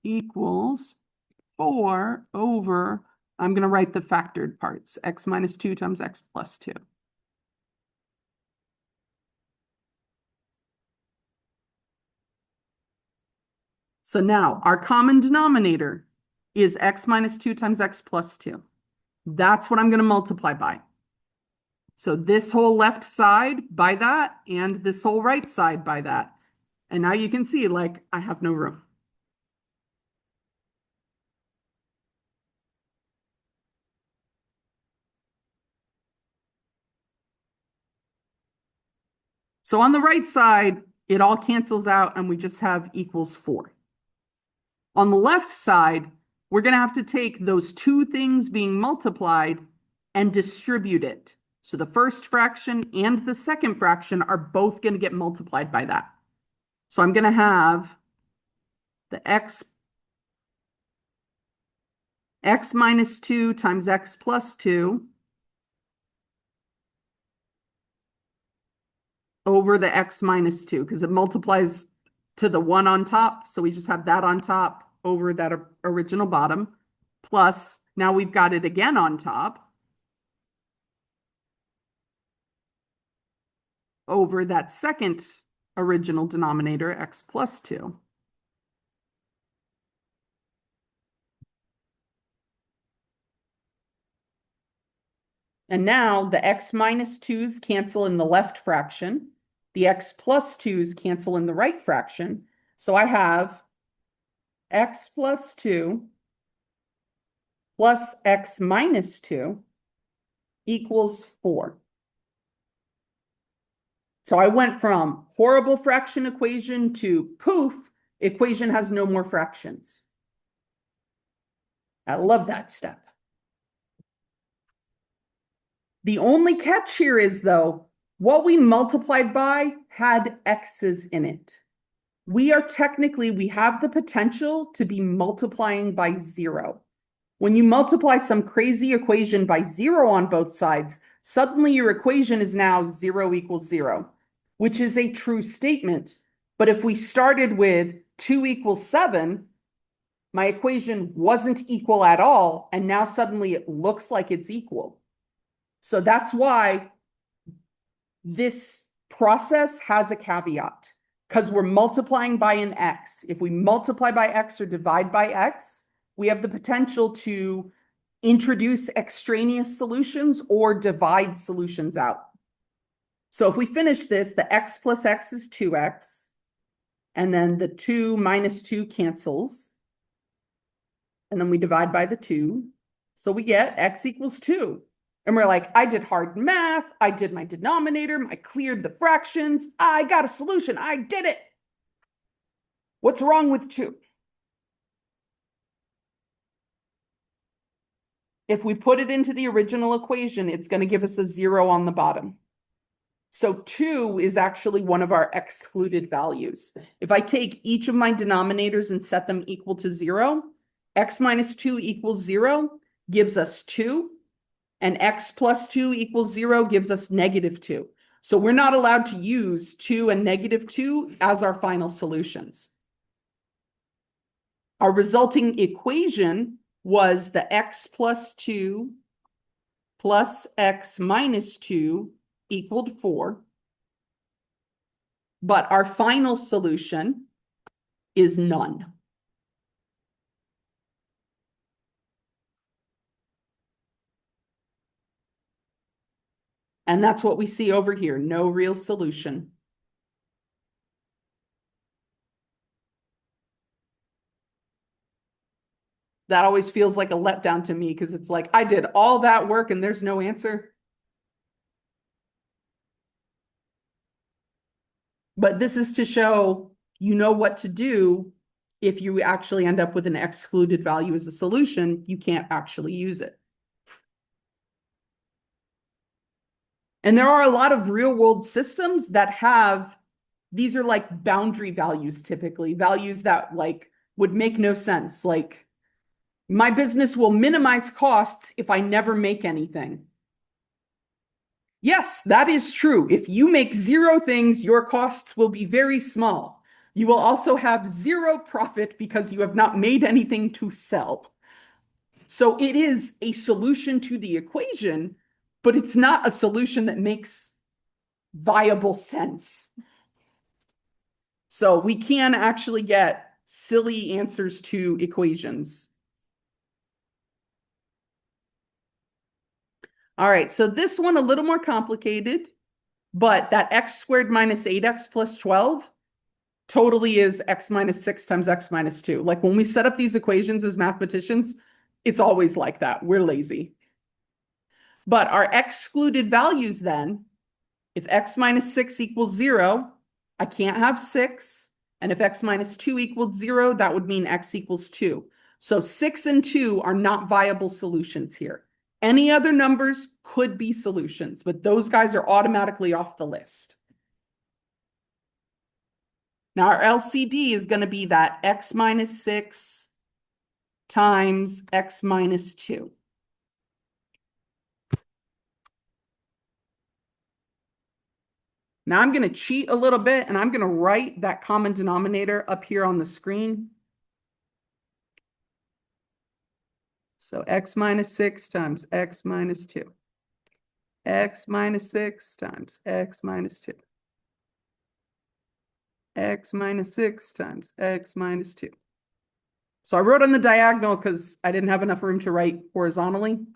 Equals 4 over, I'm going to write the factored parts, x minus 2 times x plus 2. So now our common denominator is x minus 2 times x plus 2. That's what I'm going to multiply by. So this whole left side by that, and this whole right side by that. And now you can see, like, I have no room. So on the right side, it all cancels out and we just have equals 4. On the left side, we're going to have to take those two things being multiplied and distribute it. So the first fraction and the second fraction are both going to get multiplied by that. So I'm going to have the x minus 2 times x plus 2 over the x minus 2, because it multiplies to the 1 on top. So we just have that on top over that original bottom. Plus, now we've got it again on top over that second original denominator, x plus 2. And now the x minus 2's cancel in the left fraction. The x plus 2's cancel in the right fraction. So I have x plus 2 plus x minus 2 equals 4. So I went from horrible fraction equation to poof, equation has no more fractions. I love that step. The only catch here is, though, what we multiplied by had x's in it. We have the potential to be multiplying by 0. When you multiply some crazy equation by 0 on both sides, suddenly your equation is now 0 equals 0, which is a true statement. But if we started with 2 equals 7, my equation wasn't equal at all, and now suddenly it looks like it's equal. So that's why this process has a caveat, because we're multiplying by an x. If we multiply by x or divide by x, we have the potential to introduce extraneous solutions or divide solutions out. So if we finish this, the x plus x is 2x, and then the 2 minus 2 cancels, and then we divide by the 2. So we get x equals 2. And we're like, I did hard math, I did my denominator, I cleared the fractions, I got a solution, I did it. What's wrong with 2? If we put it into the original equation, it's going to give us a 0 on the bottom. So 2 is actually one of our excluded values. If I take each of my denominators and set them equal to 0, x minus 2 equals 0 gives us 2, and x plus 2 equals 0 gives us negative 2. So we're not allowed to use 2 and negative 2 as our final solutions. Our resulting equation was the x plus 2 plus x minus 2 equaled 4. But our final solution is none. And that's what we see over here, no real solution. That always feels like a letdown to me because it's like, I did all that work and there's no answer. But this is to show you know what to do if you actually end up with an excluded value as a solution, you can't actually use it. And there are a lot of real world systems that have, these are like boundary values typically, values that like would make no sense. Like, my business will minimize costs if I never make anything. Yes, that is true. If you make 0 things, your costs will be very small. You will also have 0 profit because you have not made anything to sell. So it is a solution to the equation, but it's not a solution that makes viable sense. So we can actually get silly answers to equations. All right, so this one a little more complicated, but that x squared minus 8x plus 12 totally is x minus 6 times x minus 2. Like when we set up these equations as mathematicians, it's always like that. We're lazy. But our excluded values then, if x minus 6 equals 0, I can't have 6. And if x minus 2 equals 0, that would mean x equals 2. So 6 and 2 are not viable solutions here. Any other numbers could be solutions, but those guys are automatically off the list. Now our LCD is going to be that x minus 6 times x minus 2. Now I'm going to cheat a little bit and I'm going to write that common denominator up here on the screen. So x minus 6 times x minus 2. X minus 6 times x minus 2. X minus 6 times x minus 2. So I wrote on the diagonal because I didn't have enough room to write horizontally.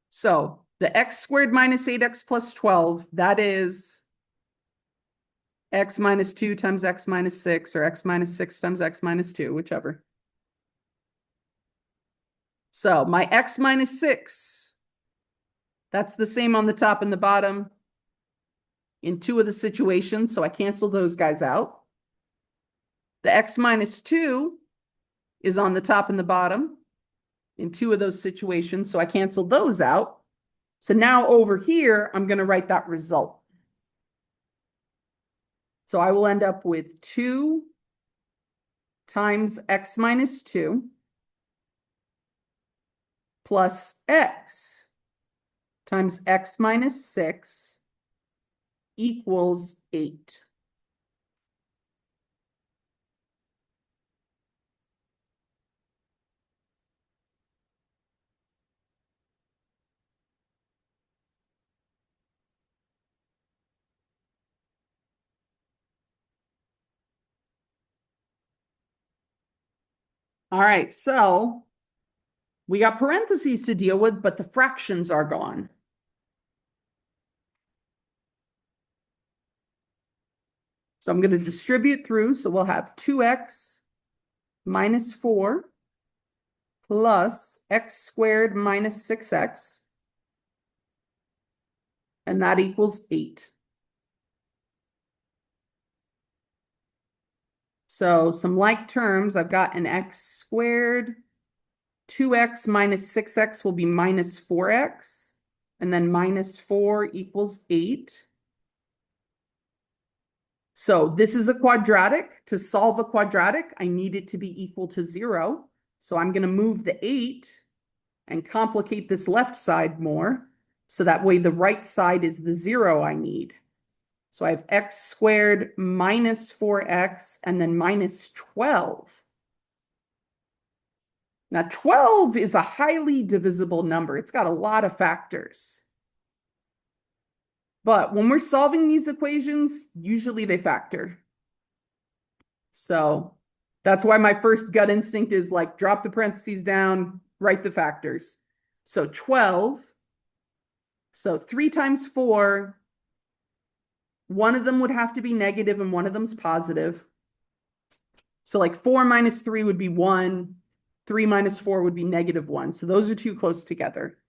So the x squared minus 8x plus 12, that is x minus 2 times x minus 6, or x minus 6 times x minus 2, whichever. So my x minus 6, that's the same on the top and the bottom in 2 of the situations, so I cancel those guys out. The x minus 2 is on the top and the bottom in 2 of those situations, so I cancel those out. So now over here, I'm going to write that result. So I will end up with 2 times x minus 2 plus x times x minus 6 equals 8. All right, so we got parentheses to deal with, but the fractions are gone. So I'm going to distribute through. So we'll have 2x minus 4 plus x squared minus 6x. And that equals 8. So some like terms, I've got an x squared. 2x minus 6x will be minus 4x. And then minus 4 equals 8. So this is a quadratic. To solve a quadratic, I need it to be equal to 0. So I'm going to move the 8 and complicate this left side more. So that way the right side is the 0 I need. So I have x squared minus 4x and then minus 12. Now 12 is a highly divisible number. It's got a lot of factors. But when we're solving these equations, usually they factor. So that's why my first gut instinct is like drop the parentheses down, write the factors. So 12. So 3 times 4. One of them would have to be negative and one of them's positive. So like 4 minus 3 would be 1. 3 minus 4 would be negative 1. So those are too close together.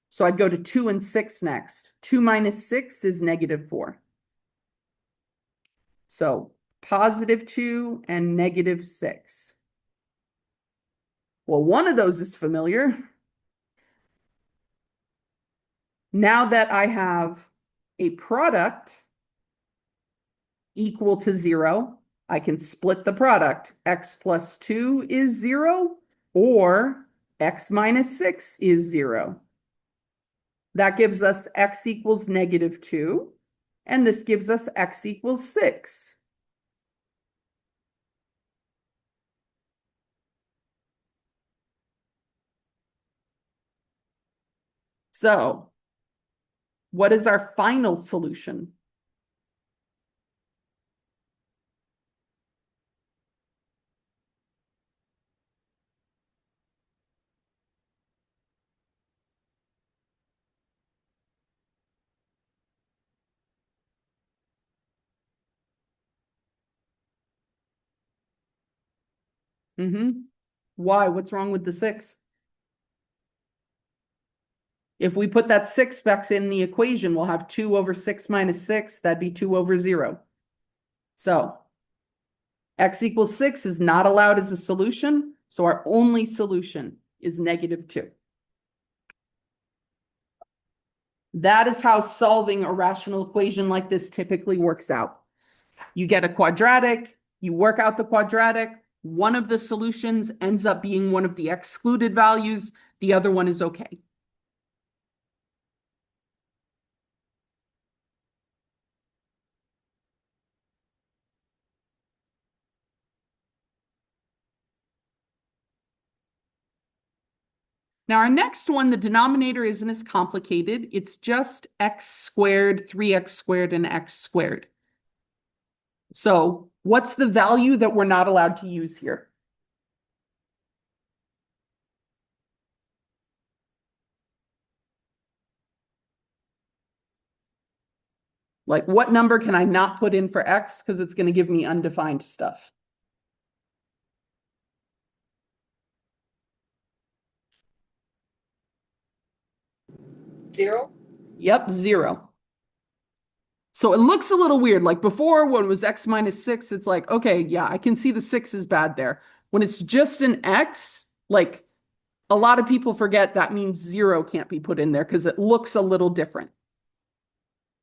So I'd go to 2 and 6 next. 2 minus 6 is negative 4. So positive 2 and negative 6. Well, one of those is familiar. Now that I have a product equal to 0, I can split the product. X plus 2 is 0, or x minus 6 is 0. That gives us x equals negative 2, and this gives us x equals 6. So, what is our final solution? Why? What's wrong with the 6? If we put that 6 back in the equation, we'll have 2 over 6 minus 6. That'd be 2 over 0. So x equals 6 is not allowed as a solution. So our only solution is negative 2. That is how solving a rational equation like this typically works out. You get a quadratic, you work out the quadratic. One of the solutions ends up being one of the excluded values. The other one is okay. Now our next one, the denominator isn't as complicated. It's just x squared, 3x squared, and x squared. So what's the value that we're not allowed to use here? Like what number can I not put in for x because it's going to give me undefined stuff? 0. Yep, 0. So it looks a little weird. Like before, when it was x minus 6, it's like, okay, yeah, I can see the 6 is bad there. When it's just an x, like a lot of people forget that means 0 can't be put in there because it looks a little different.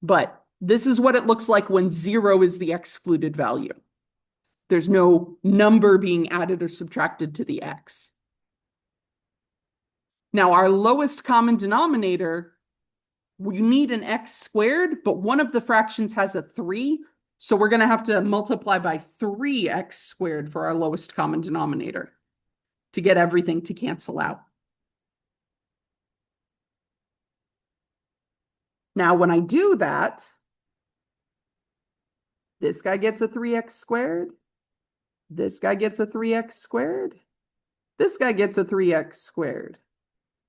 But this is what it looks like when 0 is the excluded value. There's no number being added or subtracted to the x. Now, our lowest common denominator, we need an x squared, but one of the fractions has a 3. So we're going to have to multiply by 3x squared for our lowest common denominator to get everything to cancel out. Now, when I do that, this guy gets a 3x squared. This guy gets a 3x squared. This guy gets a 3x squared.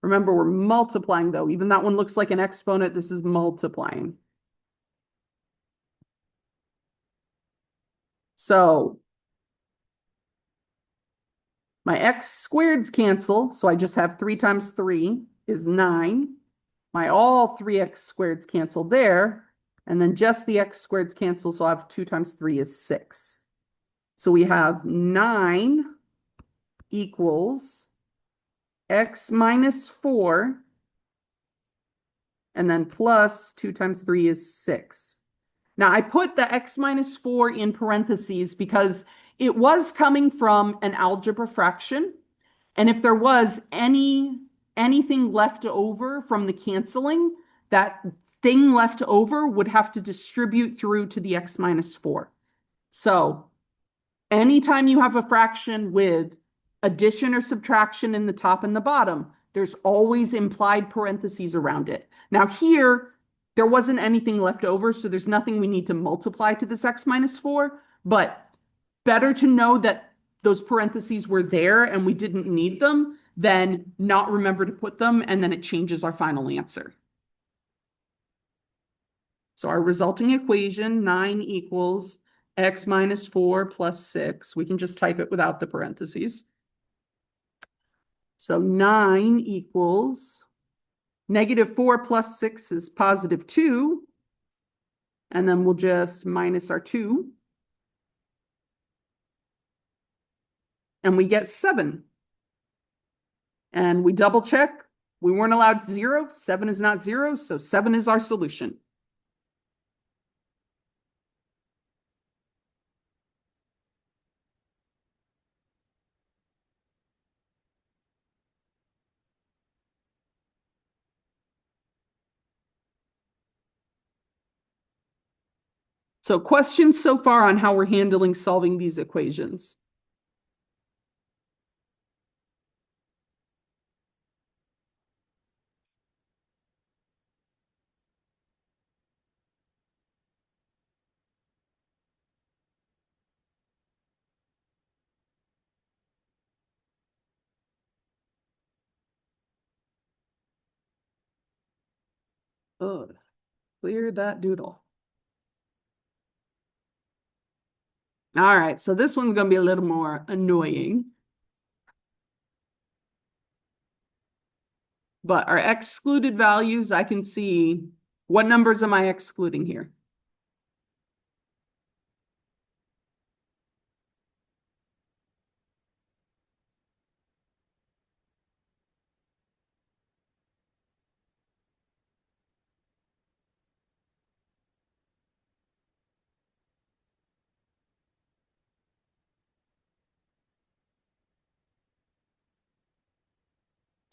Remember, we're multiplying, though. Even that one looks like an exponent. This is multiplying. So my x squareds cancel. So I just have 3 times 3 is 9. My all 3x squareds cancel there. And then just the x squareds cancel. So I have 2 times 3 is 6. So we have 9 equals x minus 4. And then plus 2 times 3 is 6. Now, I put the x minus 4 in parentheses because it was coming from an algebra fraction. And if there was anything left over from the canceling, that thing left over would have to distribute through to the x minus 4. So anytime you have a fraction with addition or subtraction in the top and the bottom, there's always implied parentheses around it. Now here, there wasn't anything left over, so there's nothing we need to multiply to this x minus 4, but better to know that those parentheses were there and we didn't need them than not remember to put them, and then it changes our final answer. So our resulting equation, 9 equals x minus 4 plus 6. We can just type it without the parentheses. So 9 equals negative 4 plus 6 is positive 2. And then we'll just minus our 2. And we get 7. And we double check. We weren't allowed 0. 7 is not 0, so 7 is our solution. So questions so far on how we're handling solving these equations? Oh, clear that doodle. All right, so this one's going to be a little more annoying. But our excluded values, I can see what numbers am I excluding here?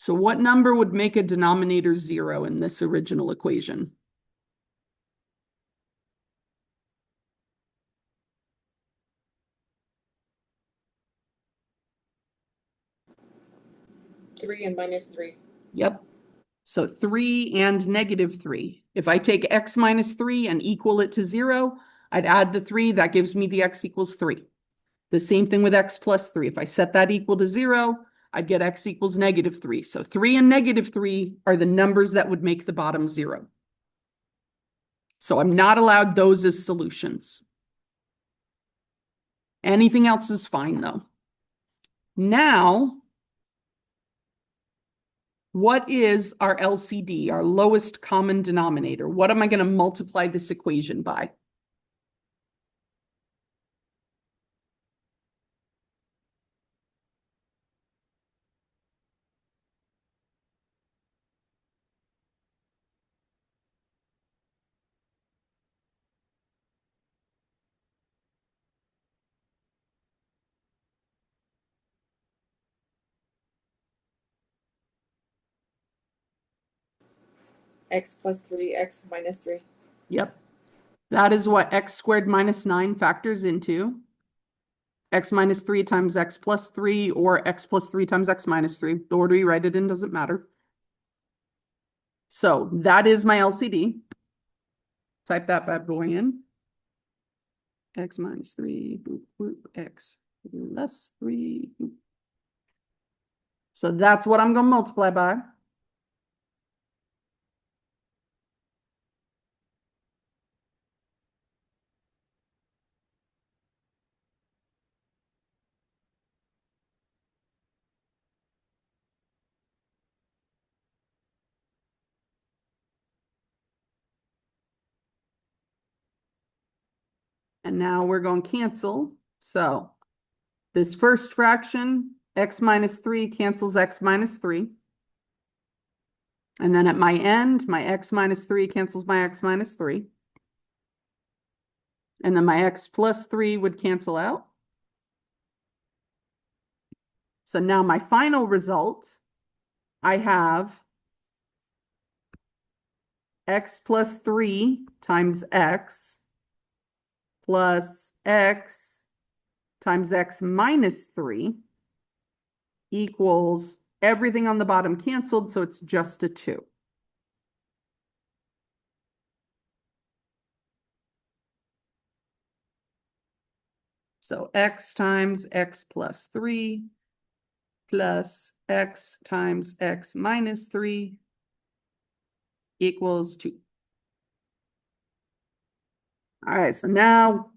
So what number would make a denominator 0 in this original equation? Three and minus 3. Yep. So 3 and negative 3. If I take x minus 3 and equal it to 0, I'd add the 3. That gives me the x equals 3. The same thing with x plus 3. If I set that equal to 0, I'd get x equals negative 3. So 3 and negative 3 are the numbers that would make the bottom 0. So I'm not allowed those as solutions. Anything else is fine, though. Now, what is our LCD, our lowest common denominator? What am I going to multiply this equation by? X plus 3, X minus 3. Yep. That is what x squared minus 9 factors into. X minus 3 times x plus 3 or x plus 3 times x minus 3. The order you write it in doesn't matter. So that is my LCD. Type that bad boy in. X minus 3, boop, boop, x plus 3. Boop. So that's what I'm going to multiply by. And now we're going to cancel. So this first fraction, x minus 3 cancels x minus 3. And then at my end, my x minus 3 cancels my x minus 3. And then my x plus 3 would cancel out. So now my final result, I have x plus 3 times x plus x times x minus 3 equals everything on the bottom canceled, so it's just a 2. So x times x plus 3 plus x times x minus 3 equals 2. All right, so now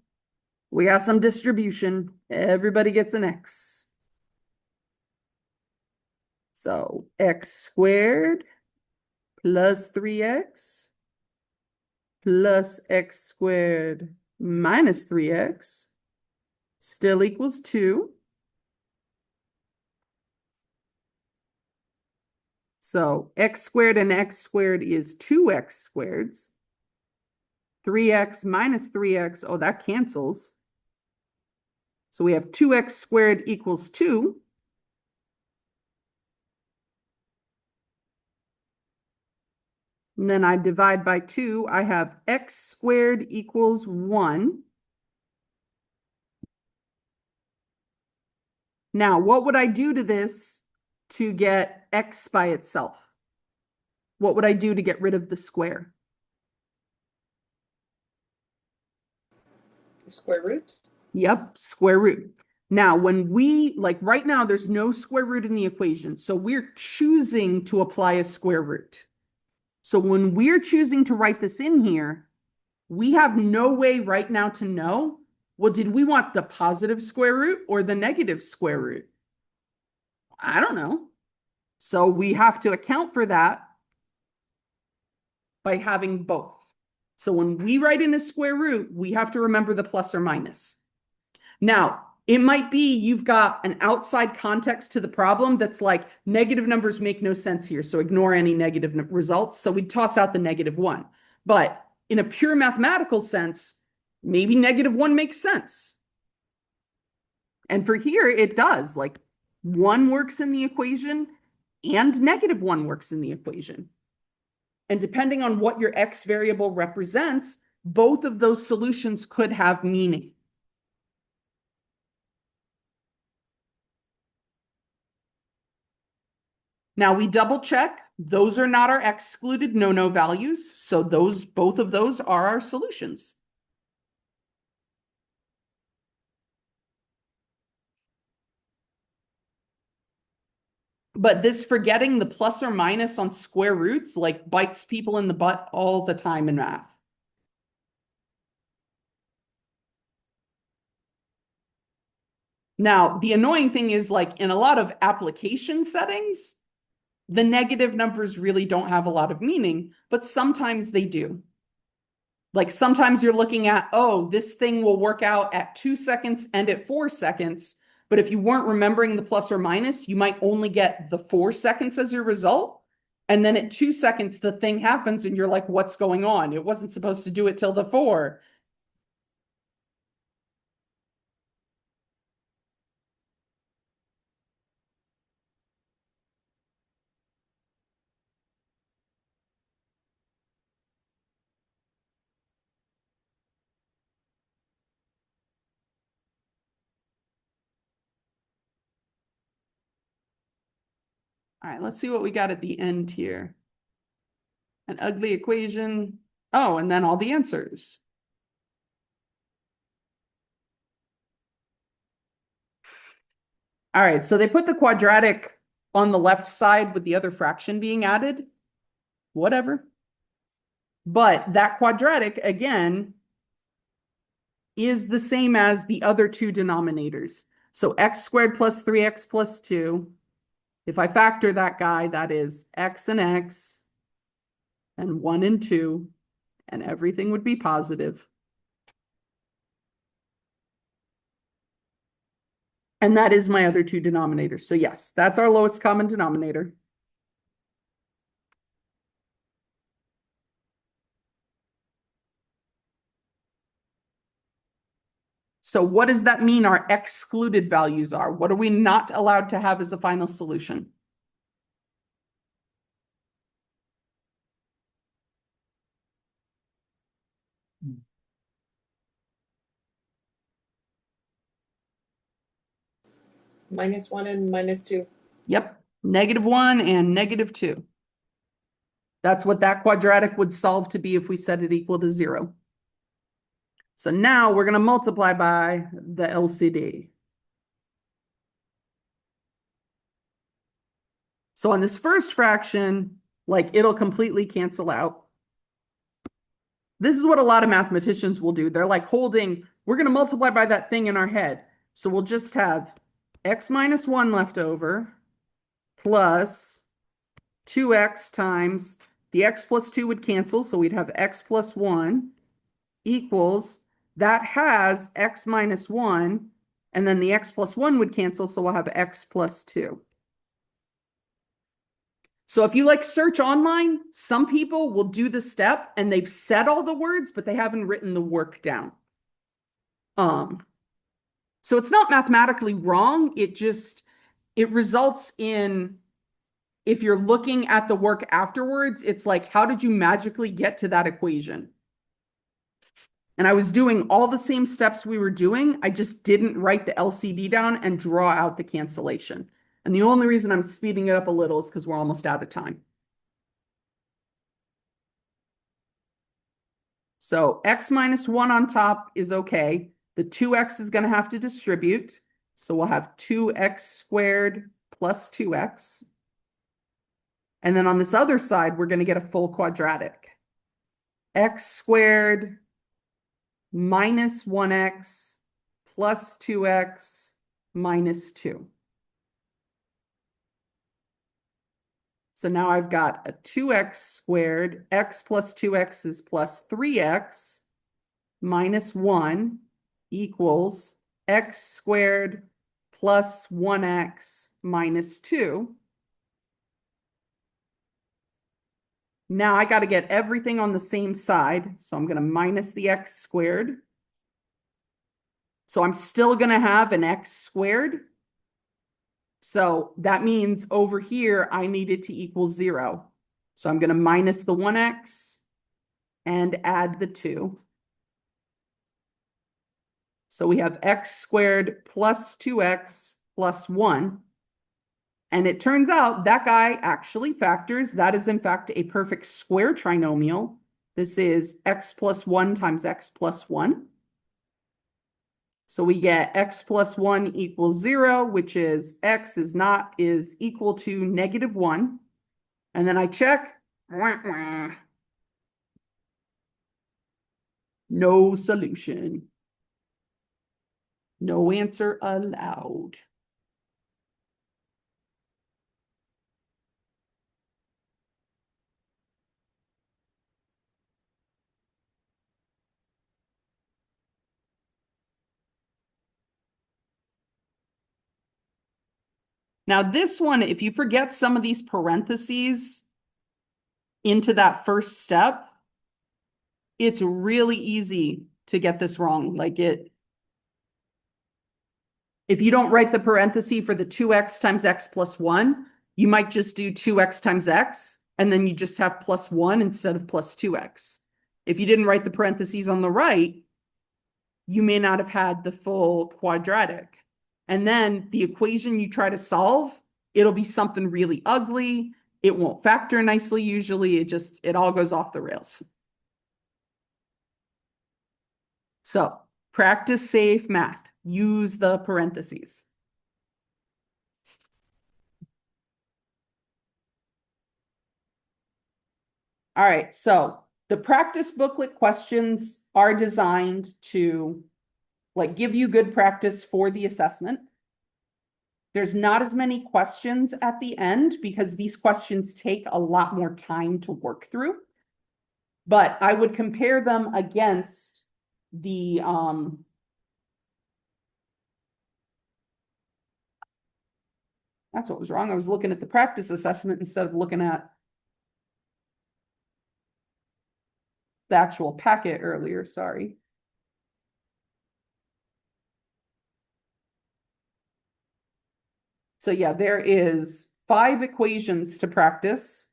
we got some distribution. Everybody gets an x. So x squared plus 3x plus x squared minus 3x still equals 2. So x squared and x squared is 2x squareds. 3x minus 3x, oh, that cancels. So we have 2x squared equals 2. And then I divide by 2. I have x squared equals 1. Now, what would I do to this to get x by itself? What would I do to get rid of the square? The square root. Yep, square root. Now, when we, like right now, there's no square root in the equation. So we're choosing to apply a square root. So when we're choosing to write this in here, we have no way right now to know, well, did we want the positive square root or the negative square root? I don't know. So we have to account for that by having both. So when we write in a square root, we have to remember the plus or minus. Now, it might be you've got an outside context to the problem that's like negative numbers make no sense here, so ignore any negative results. So we toss out the -1. But in a pure mathematical sense, maybe -1 makes sense. And for here, it does. Like 1 works in the equation and -1 works in the equation. And depending on what your x variable represents, both of those solutions could have meaning. Now we double check. Those are not our excluded no values. So both of those are our solutions. But this forgetting the plus or minus on square roots like bites people in the butt all the time in math. Now, the annoying thing is like in a lot of application settings, the negative numbers really don't have a lot of meaning, but sometimes they do. Like sometimes you're looking at, oh, this thing will work out at 2 seconds and at 4 seconds. But if you weren't remembering the plus or minus, you might only get the 4 seconds as your result. And then at 2 seconds, the thing happens and you're like, what's going on? It wasn't supposed to do it till the 4. All right, let's see what we got at the end here. An ugly equation. Oh, and then all the answers. All right, so they put the quadratic on the left side with the other fraction being added. Whatever. But that quadratic, again, is the same as the other two denominators. So x squared plus 3x plus 2. If I factor that guy, that is x and 1 and 2, and everything would be positive. And that is my other two denominators. So yes, that's our lowest common denominator. So what does that mean our excluded values are? What are we not allowed to have as a final solution? -1 and -2. Yep, -1 and -2. That's what that quadratic would solve to be if we set it equal to 0. So now we're going to multiply by the LCD. So on this first fraction, like it'll completely cancel out. This is what a lot of mathematicians will do. They're like holding, we're going to multiply by that thing in our head. So we'll just have x minus 1 left over plus 2x times the x plus 2 would cancel. So we'd have x plus 1 equals that has x minus 1. And then the x plus 1 would cancel. So we'll have x plus 2. So if you like search online, some people will do the step and they've said all the words, but they haven't written the work down. So it's not mathematically wrong. It results in, if you're looking at the work afterwards, it's like, how did you magically get to that equation? And I was doing all the same steps we were doing. I just didn't write the LCD down and draw out the cancellation. And the only reason I'm speeding it up a little is because we're almost out of time. So x minus 1 on top is okay. The 2x is going to have to distribute. So we'll have 2x squared plus 2x. And then on this other side, we're going to get a full quadratic. X squared minus 1x plus 2x minus 2. So now I've got a 2x squared, x plus 2x is plus 3x minus 1 equals x squared plus 1x minus 2. Now I got to get everything on the same side. So I'm going to minus the x squared. So I'm still going to have an x squared. So that means over here, I need it to equal 0. So I'm going to minus the 1x and add the 2. So we have x squared plus 2x plus 1. And it turns out that guy actually factors. That is, in fact, a perfect square trinomial. This is x plus 1 times x plus 1. So we get x plus 1 equals 0, which is x is equal to -1. And then I check. No solution. No answer allowed. Now this one, if you forget some of these parentheses into that first step, it's really easy to get this wrong. If you don't write the parenthesis for the 2x times x plus 1, you might just do 2x times x, and then you just have plus 1 instead of plus 2x. If you didn't write the parentheses on the right, you may not have had the full quadratic. And then the equation you try to solve it'll be something really ugly. It won't factor nicely usually. It all goes off the rails. So practice safe math. Use the parentheses. All right, so the practice booklet questions are designed to like give you good practice for the assessment. There's not as many questions at the end because these questions take a lot more time to work through. But I would compare them against the that's what was wrong. I was looking at the practice assessment instead of looking at the actual packet earlier, sorry. So yeah, there is 5 equations to practice.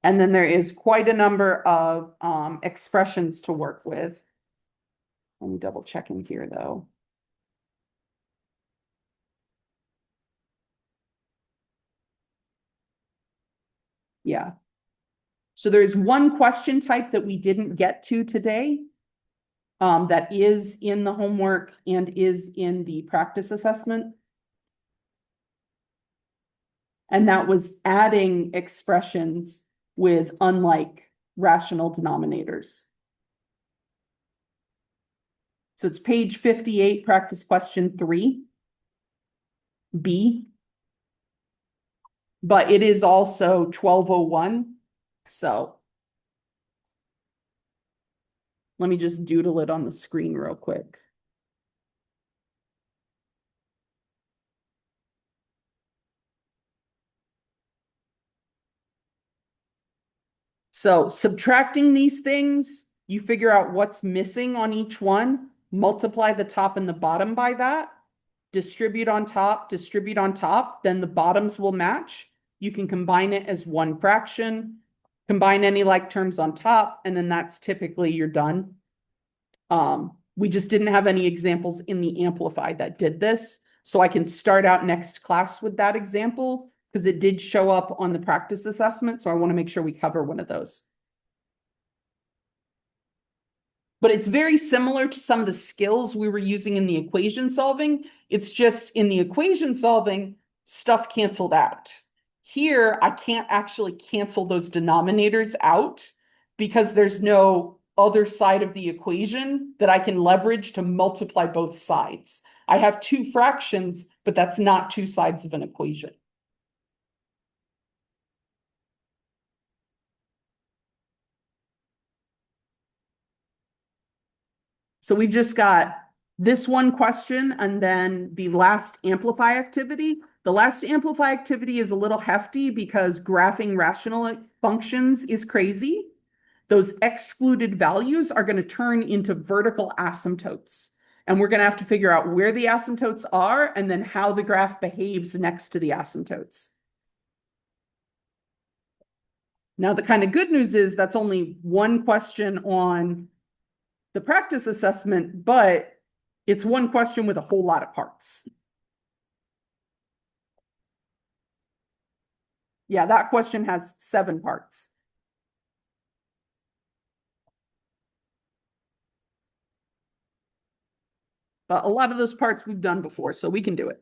And then there is quite a number of expressions to work with. Let me double check in here though. Yeah. So there is one question type that we didn't get to today that is in the homework and is in the practice assessment. And that was adding expressions with unlike rational denominators. So it's page 58, practice question 3, B. But it is also 1201. So let me just doodle it on the screen real quick. So subtracting these things, you figure out what's missing on each one, multiply the top and the bottom by that, distribute on top, then the bottoms will match. You can combine it as one fraction, combine any like terms on top, and then that's typically you're done. We just didn't have any examples in the Amplify that did this. So I can start out next class with that example because it did show up on the practice assessment. So I want to make sure we cover one of those. But it's very similar to some of the skills we were using in the equation solving. It's just in the equation solving, stuff canceled out. Here, I can't actually cancel those denominators out because there's no other side of the equation that I can leverage to multiply both sides. I have 2 fractions, but that's not 2 sides of an equation. So we've just got this one question and then the last amplify activity. The last amplify activity is a little hefty because graphing rational functions is crazy. Those excluded values are going to turn into vertical asymptotes. And we're going to have to figure out where the asymptotes are and then how the graph behaves next to the asymptotes. Now, the kind of good news is that's only one question on the practice assessment, but it's one question with a whole lot of parts. Yeah, that question has 7 parts. But a lot of those parts we've done before, so we can do it.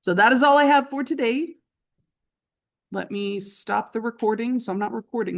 So that is all I have for today. Let me stop the recording so I'm not recording